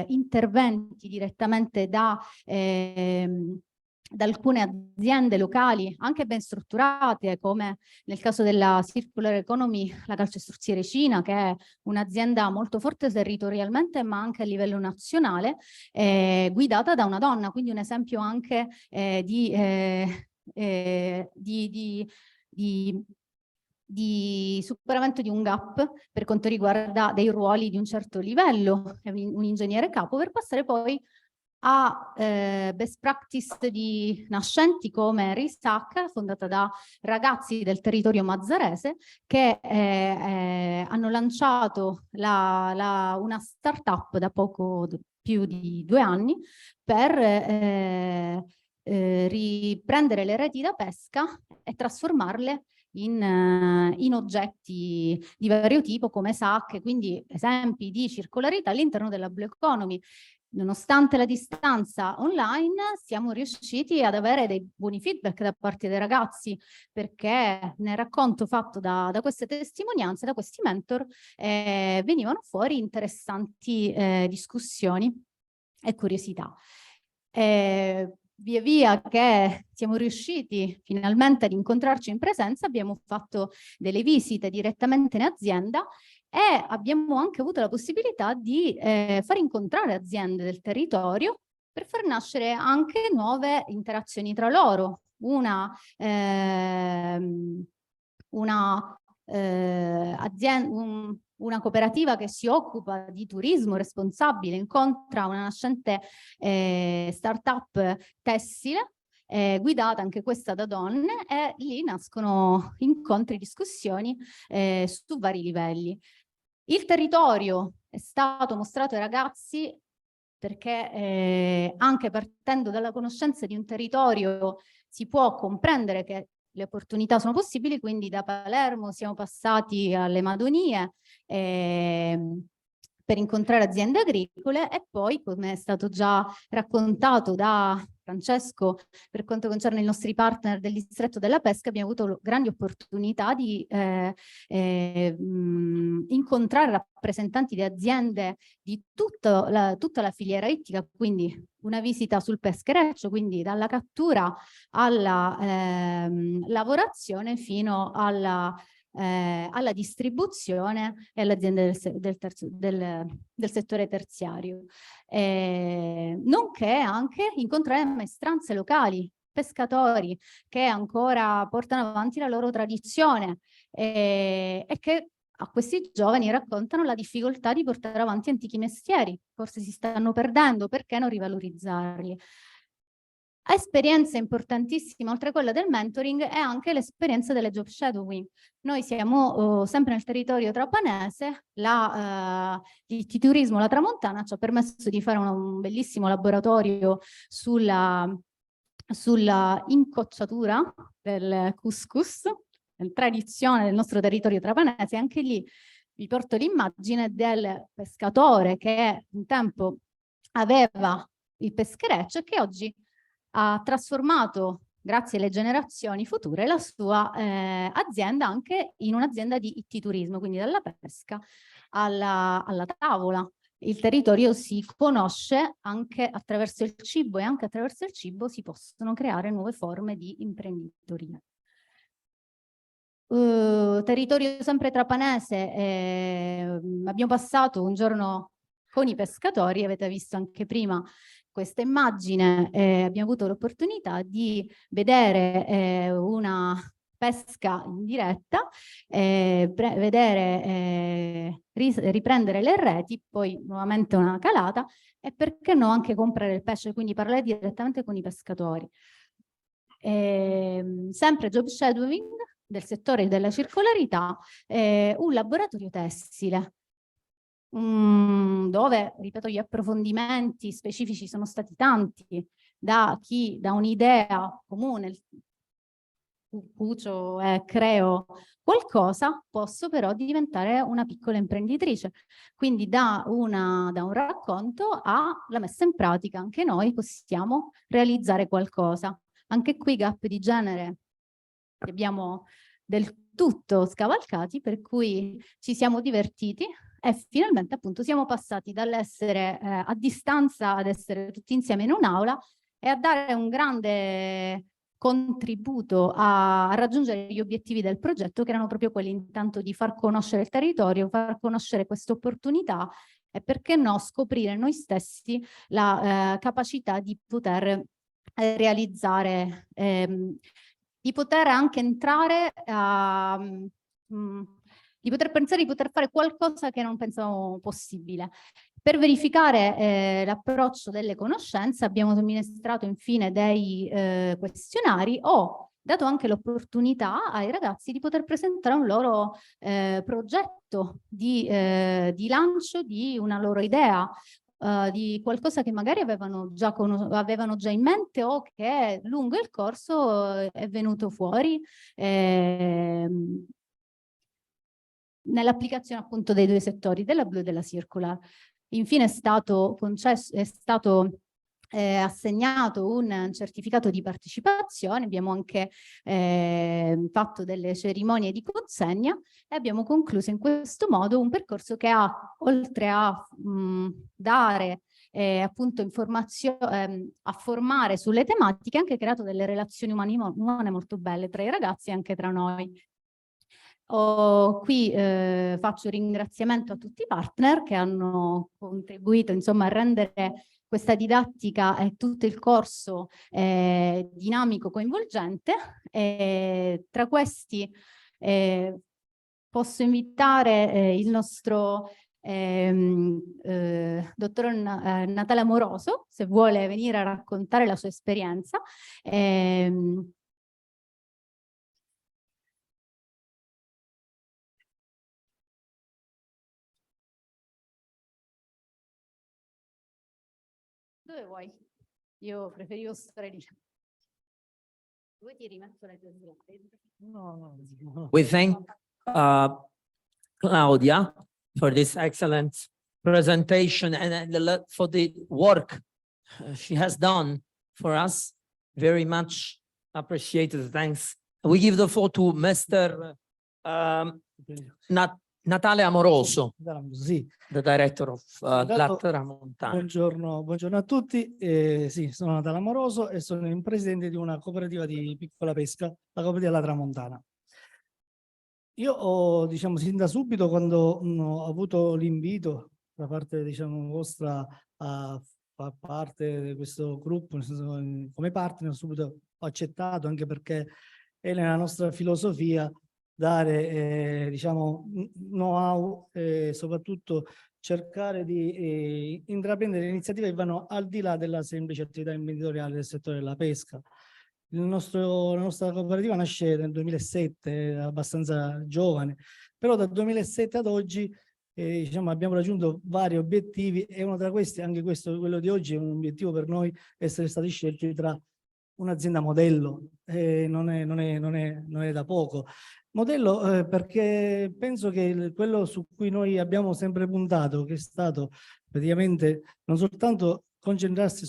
interventi direttamente da alcune aziende locali, anche ben strutturate, come nel caso della Circular Economy, la Calcestruzzi Recina, che è un'azienda molto forte territorialmente, ma anche a livello nazionale, guidata da una donna, quindi un esempio anche di superamento di un gap per quanto riguarda dei ruoli di un certo livello, un ingegnere capo, per passare poi a best practice nascenti come RISAC, fondata da ragazzi del territorio mazzarese che hanno lanciato una startup da poco più di 2 anni per riprendere le reti da pesca e trasformarle in oggetti di vario tipo come sacche, quindi esempi di circolarità all'interno della Blue Economy. Nonostante la distanza online, siamo riusciti ad avere dei buoni feedback da parte dei ragazzi, perché nel racconto fatto da queste testimonianze, da questi mentor, venivano fuori interessanti discussioni e curiosità. Via via che siamo riusciti finalmente ad incontrarci in presenza, abbiamo fatto delle visite direttamente in azienda e abbiamo anche avuto la possibilità di far incontrare aziende del territorio per far nascere anche nuove interazioni tra loro. Una cooperativa che si occupa di turismo responsabile incontra una nascente startup tessile, guidata anche questa da donne, e lì nascono incontri e discussioni su vari livelli. Il territorio è stato mostrato ai ragazzi perché anche partendo dalla conoscenza di un territorio si può comprendere che le opportunità sono possibili, quindi da Palermo siamo passati alle Madonie per incontrare aziende agricole e poi, come è stato già raccontato da Francesco, per quanto concerne i nostri partner del distretto della pesca, abbiamo avuto grandi opportunità di incontrare rappresentanti di aziende di tutta la filiera ittica, quindi una visita sul peschereccio, quindi dalla cattura alla lavorazione fino alla distribuzione e alle aziende del settore terziario, nonché anche incontrare maestranze locali, pescatori che ancora portano avanti la loro tradizione e che a questi giovani raccontano la difficoltà di portare avanti antichi mestieri, forse si stanno perdendo, perché non rivalorizzarli? Esperienza importantissima, oltre a quella del mentoring, è anche l'esperienza delle job shadowing. Noi siamo sempre nel territorio trapanese, il turismo La Tramontana ci ha permesso di fare un bellissimo laboratorio sulla incocciatura del couscous, tradizione del nostro territorio trapanese. Anche lì vi porto l'immagine del pescatore che un tempo aveva il peschereccio e che oggi ha trasformato, grazie alle generazioni future, la sua azienda anche in un'azienda di IT turismo, quindi dalla pesca alla tavola. Il territorio si conosce anche attraverso il cibo e anche attraverso il cibo si possono creare nuove forme di imprenditoria. Territorio sempre trapanese, abbiamo passato un giorno con i pescatori, avete visto anche prima questa immagine, abbiamo avuto l'opportunità di vedere una pesca in diretta, riprendere le reti, poi nuovamente una calata e perché no anche comprare il pesce, quindi parlare direttamente con i pescatori. Sempre job shadowing del settore della circolarità, un laboratorio tessile, dove, ripeto, gli approfondimenti specifici sono stati tanti, da un'idea comune, cucio e creo qualcosa, posso però diventare una piccola imprenditrice. Quindi da un racconto alla messa in pratica, anche noi possiamo realizzare qualcosa. Anche qui gap di genere li abbiamo del tutto scavalcati, per cui ci siamo divertiti e finalmente appunto siamo passati dall'essere a distanza ad essere tutti insieme in un'aula e a dare un grande contributo a raggiungere gli obiettivi del progetto, che erano proprio quelli intanto di far conoscere il territorio, far conoscere questa opportunità e perché no scoprire noi stessi la capacità di poter realizzare, di poter anche entrare di poter pensare di poter fare qualcosa che non pensavamo possibile. Per verificare l'approccio delle conoscenze abbiamo somministrato infine dei questionari. Ho dato anche l'opportunità ai ragazzi di poter presentare un loro progetto di lancio di una loro idea, di qualcosa che magari avevano già in mente o che lungo il corso è venuto fuori nell'applicazione appunto dei due settori, della blu e della circular. Infine è stato assegnato un certificato di partecipazione, abbiamo anche fatto delle cerimonie di consegna e abbiamo concluso in questo modo un percorso che ha, oltre a dare appunto informazioni, a formare sulle tematiche, anche creato delle relazioni umane molto belle tra i ragazzi e anche tra noi. Qui faccio ringraziamento a tutti i partner che hanno contribuito insomma a rendere questa didattica e tutto il corso dinamico, coinvolgente. Tra questi posso invitare il nostro dottor Natale Amoroso, se vuole venire a raccontare la sua esperienza. Dove vuoi? Io preferivo stare lì. Vuoi ti rimetto le tue slide? No. We thank Claudia for this excellent presentation and for the work she has done for us. Very much appreciated. Thanks. We give the floor to Mr. Natale Amoroso, Sì. the director of La Tramontana. Buongiorno a tutti. Sì, sono Natale Amoroso e sono il presidente di una cooperativa di piccola pesca, la cooperativa La Tramontana. Io ho, diciamo, sin da subito, quando ho avuto l'invito da parte, diciamo, vostra a far parte di questo gruppo, nel senso, come partner, subito ho accettato, anche perché è nella nostra filosofia dare diciamo know-how e soprattutto cercare di intraprendere iniziative che vanno al di là della semplice attività imprenditoriale del settore della pesca. La nostra cooperativa nasce nel 2007, è abbastanza giovane, però dal 2007 ad oggi diciamo, abbiamo raggiunto vari obiettivi e uno tra questi, anche questo, quello di oggi, è un obiettivo per noi, essere stati scelti tra un'azienda modello, non è da poco. Modello perché penso che quello su cui noi abbiamo sempre puntato, che è stato praticamente non soltanto concentrarsi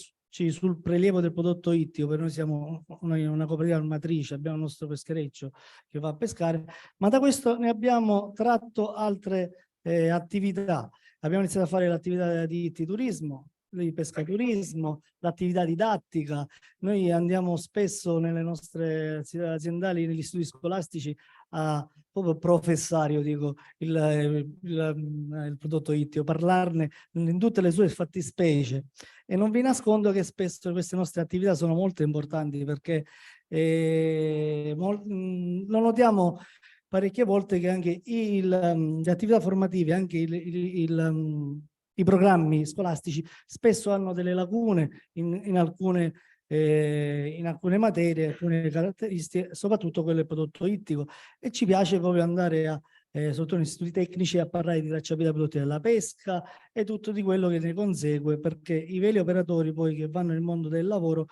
sul prelievo del prodotto ittico, per noi siamo una cooperativa armatrice, abbiamo il nostro peschereccio che va a pescare, ma da questo ne abbiamo tratto altre attività. Abbiamo iniziato a fare l'attività di turismo, di pescaturismo, l'attività didattica. Noi andiamo spesso nelle nostre aziendali, negli studi scolastici, a proprio professare, io dico, il prodotto ittico, parlarne in tutte le sue fattispecie. E non vi nascondo che spesso queste nostre attività sono molto importanti perché lo notiamo parecchie volte che anche le attività formative, anche i programmi scolastici spesso hanno delle lacune in alcune materie, alcune caratteristiche, soprattutto quelle del prodotto ittico, e ci piace proprio andare sotto gli studi tecnici a parlare di tracciabilità prodotti della pesca e tutto di quello che ne consegue, perché i veri operatori poi che vanno nel mondo del lavoro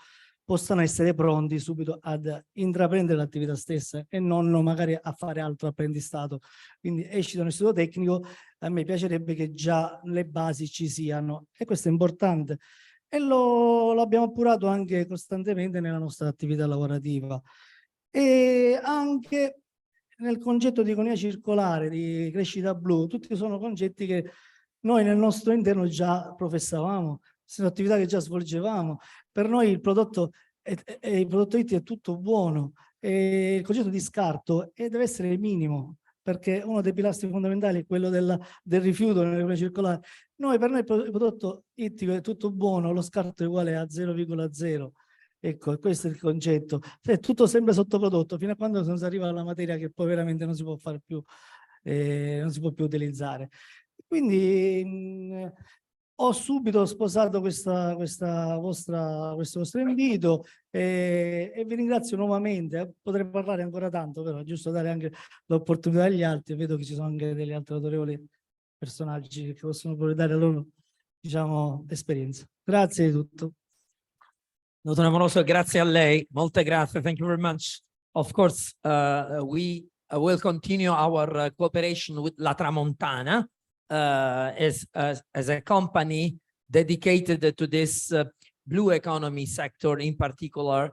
possano essere pronti subito ad intraprendere l'attività stessa e non magari a fare altro apprendistato. Quindi esci da un istituto tecnico, a me piacerebbe che già le basi ci siano, e questo è importante. E lo abbiamo appurato anche costantemente nella nostra attività lavorativa. E anche nel concetto di economia circolare, di crescita blu, tutti sono concetti che noi nel nostro interno già professavamo, sono attività che già svolgevamo. Per noi il prodotto ittico è tutto buono, e il concetto di scarto deve essere minimo, perché uno dei pilastri fondamentali è quello del rifiuto nell'economia circolare. Per noi il prodotto ittico è tutto buono, lo scarto è uguale a 0,0. Ecco, questo è il concetto. È tutto sempre sottoprodotto, fino a quando non si arriva alla materia che poi veramente non si può fare più, non si può più utilizzare. Quindi ho subito sposato questo vostro invito e vi ringrazio nuovamente. Potrei parlare ancora tanto, però è giusto dare anche l'opportunità agli altri. Vedo che ci sono anche degli altri autorevoli personaggi che possono pure dare la loro, diciamo, esperienza. Grazie di tutto. Dottor Amoroso, grazie a lei. Molte grazie. Thank you very much. Of course, we will continue our cooperation with La Tramontana as a company dedicated to this blue economy sector, in particular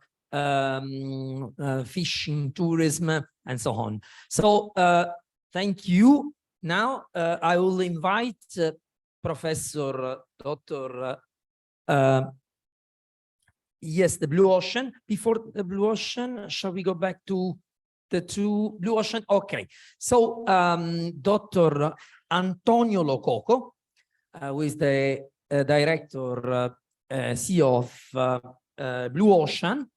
fishing, tourism, and so on. So thank you. Now I will invite Professor Dr. Yes, the blue ocean. Before the blue ocean, shall we go back to the two blue ocean? Okay. So Dr. Antonio Lococo, who is the director, CEO of Blue Ocean.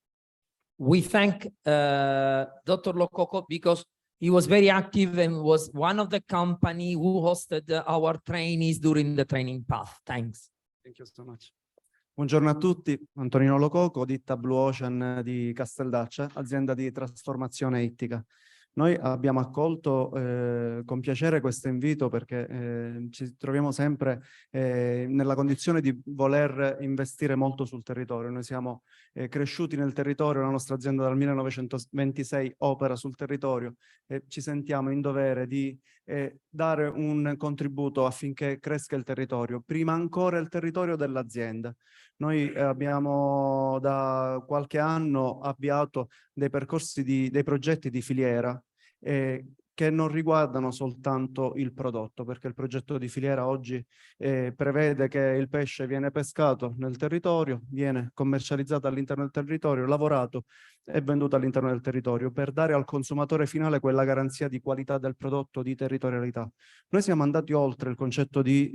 We thank Dr. Lococo because he was very active and was one of the company who hosted our trainees during the training path. Thanks. Thank you so much. Buongiorno a tutti, Antonino Lococo, ditta Blue Ocean di Casteldaccia, azienda di trasformazione ittica. Noi abbiamo accolto con piacere questo invito perché ci troviamo sempre nella condizione di voler investire molto sul territorio. Noi siamo cresciuti nel territorio, la nostra azienda dal 1926 opera sul territorio e ci sentiamo in dovere di dare un contributo affinché cresca il territorio, prima ancora il territorio dell'azienda. Noi abbiamo da qualche anno avviato dei percorsi, dei progetti di filiera che non riguardano soltanto il prodotto, perché il progetto di filiera oggi prevede che il pesce viene pescato nel territorio, viene commercializzato all'interno del territorio, lavorato e venduto all'interno del territorio per dare al consumatore finale quella garanzia di qualità del prodotto, di territorialità. Noi siamo andati oltre il concetto di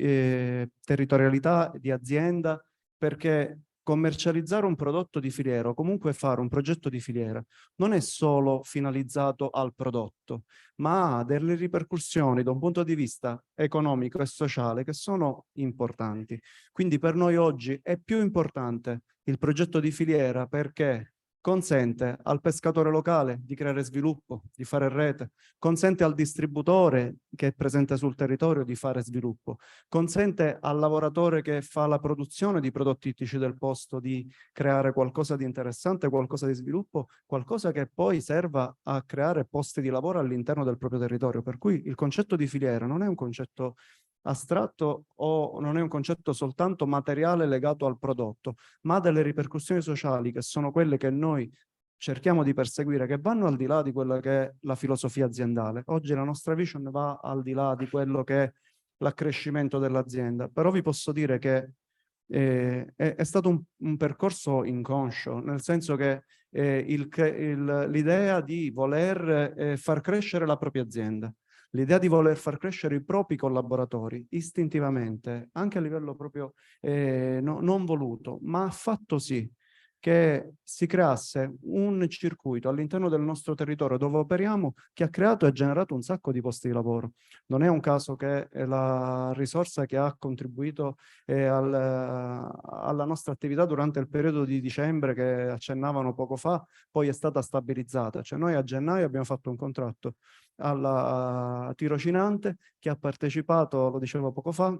territorialità, di azienda, perché commercializzare un prodotto di filiera o comunque fare un progetto di filiera non è solo finalizzato al prodotto, ma ha delle ripercussioni da un punto di vista economico e sociale che sono importanti. Quindi per noi oggi è più importante il progetto di filiera perché consente al pescatore locale di creare sviluppo, di fare rete, consente al distributore che è presente sul territorio di fare sviluppo, consente al lavoratore che fa la produzione di prodotti ittici del posto di creare qualcosa di interessante, qualcosa di sviluppo, qualcosa che poi serva a creare posti di lavoro all'interno del proprio territorio. Per cui il concetto di filiera non è un concetto astratto o non è un concetto soltanto materiale legato al prodotto, ma ha delle ripercussioni sociali che sono quelle che noi cerchiamo di perseguire, che vanno al di là di quella che è la filosofia aziendale. Oggi la nostra vision va al di là di quello che l'accrescimento dell'azienda, però vi posso dire che è stato un percorso inconscio, nel senso che l'idea di voler far crescere la propria azienda, l'idea di voler far crescere i propri collaboratori istintivamente, anche a livello proprio non voluto, ma ha fatto sì che si creasse un circuito all'interno del nostro territorio dove operiamo che ha creato e generato un sacco di posti di lavoro. Non è un caso che la risorsa che ha contribuito alla nostra attività durante il periodo di dicembre che accennavano poco fa, poi è stata stabilizzata. Cioè noi a gennaio abbiamo fatto un contratto alla tirocinante che ha partecipato, lo dicevo poco fa,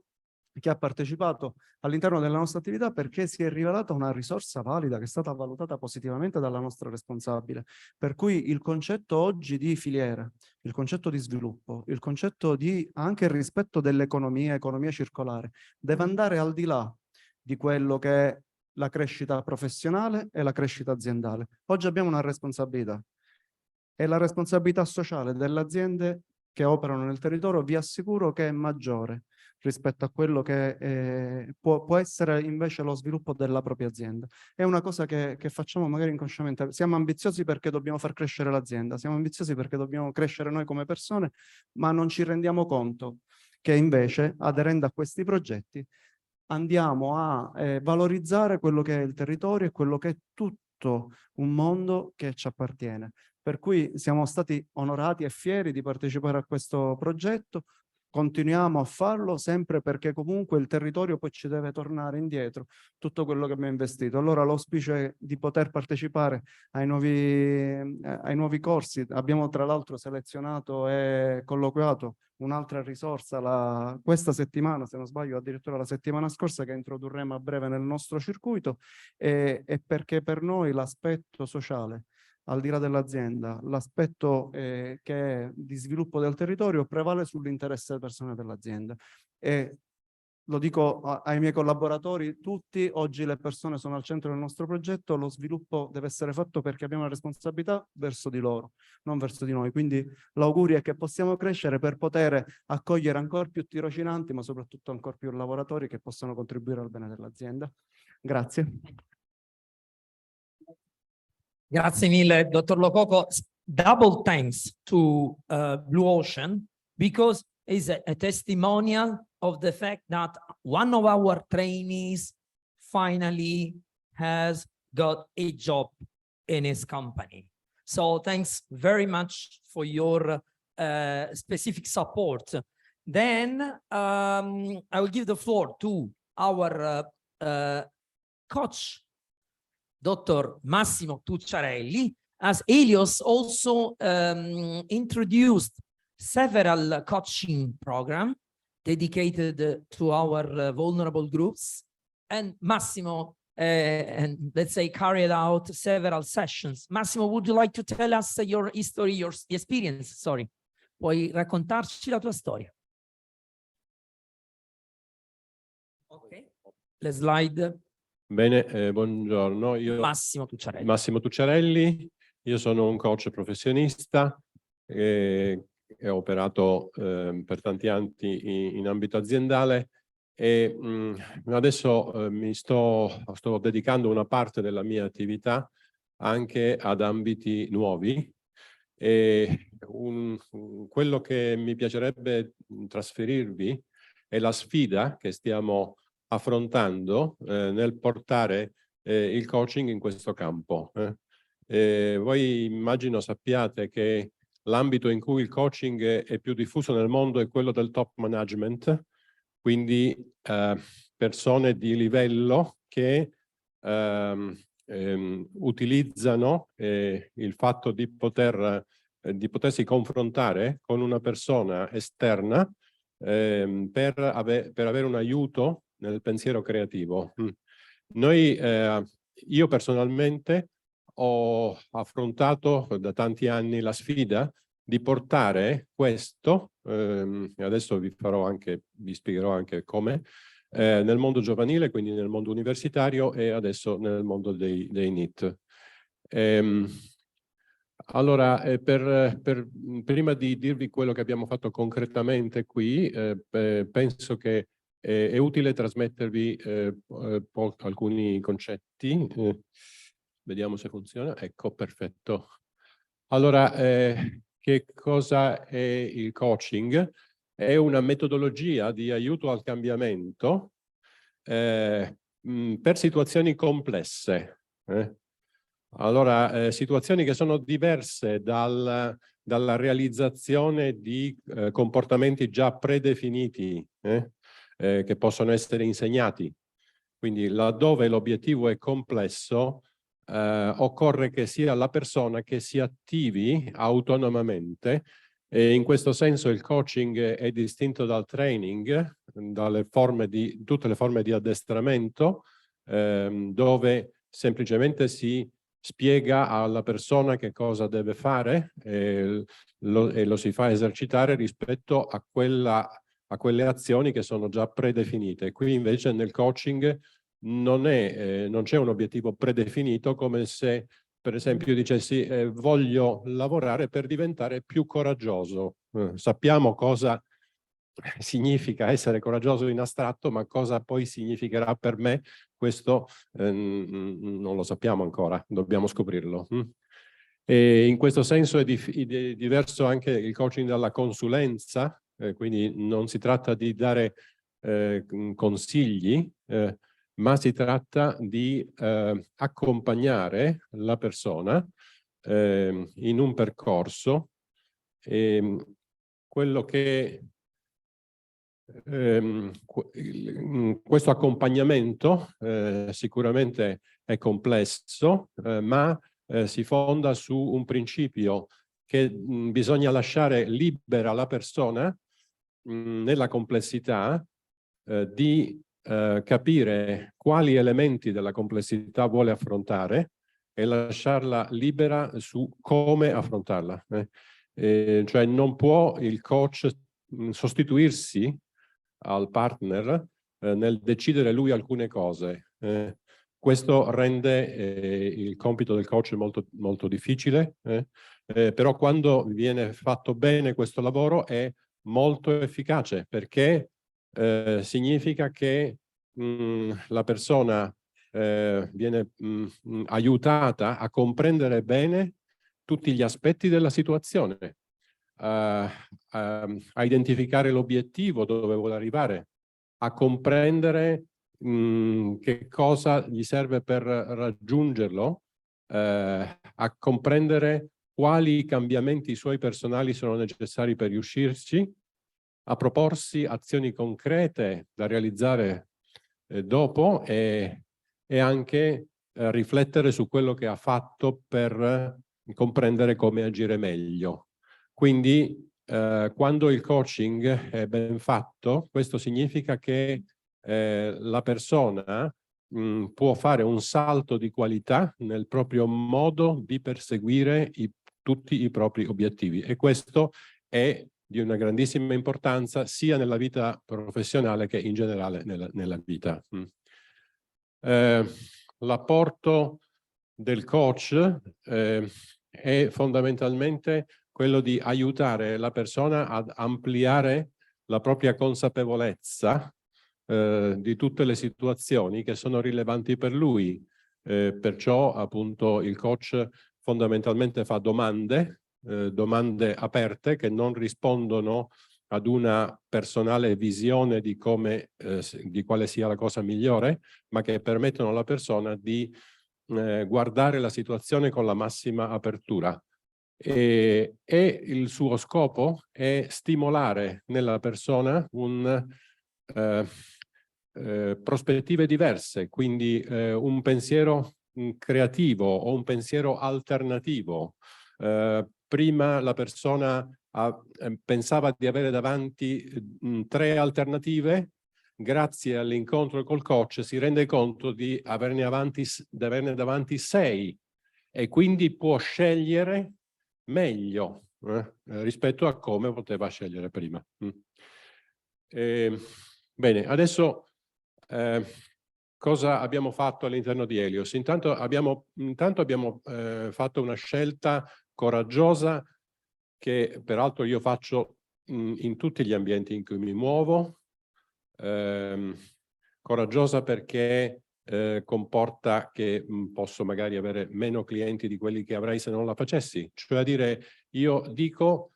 che ha partecipato all'interno della nostra attività perché si è rivelata una risorsa valida che è stata valutata positivamente dalla nostra responsabile. Per cui il concetto oggi di filiera, il concetto di sviluppo, il concetto di anche il rispetto dell'economia, economia circolare, deve andare al di là di quello che è la crescita professionale e la crescita aziendale. Oggi abbiamo una responsabilità e la responsabilità sociale delle aziende che operano nel territorio vi assicuro che è maggiore rispetto a quello che può essere invece lo sviluppo della propria azienda. È una cosa che facciamo magari inconsciamente. Siamo ambiziosi perché dobbiamo far crescere l'azienda, siamo ambiziosi perché dobbiamo crescere noi come persone, ma non ci rendiamo conto che invece, aderendo a questi progetti, andiamo a valorizzare quello che è il territorio e quello che è tutto un mondo che ci appartiene. Per cui siamo stati onorati e fieri di partecipare a questo progetto. Continuiamo a farlo sempre perché comunque il territorio poi ci deve tornare indietro tutto quello che abbiamo investito. Allora l'auspicio è di poter partecipare ai nuovi corsi. Abbiamo tra l'altro selezionato e colloquiato un'altra risorsa questa settimana, se non sbaglio addirittura la settimana scorsa, che introdurremo a breve nel nostro circuito, e perché per noi l'aspetto sociale, al di là dell'azienda, l'aspetto che è di sviluppo del territorio prevale sull'interesse delle persone dell'azienda. E lo dico ai miei collaboratori, tutti, oggi le persone sono al centro del nostro progetto, lo sviluppo deve essere fatto perché abbiamo una responsabilità verso di loro, non verso di noi. Quindi l'augurio è che possiamo crescere per poter accogliere ancora più tirocinanti, ma soprattutto ancora più lavoratori che possano contribuire al bene dell'azienda. Grazie. Grazie mille, Dottor Lococo. Double thanks to Blue Ocean because it's a testimonial of the fact that one of our trainees finally has got a job in his company. So thanks very much for your specific support. Then I will give the floor to our coach, Dr. Massimo Tucciarelli, as HELIOS also introduced several coaching programs dedicated to our vulnerable groups. And Massimo, and let's say, carried out several sessions. Massimo, would you like to tell us your history, your experience? Sorry. Puoi raccontarci la tua storia? Ok, le slide. Bene, buongiorno. Io Massimo Tucciarelli, io sono un coach professionista e ho operato per tanti anni in ambito aziendale e adesso mi sto dedicando una parte della mia attività anche ad ambiti nuovi e quello che mi piacerebbe trasferirvi è la sfida che stiamo affrontando nel portare il coaching in questo campo. Voi immagino sappiate che l'ambito in cui il coaching è più diffuso nel mondo è quello del top management, quindi persone di livello che utilizzano il fatto di potersi confrontare con una persona esterna per avere un aiuto nel pensiero creativo. Io personalmente ho affrontato da tanti anni la sfida di portare questo, adesso vi spiegherò anche come, nel mondo giovanile, quindi nel mondo universitario e adesso nel mondo dei NEET. Allora, prima di dirvi quello che abbiamo fatto concretamente qui, penso che è utile trasmettervi alcuni concetti. Vediamo se funziona. Ecco, perfetto. Allora, che cosa è il coaching? È una metodologia di aiuto al cambiamento per situazioni complesse. Allora, situazioni che sono diverse dalla realizzazione di comportamenti già predefiniti che possono essere insegnati. Quindi laddove l'obiettivo è complesso, occorre che sia la persona che si attivi autonomamente, e in questo senso il coaching è distinto dal training, tutte le forme di addestramento, dove semplicemente si spiega alla persona che cosa deve fare e lo si fa esercitare rispetto a quelle azioni che sono già predefinite. Qui invece nel coaching non c'è un obiettivo predefinito, come se per esempio io dicessi voglio lavorare per diventare più coraggioso. Sappiamo cosa significa essere coraggioso in astratto, ma cosa poi significherà per me, questo non lo sappiamo ancora, dobbiamo scoprirlo. E in questo senso è diverso anche il coaching dalla consulenza, quindi non si tratta di dare consigli, ma si tratta di accompagnare la persona in un percorso. Quello che questo accompagnamento sicuramente è complesso, ma si fonda su un principio che bisogna lasciare libera la persona nella complessità di capire quali elementi della complessità vuole affrontare e lasciarla libera su come affrontarla. Cioè non può il coach sostituirsi al partner nel decidere lui alcune cose. Questo rende il compito del coach molto, molto difficile, però quando viene fatto bene questo lavoro è molto efficace, perché significa che la persona viene aiutata a comprendere bene tutti gli aspetti della situazione, a identificare l'obiettivo dove vuole arrivare, a comprendere che cosa gli serve per raggiungerlo, a comprendere quali cambiamenti suoi personali sono necessari per riuscirci, a proporsi azioni concrete da realizzare dopo e anche riflettere su quello che ha fatto per comprendere come agire meglio. Quindi quando il coaching è ben fatto, questo significa che la persona può fare un salto di qualità nel proprio modo di perseguire tutti i propri obiettivi, e questo è di una grandissima importanza sia nella vita professionale che in generale nella vita. L'apporto del coach è fondamentalmente quello di aiutare la persona ad ampliare la propria consapevolezza di tutte le situazioni che sono rilevanti per lui. Perciò appunto il coach fondamentalmente fa domande aperte che non rispondono ad una personale visione di quale sia la cosa migliore, ma che permettono alla persona di guardare la situazione con la massima apertura. E il suo scopo è stimolare nella persona prospettive diverse, quindi un pensiero creativo o un pensiero alternativo. Prima la persona pensava di avere davanti 3 alternative, grazie all'incontro col coach si rende conto di averne davanti 6 e quindi può scegliere meglio rispetto a come poteva scegliere prima. Bene, adesso cosa abbiamo fatto all'interno di HELIOS? Intanto abbiamo fatto una scelta coraggiosa, che peraltro io faccio in tutti gli ambienti in cui mi muovo, coraggiosa perché comporta che posso magari avere meno clienti di quelli che avrei se non la facessi. Cioè a dire, io dico,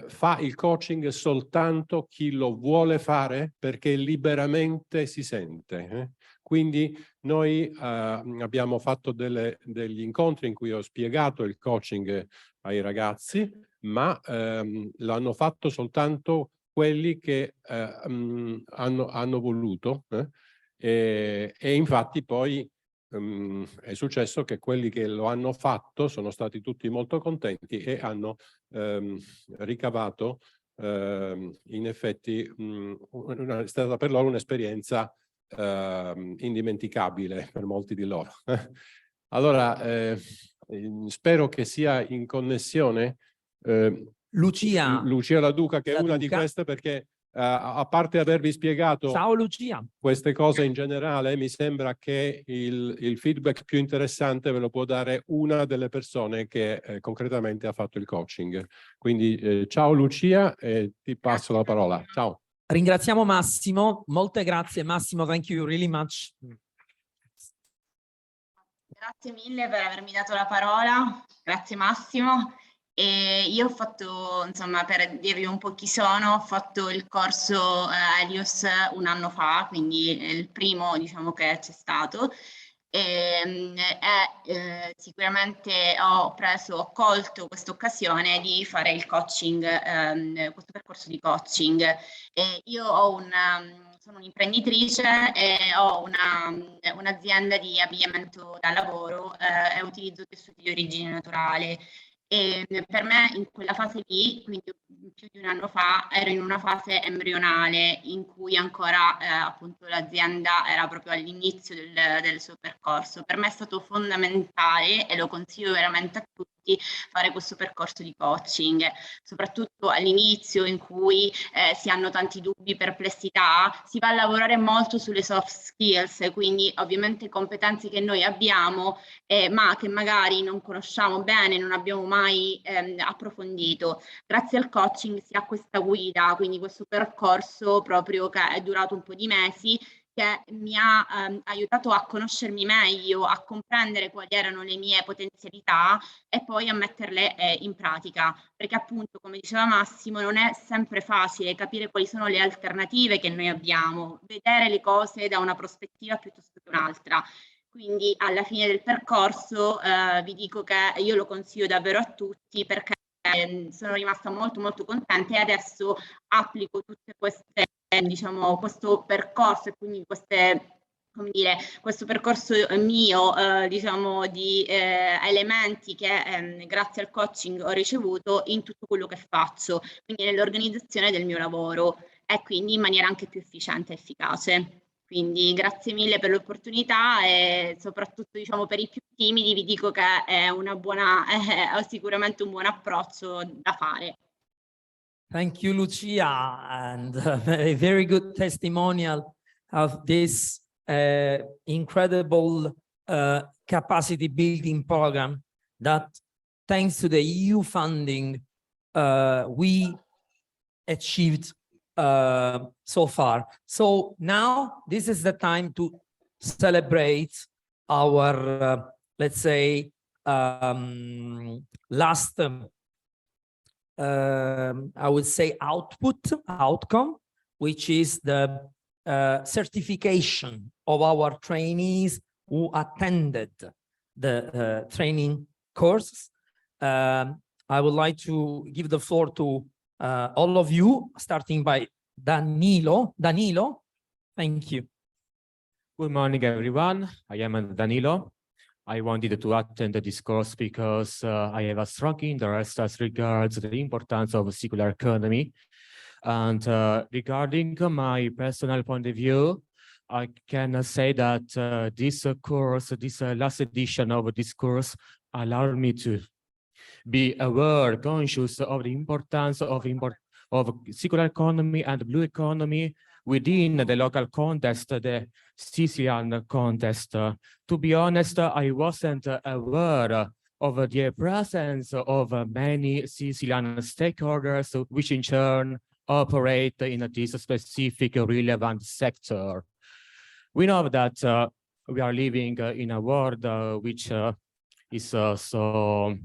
fa il coaching soltanto chi lo vuole fare perché liberamente si sente. Quindi noi abbiamo fatto degli incontri in cui ho spiegato il coaching ai ragazzi, ma l'hanno fatto soltanto quelli che hanno voluto. E infatti poi è successo che quelli che lo hanno fatto sono stati tutti molto contenti e hanno ricavato in effetti è stata per loro un'esperienza indimenticabile per molti di loro. Allora spero che sia in connessione Lucia La Duca, che è una di queste, perché a parte avervi spiegato Ciao Lucia. Queste cose in generale, mi sembra che il feedback più interessante ve lo può dare una delle persone che concretamente ha fatto il coaching. Quindi ciao Lucia e ti passo la parola. Ciao. Ringraziamo Massimo, molte grazie Massimo, thank you really much. Grazie mille per avermi dato la parola, grazie Massimo. E io ho fatto, insomma, per dirvi un po' chi sono, ho fatto il corso HELIOS un anno fa, quindi è il primo, diciamo, che c'è stato. Sicuramente ho colto questa occasione di fare il coaching, questo percorso di coaching. Io ho sono un'imprenditrice e ho un'azienda di abbigliamento da lavoro e utilizzo tessuti di origine naturale. E per me in quella fase lì, quindi più di un anno fa, ero in una fase embrionale in cui ancora appunto l'azienda era proprio all'inizio del suo percorso. Per me è stato fondamentale, e lo consiglio veramente a tutti, fare questo percorso di coaching, soprattutto all'inizio in cui si hanno tanti dubbi, perplessità, si va a lavorare molto sulle soft skills, quindi ovviamente competenze che noi abbiamo ma che magari non conosciamo bene, non abbiamo mai approfondito. Grazie al coaching si ha questa guida, quindi questo percorso proprio che è durato un po' di mesi, che mi ha aiutato a conoscermi meglio, a comprendere quali erano le mie potenzialità e poi a metterle in pratica, perché appunto, come diceva Massimo, non è sempre facile capire quali sono le alternative che noi abbiamo, vedere le cose da una prospettiva piuttosto che un'altra. Quindi alla fine del percorso vi dico che io lo consiglio davvero a tutti, perché sono rimasta molto molto contenta e adesso applico tutte queste, diciamo, questo percorso e quindi queste, come dire, questo percorso mio, diciamo, di elementi che grazie al coaching ho ricevuto in tutto quello che faccio, quindi nell'organizzazione del mio lavoro e quindi in maniera anche più efficiente e efficace. Quindi grazie mille per l'opportunità e soprattutto, diciamo, per i più timidi vi dico che è una buona, sicuramente un buon approccio da fare. Thank you, Lucia, and a very good testimonial of this incredible capacity building program that, thanks to the EU funding, we achieved so far. So now this is the time to celebrate our, let's say, last, I would say, outcome, which is the certification of our trainees who attended the training course. I would like to give the floor to all of you, starting by Danilo. Danilo, thank you. Good morning, everyone. I am Danilo. I wanted to attend this course because I have a strong interest as regards the importance of circular economy. And regarding my personal point of view, I can say that this course, this last edition of this course, allowed me to be aware, conscious of the importance of circular economy and blue economy within the local context, the Sicilian context. To be honest, I wasn't aware of the presence of many Sicilian stakeholders, which in turn operate in this specific relevant sector. We know that we are living in a world which is so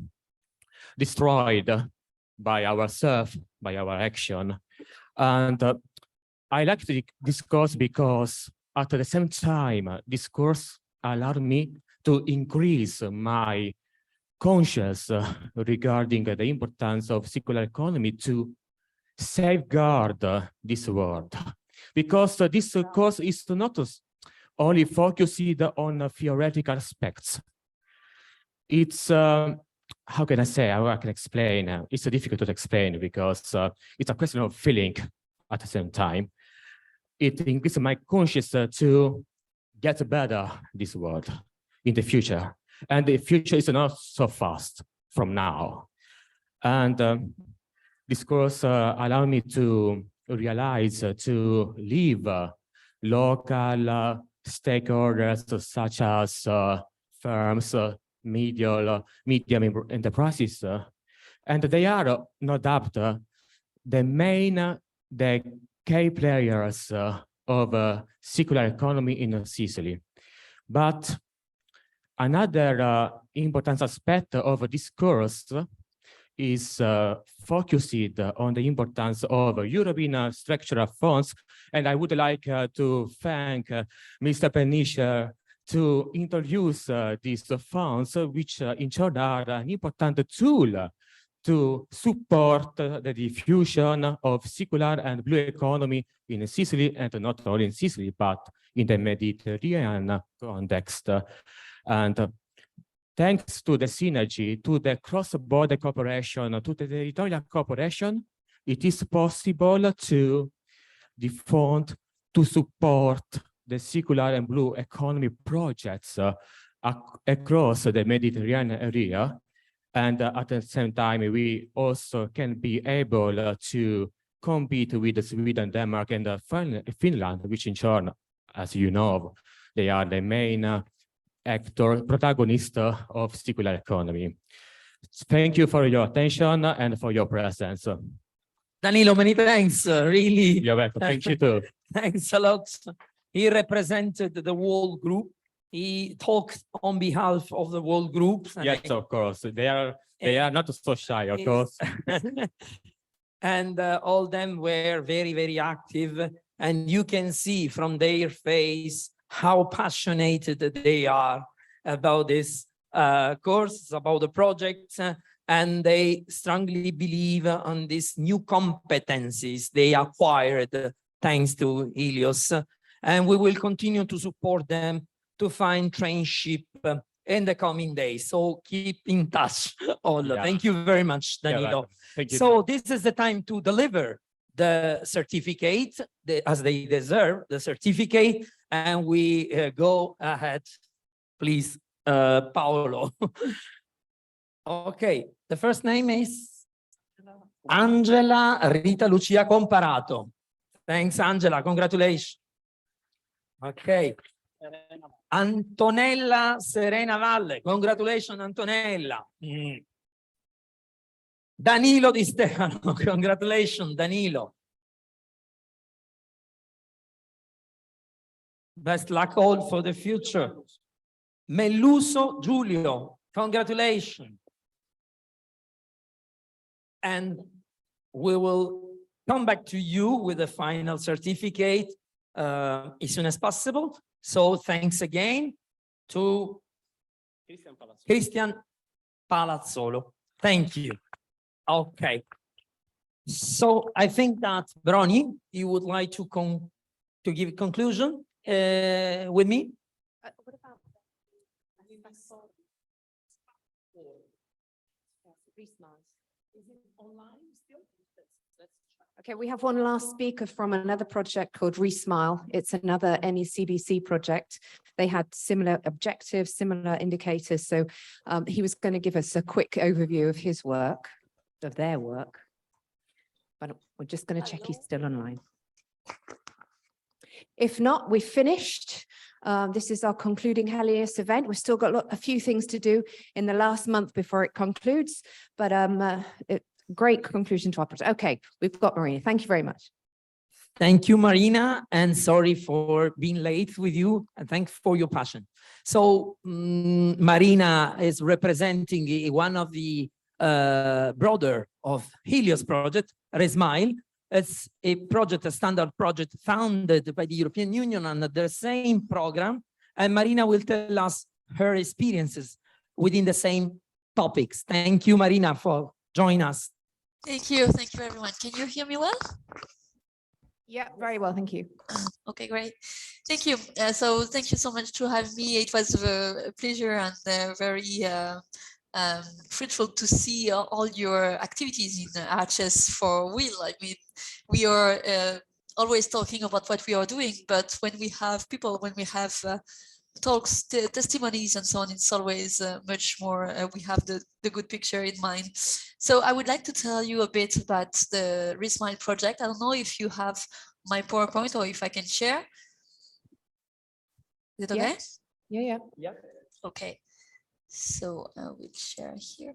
destroyed by ourselves, by our action. And I like to discuss because at the same time, discourse allowed me to increase my conscience regarding the importance of circular economy to safeguard this world. Because this course is not only focused on theoretical aspects. It's, how can I say, how I can explain? It's difficult to explain because it's a question of feeling at the same time. It increases my conscience to get better this world in the future. And the future is not so fast from now. And this course allowed me to realize to leave local stakeholders such as firms, medium enterprises, and they are no doubt the key players of circular economy in Sicily. But another important aspect of this course is focused on the importance of European structural funds. And I would like to thank Mr. Pernischer to introduce these funds, which in turn are an important tool to support the diffusion of circular and blue economy in Sicily, and not only in Sicily, but in the Mediterranean context. And thanks to the synergy, to the cross-border cooperation, to the territorial cooperation, it is possible to fund to support the circular and blue economy projects across the Mediterranean area. And at the same time, we also can be able to compete with Sweden, Denmark, and Finland, which in turn, as you know, they are the main protagonist of circular economy. Thank you for your attention and for your presence. Danilo, many thanks, really. You're welcome. Thank you too. Thanks a lot. He represented the whole group. He talked on behalf of the whole group. Yes, of course. They are not so shy, of course. And all them were very, very active. And you can see from their face how passionate they are about this course, about the project, and they strongly believe on these new competencies they acquired thanks to Helios. And we will continue to support them to find trainship in the coming days. So keep in touch, all. Yeah. Thank you very much, Danilo. Thank you. So this is the time to deliver the certificate, as they deserve the certificate, and we go ahead, please, Paolo. Okay, the first name is Angela Rita Lucia Comparato. Thanks, Angela, congratulations. Okay. Antonella Serena Valle, congratulations, Antonella. Danilo Di Stefano, congratulations, Danilo. Best luck all for the future. Melluso Giulio, congratulations. And we will come back to you with the final certificate as soon as possible. So thanks again to Christian Palazzolo. Thank you. Okay. So I think that Brony, you would like to give a conclusion with me? What about is it online still? Okay, we have one last speaker from another project called Resmile. It's another NECBC project. They had similar objectives, similar indicators. So he was going to give us a quick overview of his work, of their work. But we're just going to check he's still online. If not, we've finished. This is our concluding HELIOS event. We've still got a few things to do in the last month before it concludes, but great conclusion to our project. Okay, we've got Marina. Thank you very much. Thank you, Marina, and sorry for being late with you, and thanks for your passion. So Marina is representing one of the brother of HELIOS project, RESMILE. It's a project, a standard project founded by the European Union under the same program, and Marina will tell us her experiences within the same topics. Thank you, Marina, for joining us. Thank you everyone. Can you hear me well? Yeah, very well, thank you. Okay, great. Thank you. So thank you so much to have me. It was a pleasure and very fruitful to see all your activities in Arches for Will. I mean, we are always talking about what we are doing, but when we have people, when we have talks, testimonies and so on, it's always much more, we have the good picture in mind. So I would like to tell you a bit about the RESMILE project. I don't know if you have my PowerPoint or if I can share. Is it okay? Yeah. Okay, so I will share here.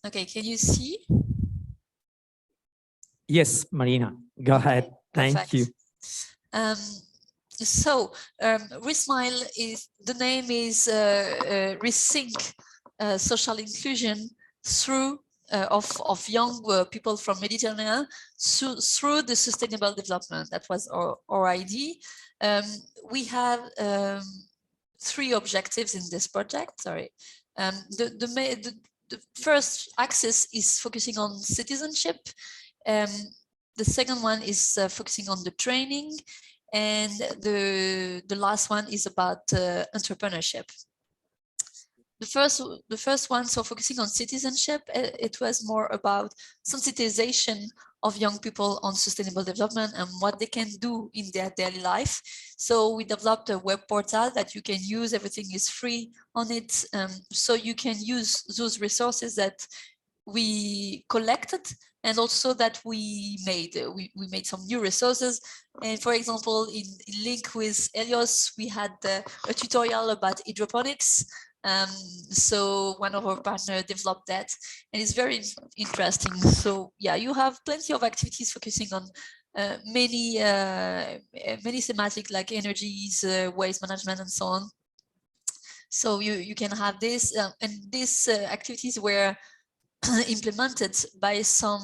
Okay, can you see? Yes, Marina, go ahead. Thank you. So RESMILE is, the name is Rethink Social Inclusion through of young people from Mediterranean through the sustainable development. That was our idea. We have 3 objectives in this project. Sorry, the first axis is focusing on citizenship. The second one is focusing on the training. And the last one is about entrepreneurship. The first one, so focusing on citizenship, it was more about sensitization of young people on sustainable development and what they can do in their daily life. So we developed a web portal that you can use. Everything is free on it. So you can use those resources that we collected and also that we made. We made some new resources. And for example, in link with HELIOS, we had a tutorial about hydroponics. So one of our partners developed that, and it's very interesting. So yeah, you have plenty of activities focusing on many thematic like energies, waste management, and so on. So you can have this, and these activities were implemented by some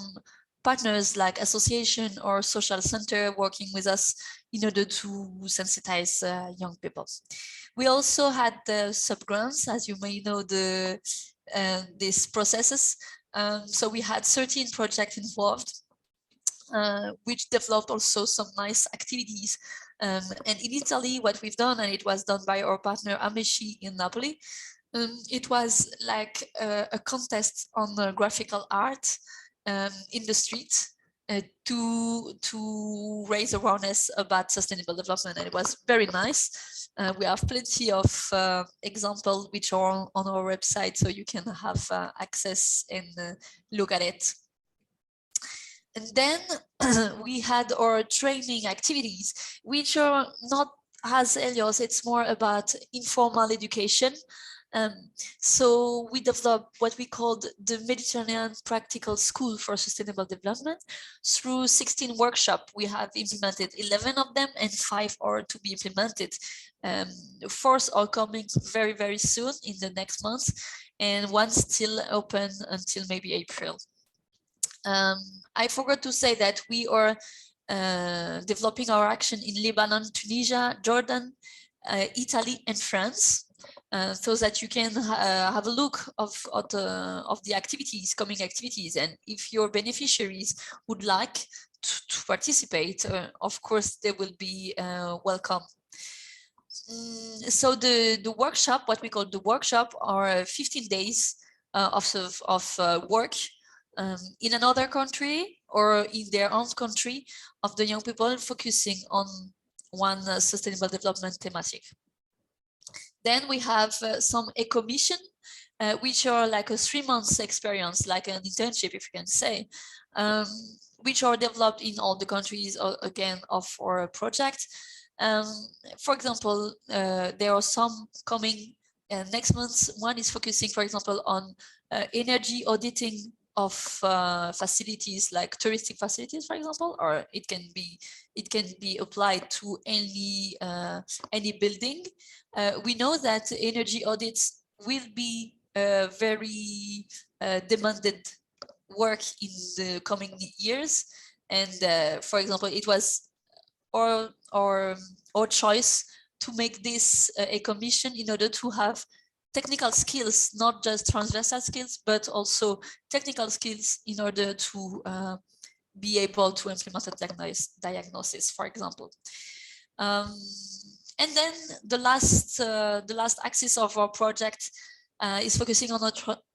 partners like association or social center working with us in order to sensitize young people. We also had the sub-grants, as you may know, these processes. So we had 13 projects involved, which developed also some nice activities. And in Italy, what we've done, and it was done by our partner Amici in Napoli, it was like a contest on graphical art in the street to raise awareness about sustainable development, and it was very nice. We have plenty of examples which are on our website, so you can have access and look at it. And then we had our training activities, which are not as HELIOS, it's more about informal education. So we developed what we called the Mediterranean Practical School for Sustainable Development. Through 16 workshops, we have implemented 11 of them and 5 are to be implemented. 4 are coming very, very soon in the next month, and 1 still open until maybe April. I forgot to say that we are developing our action in Lebanon, Tunisia, Jordan, Italy, and France. So that you can have a look of the activities, coming activities, and if your beneficiaries would like to participate, of course they will be welcome. So the workshop, what we call the workshop, are 15 days of work in another country or in their own country of the young people, focusing on one sustainable development thematic. Then we have some eco-mission, which are like a 3 months experience, like an internship, if you can say, which are developed in all the countries, again, of our project. For example, there are some coming next month. One is focusing, for example, on energy auditing of facilities like touristic facilities, for example, or it can be applied to any building. We know that energy audits will be very demanded work in the coming years, and for example, it was our choice to make this a commission in order to have technical skills, not just transversal skills, but also technical skills in order to be able to implement a diagnosis, for example. And then the last axis of our project is focusing on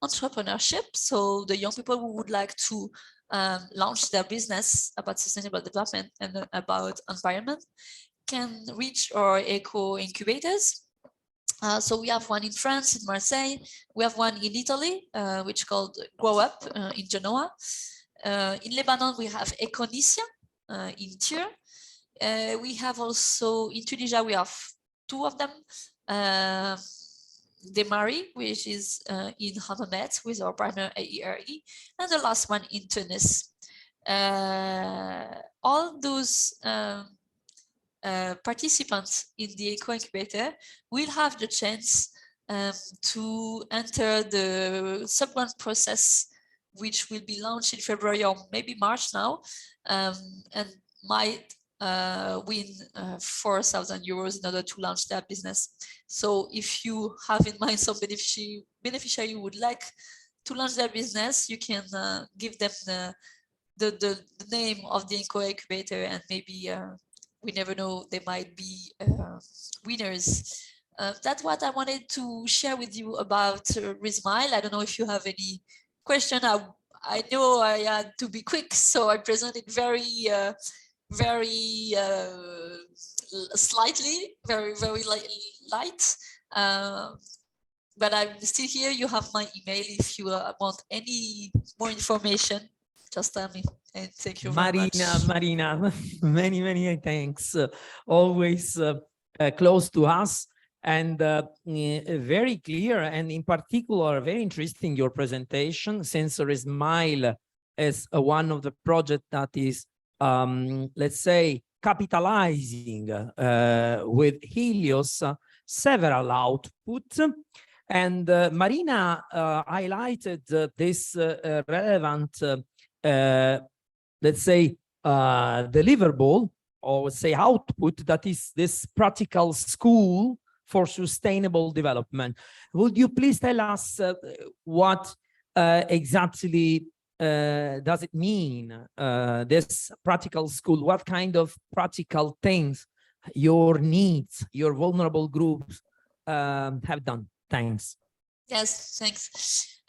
entrepreneurship. So the young people who would like to launch their business about sustainable development and about environment can reach our eco incubators. So we have one in France, in Marseille. We have one in Italy, which is called Grow Up in Genoa. In Lebanon, we have Econisia in Tyre. We have also in Tunisia, we have two of them. Demari, which is in Hammamet with our partner AERE, and the last one in Tunis. All those participants in the Eco Incubator will have the chance to enter the sub-grant process, which will be launched in February or maybe March now, and might win 4,000 euros in order to launch their business. So if you have in mind some beneficiary who would like to launch their business, you can give them the name of the Eco Incubator, and maybe we never know, they might be winners. That's what I wanted to share with you about RISMILE. I don't know if you have any question. I know I had to be quick, so I presented very slightly, very light. But I'm still here. You have my email if you want any more information. Just tell me. And thank you very much. Marina, many thanks. Always close to us and very clear, and in particular, very interesting your presentation, since RISMILE is one of the projects that is, let's say, capitalizing with Helios several outputs. And Marina highlighted this relevant let's say, deliverable, or say output, that is this practical school for sustainable development. Would you please tell us what exactly does it mean, this practical school? What kind of practical things your needs, your vulnerable groups have done? Thanks. Yes, thanks.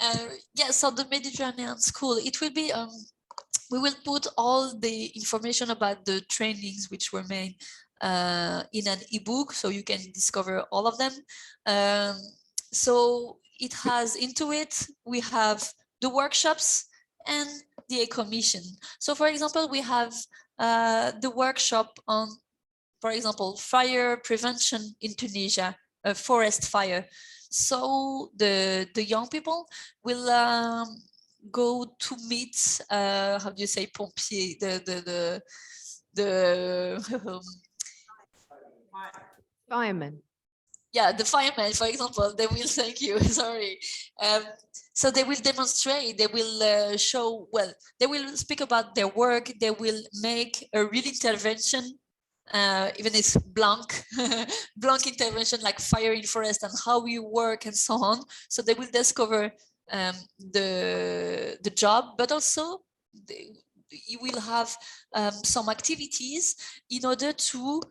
Yeah, so the Mediterranean School, it will be, we will put all the information about the trainings which were made in an ebook, so you can discover all of them. So it has into it, we have the workshops and the eco mission. So for example, we have the workshop on, for example, fire prevention in Tunisia, a forest fire. So the young people will go to meet, how do you say, pompier, the firemen. Yeah, the firemen, for example, they will, thank you, sorry. So they will demonstrate, they will show, well, they will speak about their work, they will make a real intervention, even it's blank, blank intervention like fire in forest and how we work and so on. So they will discover the job, but also you will have some activities in order to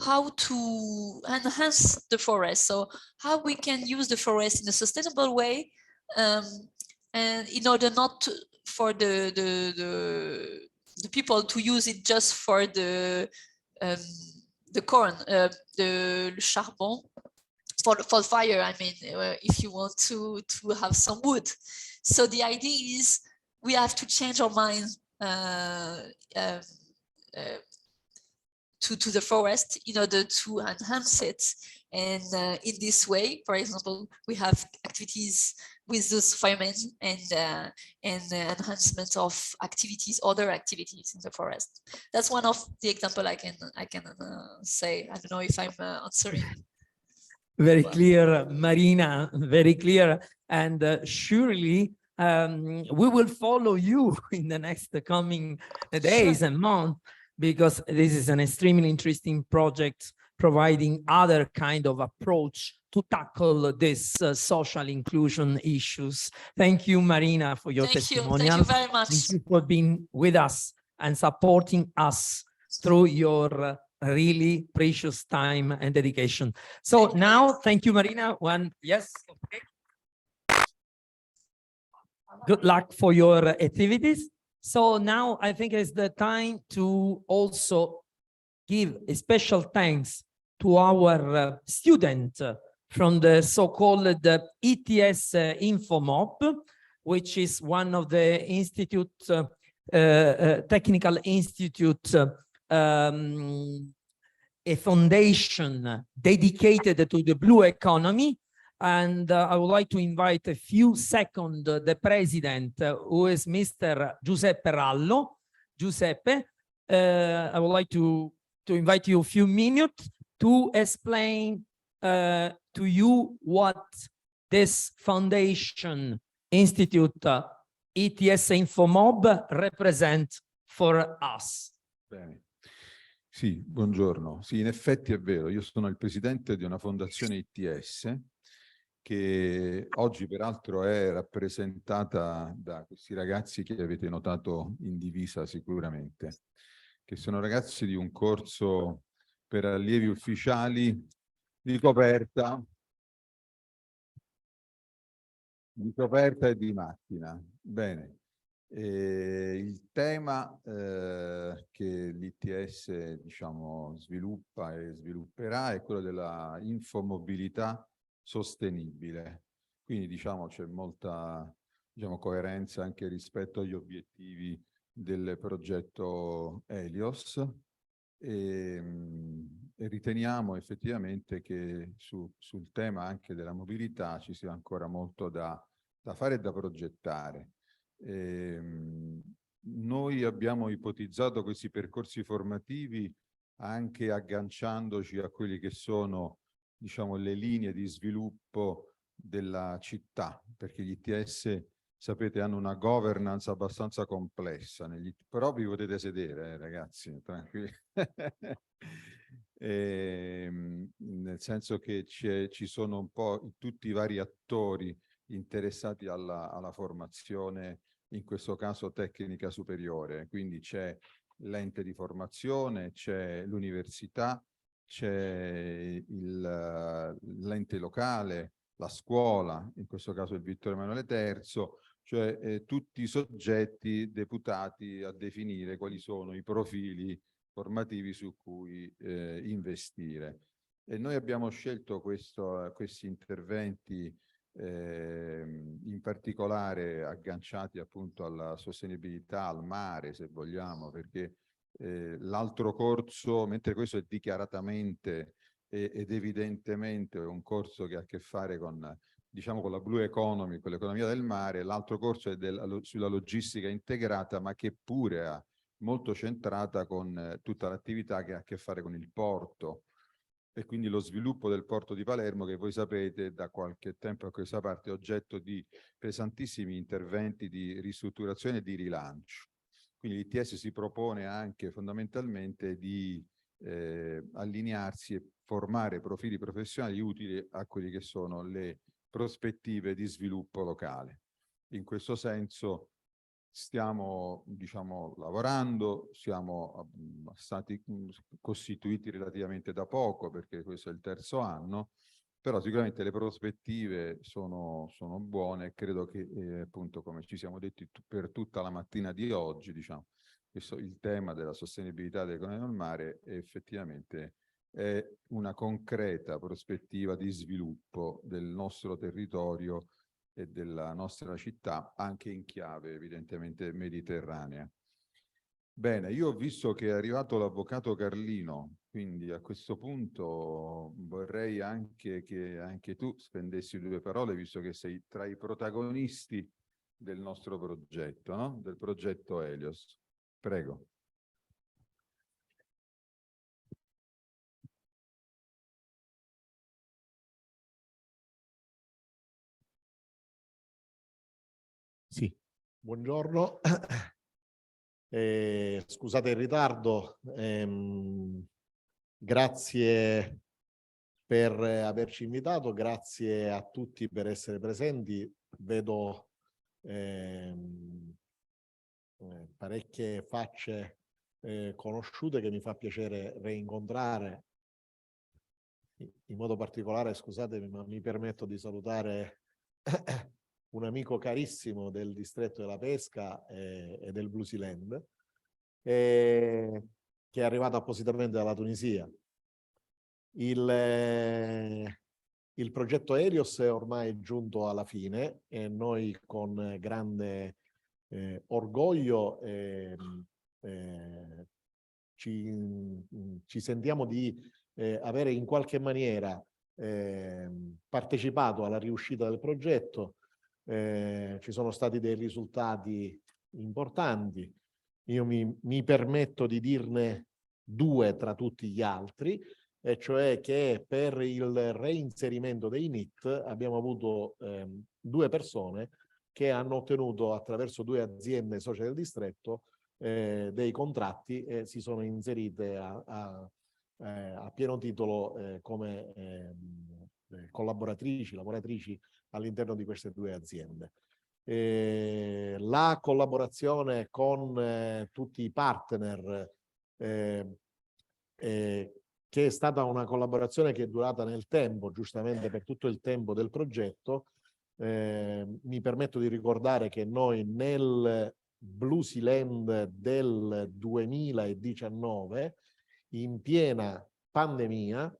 how to enhance the forest. So how we can use the forest in a sustainable way, and in order not to, for the people to use it just for the corn, the charbon, for fire. I mean, if you want to have some wood. So the idea is we have to change our mind to the forest in order to enhance it. And in this way, for example, we have activities with those firemen and enhancement of activities, other activities in the forest. That's one of the example I can say. I don't know if I'm answering. Very clear, Marina, very clear. And surely we will follow you in the next coming days and months, because this is an extremely interesting project providing other kind of approach to tackle this social inclusion issues. Thank you, Marina, for your testimonial. Thank you very much. Thank you for being with us and supporting us through your really precious time and dedication. So now, thank you, Marina. Yes. Okay. Good luck for your activities. So now I think it's the time to also give a special thanks to our student from the so-called ETS InfoMob, which is one of the technical institute, a foundation dedicated to the blue economy. And I would like to invite a few seconds the president, who is Mr. Giuseppe Rallo. Giuseppe, I would like to invite you a few minutes to explain to you what this foundation institute ETS InfoMob represent for us. Bene. Sì, buongiorno. Sì, in effetti è vero, io sono il presidente di una fondazione ITS che oggi peraltro è rappresentata da questi ragazzi che avete notato in divisa sicuramente, che sono ragazzi di un corso per allievi ufficiali di coperta e di macchina. Bene. Il tema che l'ITS diciamo, sviluppa e svilupperà è quello della infomobilità sostenibile. Quindi diciamo c'è molta coerenza anche rispetto agli obiettivi del progetto HELIOS e riteniamo effettivamente che sul tema anche della mobilità ci sia ancora molto da fare e da progettare. Noi abbiamo ipotizzato questi percorsi formativi anche agganciandoci a quelli che sono diciamo le linee di sviluppo della città, perché gli ITS sapete hanno una governance abbastanza complessa, però vi potete sedere ragazzi, tranquilli. Nel senso che ci sono un po' tutti i vari attori interessati alla formazione, in questo caso tecnica superiore, quindi c'è l'ente di formazione, c'è l'università, c'è l'ente locale, la scuola, in questo caso il Vittorio Emanuele III, cioè tutti i soggetti deputati a definire quali sono i profili formativi su cui investire. E noi abbiamo scelto questi interventi in particolare agganciati appunto alla sostenibilità, al mare se vogliamo, perché l'altro corso, mentre questo è dichiaratamente ed evidentemente un corso che ha a che fare con, diciamo, con la blue economy, con l'economia del mare, l'altro corso è sulla logistica integrata, ma che pure è molto centrata con tutta l'attività che ha a che fare con il porto, e quindi lo sviluppo del porto di Palermo, che voi sapete da qualche tempo a questa parte è oggetto di pesantissimi interventi di ristrutturazione e di rilancio. Quindi l'ITS si propone anche fondamentalmente di allinearsi e formare profili professionali utili a quelli che sono le prospettive di sviluppo locale. In questo senso stiamo, diciamo, lavorando, siamo stati costituiti relativamente da poco, perché questo è il terzo anno, però sicuramente le prospettive sono buone, e credo che appunto, come ci siamo detti per tutta la mattina di oggi, diciamo, il tema della sostenibilità dell'economia del mare effettivamente è una concreta prospettiva di sviluppo del nostro territorio e della nostra città, anche in chiave evidentemente mediterranea. Bene, io ho visto che è arrivato l'avvocato Carlino, quindi a questo punto vorrei anche che anche tu spendessi 2 parole, visto che sei tra i protagonisti del nostro progetto, no? Del progetto Helios. Prego. Sì, buongiorno. Scusate il ritardo. Grazie per averci invitato, grazie a tutti per essere presenti. Vedo parecchie facce conosciute che mi fa piacere reincontrare. In modo particolare, scusatemi, ma mi permetto di salutare un amico carissimo del distretto della pesca e del Blue Sea Land, che è arrivato appositamente dalla Tunisia. Il progetto Helios è ormai giunto alla fine e noi con grande orgoglio ci sentiamo di avere in qualche maniera partecipato alla riuscita del progetto. Ci sono stati dei risultati importanti. Io mi permetto di dirne 2 tra tutti gli altri, e cioè che per il reinserimento dei NEET abbiamo avuto 2 persone che hanno ottenuto attraverso 2 aziende socie del distretto dei contratti e si sono inserite a pieno titolo come collaboratrici, lavoratrici all'interno di queste 2 aziende. La collaborazione con tutti i partner, che è stata una collaborazione che è durata nel tempo, giustamente per tutto il tempo del progetto. Mi permetto di ricordare che noi nel Blue Sea Land del 2019, in piena pandemia,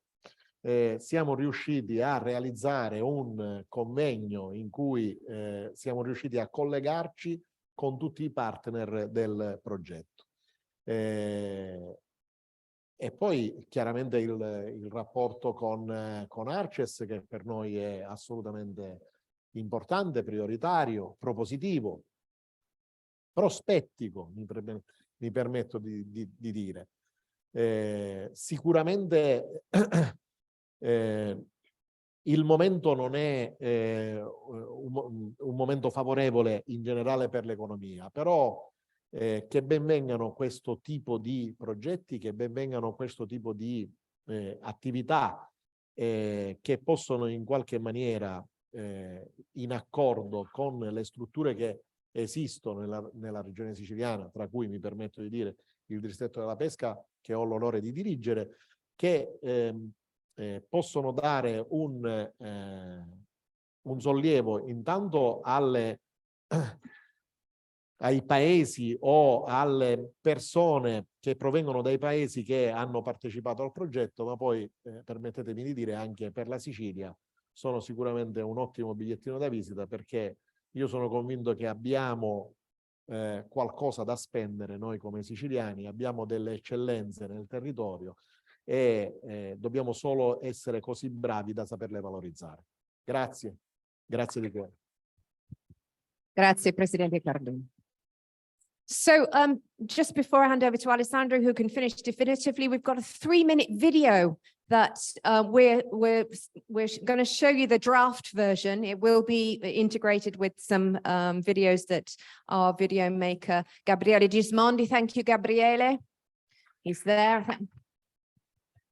siamo riusciti a realizzare un convegno in cui siamo riusciti a collegarci con tutti i partner del progetto. E poi chiaramente il rapporto con Arces, che per noi è assolutamente importante, prioritario, propositivo, prospettico, mi permetto di dire. Sicuramente il momento non è un momento favorevole in generale per l'economia, però che ben vengano questo tipo di progetti, che ben vengano questo tipo di attività che possono in qualche maniera, in accordo con le strutture che esistono nella regione siciliana, tra cui mi permetto di dire il distretto della pesca che ho l'onore di dirigere, che possono dare un sollievo intanto ai paesi o alle persone che provengono dai paesi che hanno partecipato al progetto, ma poi permettetemi di dire anche per la Sicilia sono sicuramente un ottimo bigliettino da visita, perché io sono convinto che abbiamo qualcosa da spendere noi come siciliani, abbiamo delle eccellenze nel territorio e dobbiamo solo essere così bravi da saperle valorizzare. Grazie, grazie di cuore. Grazie, Presidente Cardone. So just before I hand over to Alessandro, who can finish definitively, we've got a 3-minute video that we're going to show you the draft version. It will be integrated with some videos that our video maker, Gabriele Gismondi. Thank you, Gabriele. He's there.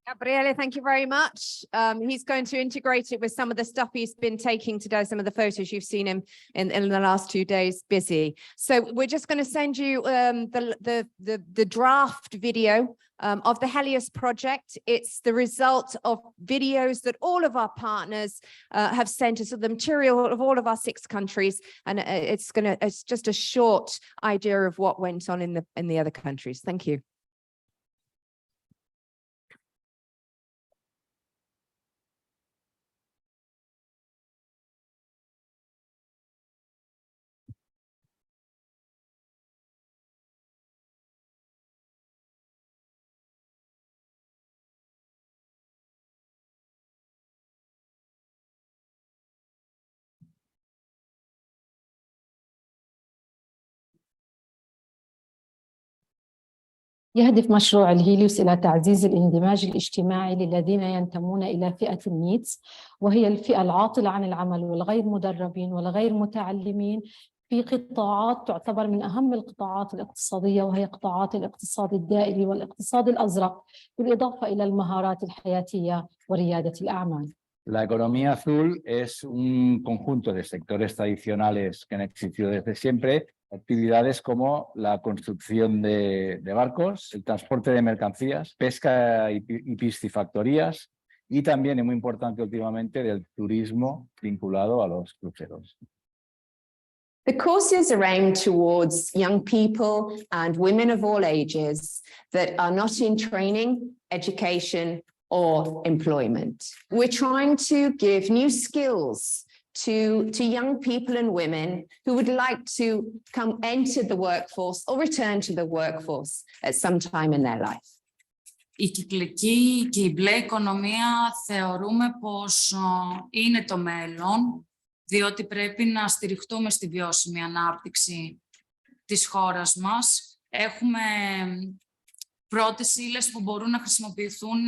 Gabriele, thank you very much. He's going to integrate it with some of the stuff he's been taking today, some of the photos you've seen him in the last 2 days busy. So we're just going to send you the draft video of the Helios project. It's the result of videos that all of our partners have sent us, of the material of all of our 6 countries, and it's just a short idea of what went on in the other countries. Thank you. يهدف مشروع الهيليوس إلى تعزيز الاندماج الاجتماعي للذين ينتمون إلى فئة النيدز، وهي الفئة العاطلة عن العمل والغير مدربين والغير متعلمين في قطاعات تعتبر من أهم القطاعات الاقتصادية، وهي قطاعات الاقتصاد الدائري والاقتصاد الأزرق، بالإضافة إلى المهارات الحياتية وريادة الأعمال. La economía azul es un conjunto de sectores tradicionales que han existido desde siempre, actividades como la construcción de barcos, el transporte de mercancías, pesca y piscifactorías, y también, es muy importante últimamente, del turismo vinculado a los cruceros. The courses are aimed towards young people and women of all ages that are not in training, education, or employment. We're trying to give new skills to young people and women who would like to come enter the workforce or return to the workforce at some time in their life. Η κυκλική και η μπλε οικονομία θεωρούμε πως είναι το μέλλον, διότι πρέπει να στηριχτούμε στη βιώσιμη ανάπτυξη της χώρας μας. Έχουμε πρώτες ύλες που μπορούν να χρησιμοποιηθούν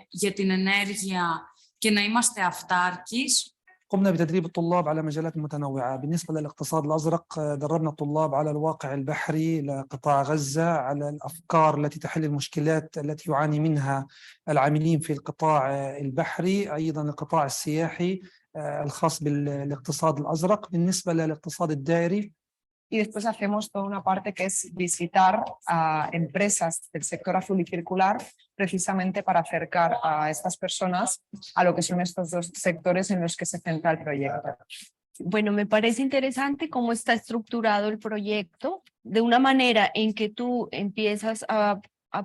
για την ενέργεια και να είμαστε αυτάρκης. قمنا بتدريب الطلاب على مجالات متنوعة. بالنسبة للاقتصاد الأزرق دربنا الطلاب على الواقع البحري لقطاع غزة، على الأفكار التي تحل المشكلات التي يعاني منها العاملين في القطاع البحري، أيضا القطاع السياحي الخاص بالاقتصاد الأزرق. بالنسبة للاقتصاد الدائري y después hacemos toda una parte que es visitar a empresas del sector azul y circular precisamente para acercar a estas personas a lo que son estos dos sectores en los que se centra el proyecto. Bueno, me parece interesante cómo está estructurado el proyecto, de una manera en que tú empiezas a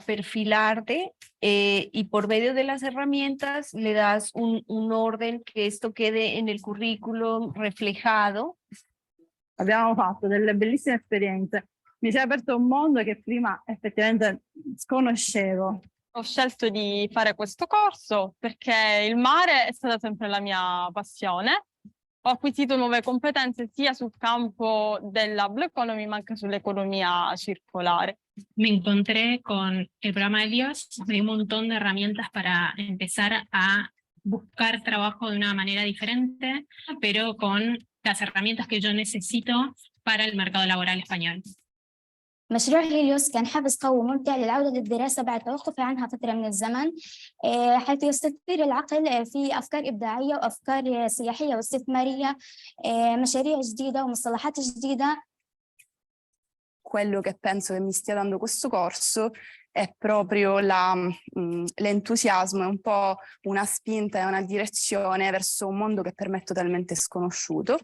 perfilarte y por medio de las herramientas le das un orden que esto quede en el currículum reflejado. Abbiamo fatto delle bellissime esperienze. Mi si è aperto un mondo che prima effettivamente sconoscevo. Ho scelto di fare questo corso perché il mare è stata sempre la mia passione. Ho acquisito nuove competenze sia sul campo della Blue Economy ma anche sull'economía circolare. Me encontré con el programa HELIOS, me dio un montón de herramientas para empezar a buscar trabajo de una manera diferente, pero con las herramientas que yo necesito para el mercado laboral español. مشروع هيليوس كان حافز قوي وممتع للعودة للدراسة بعد توقف عنها فترة من الزمن، حيث يستثير العقل في أفكار إبداعية وأفكار سياحية واستثمارية، مشاريع جديدة ومصطلحات جديدة. Quello che penso che mi stia dando questo corso è proprio l'entusiasmo, è un po' una spinta e una direzione verso un mondo che per me è totalmente sconosciuto.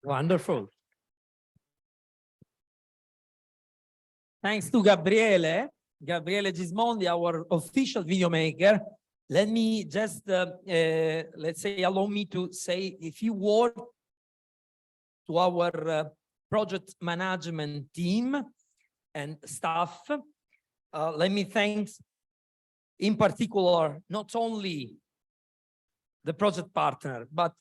Wonderful. Thanks to Gabriele Gismondi, our official video maker. Let me just, let's say, allow me to say a few words to our project management team and staff. Let me thank in particular, not only the project partner, but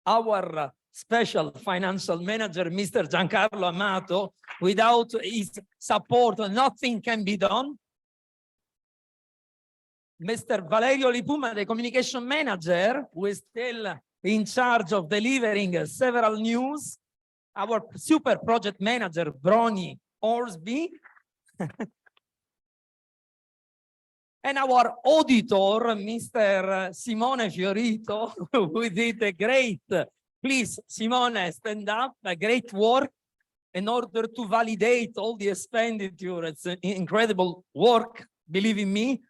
our special financial manager, Mr. Giancarlo Amato. Without his support, nothing can be done. Mr. Valerio Lipuma, the communication manager, who is still in charge of delivering several news. Our super project manager, Brony Orsby. And our auditor, Mr. Simone Fiorito, who did a great, please, Simone, stand up, a great work in order to validate all the expenditure. It's an incredible work, believe in me.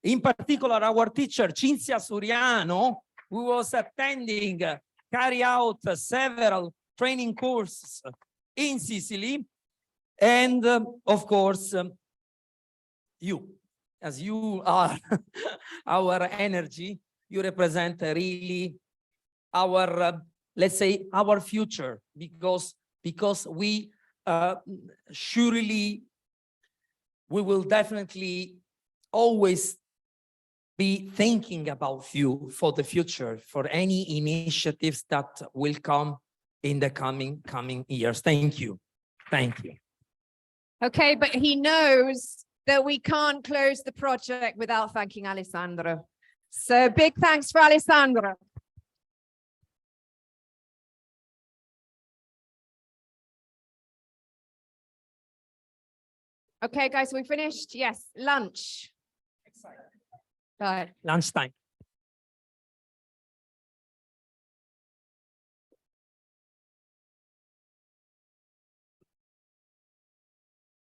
In particular, our teacher, Cinzia Suriano, who was attending, carry out several training courses in Sicily. And of course, you, as you are our energy, you represent really our, let's say, our future, because we surely, we will definitely always be thinking about you for the future, for any initiatives that will come in the coming years. Thank you. Thank you. Okay, but he knows that we can't close the project without thanking Alessandro. So big thanks for Alessandro. Okay, guys, we finished? Yes, lunch. Go ahead. Lunchtime.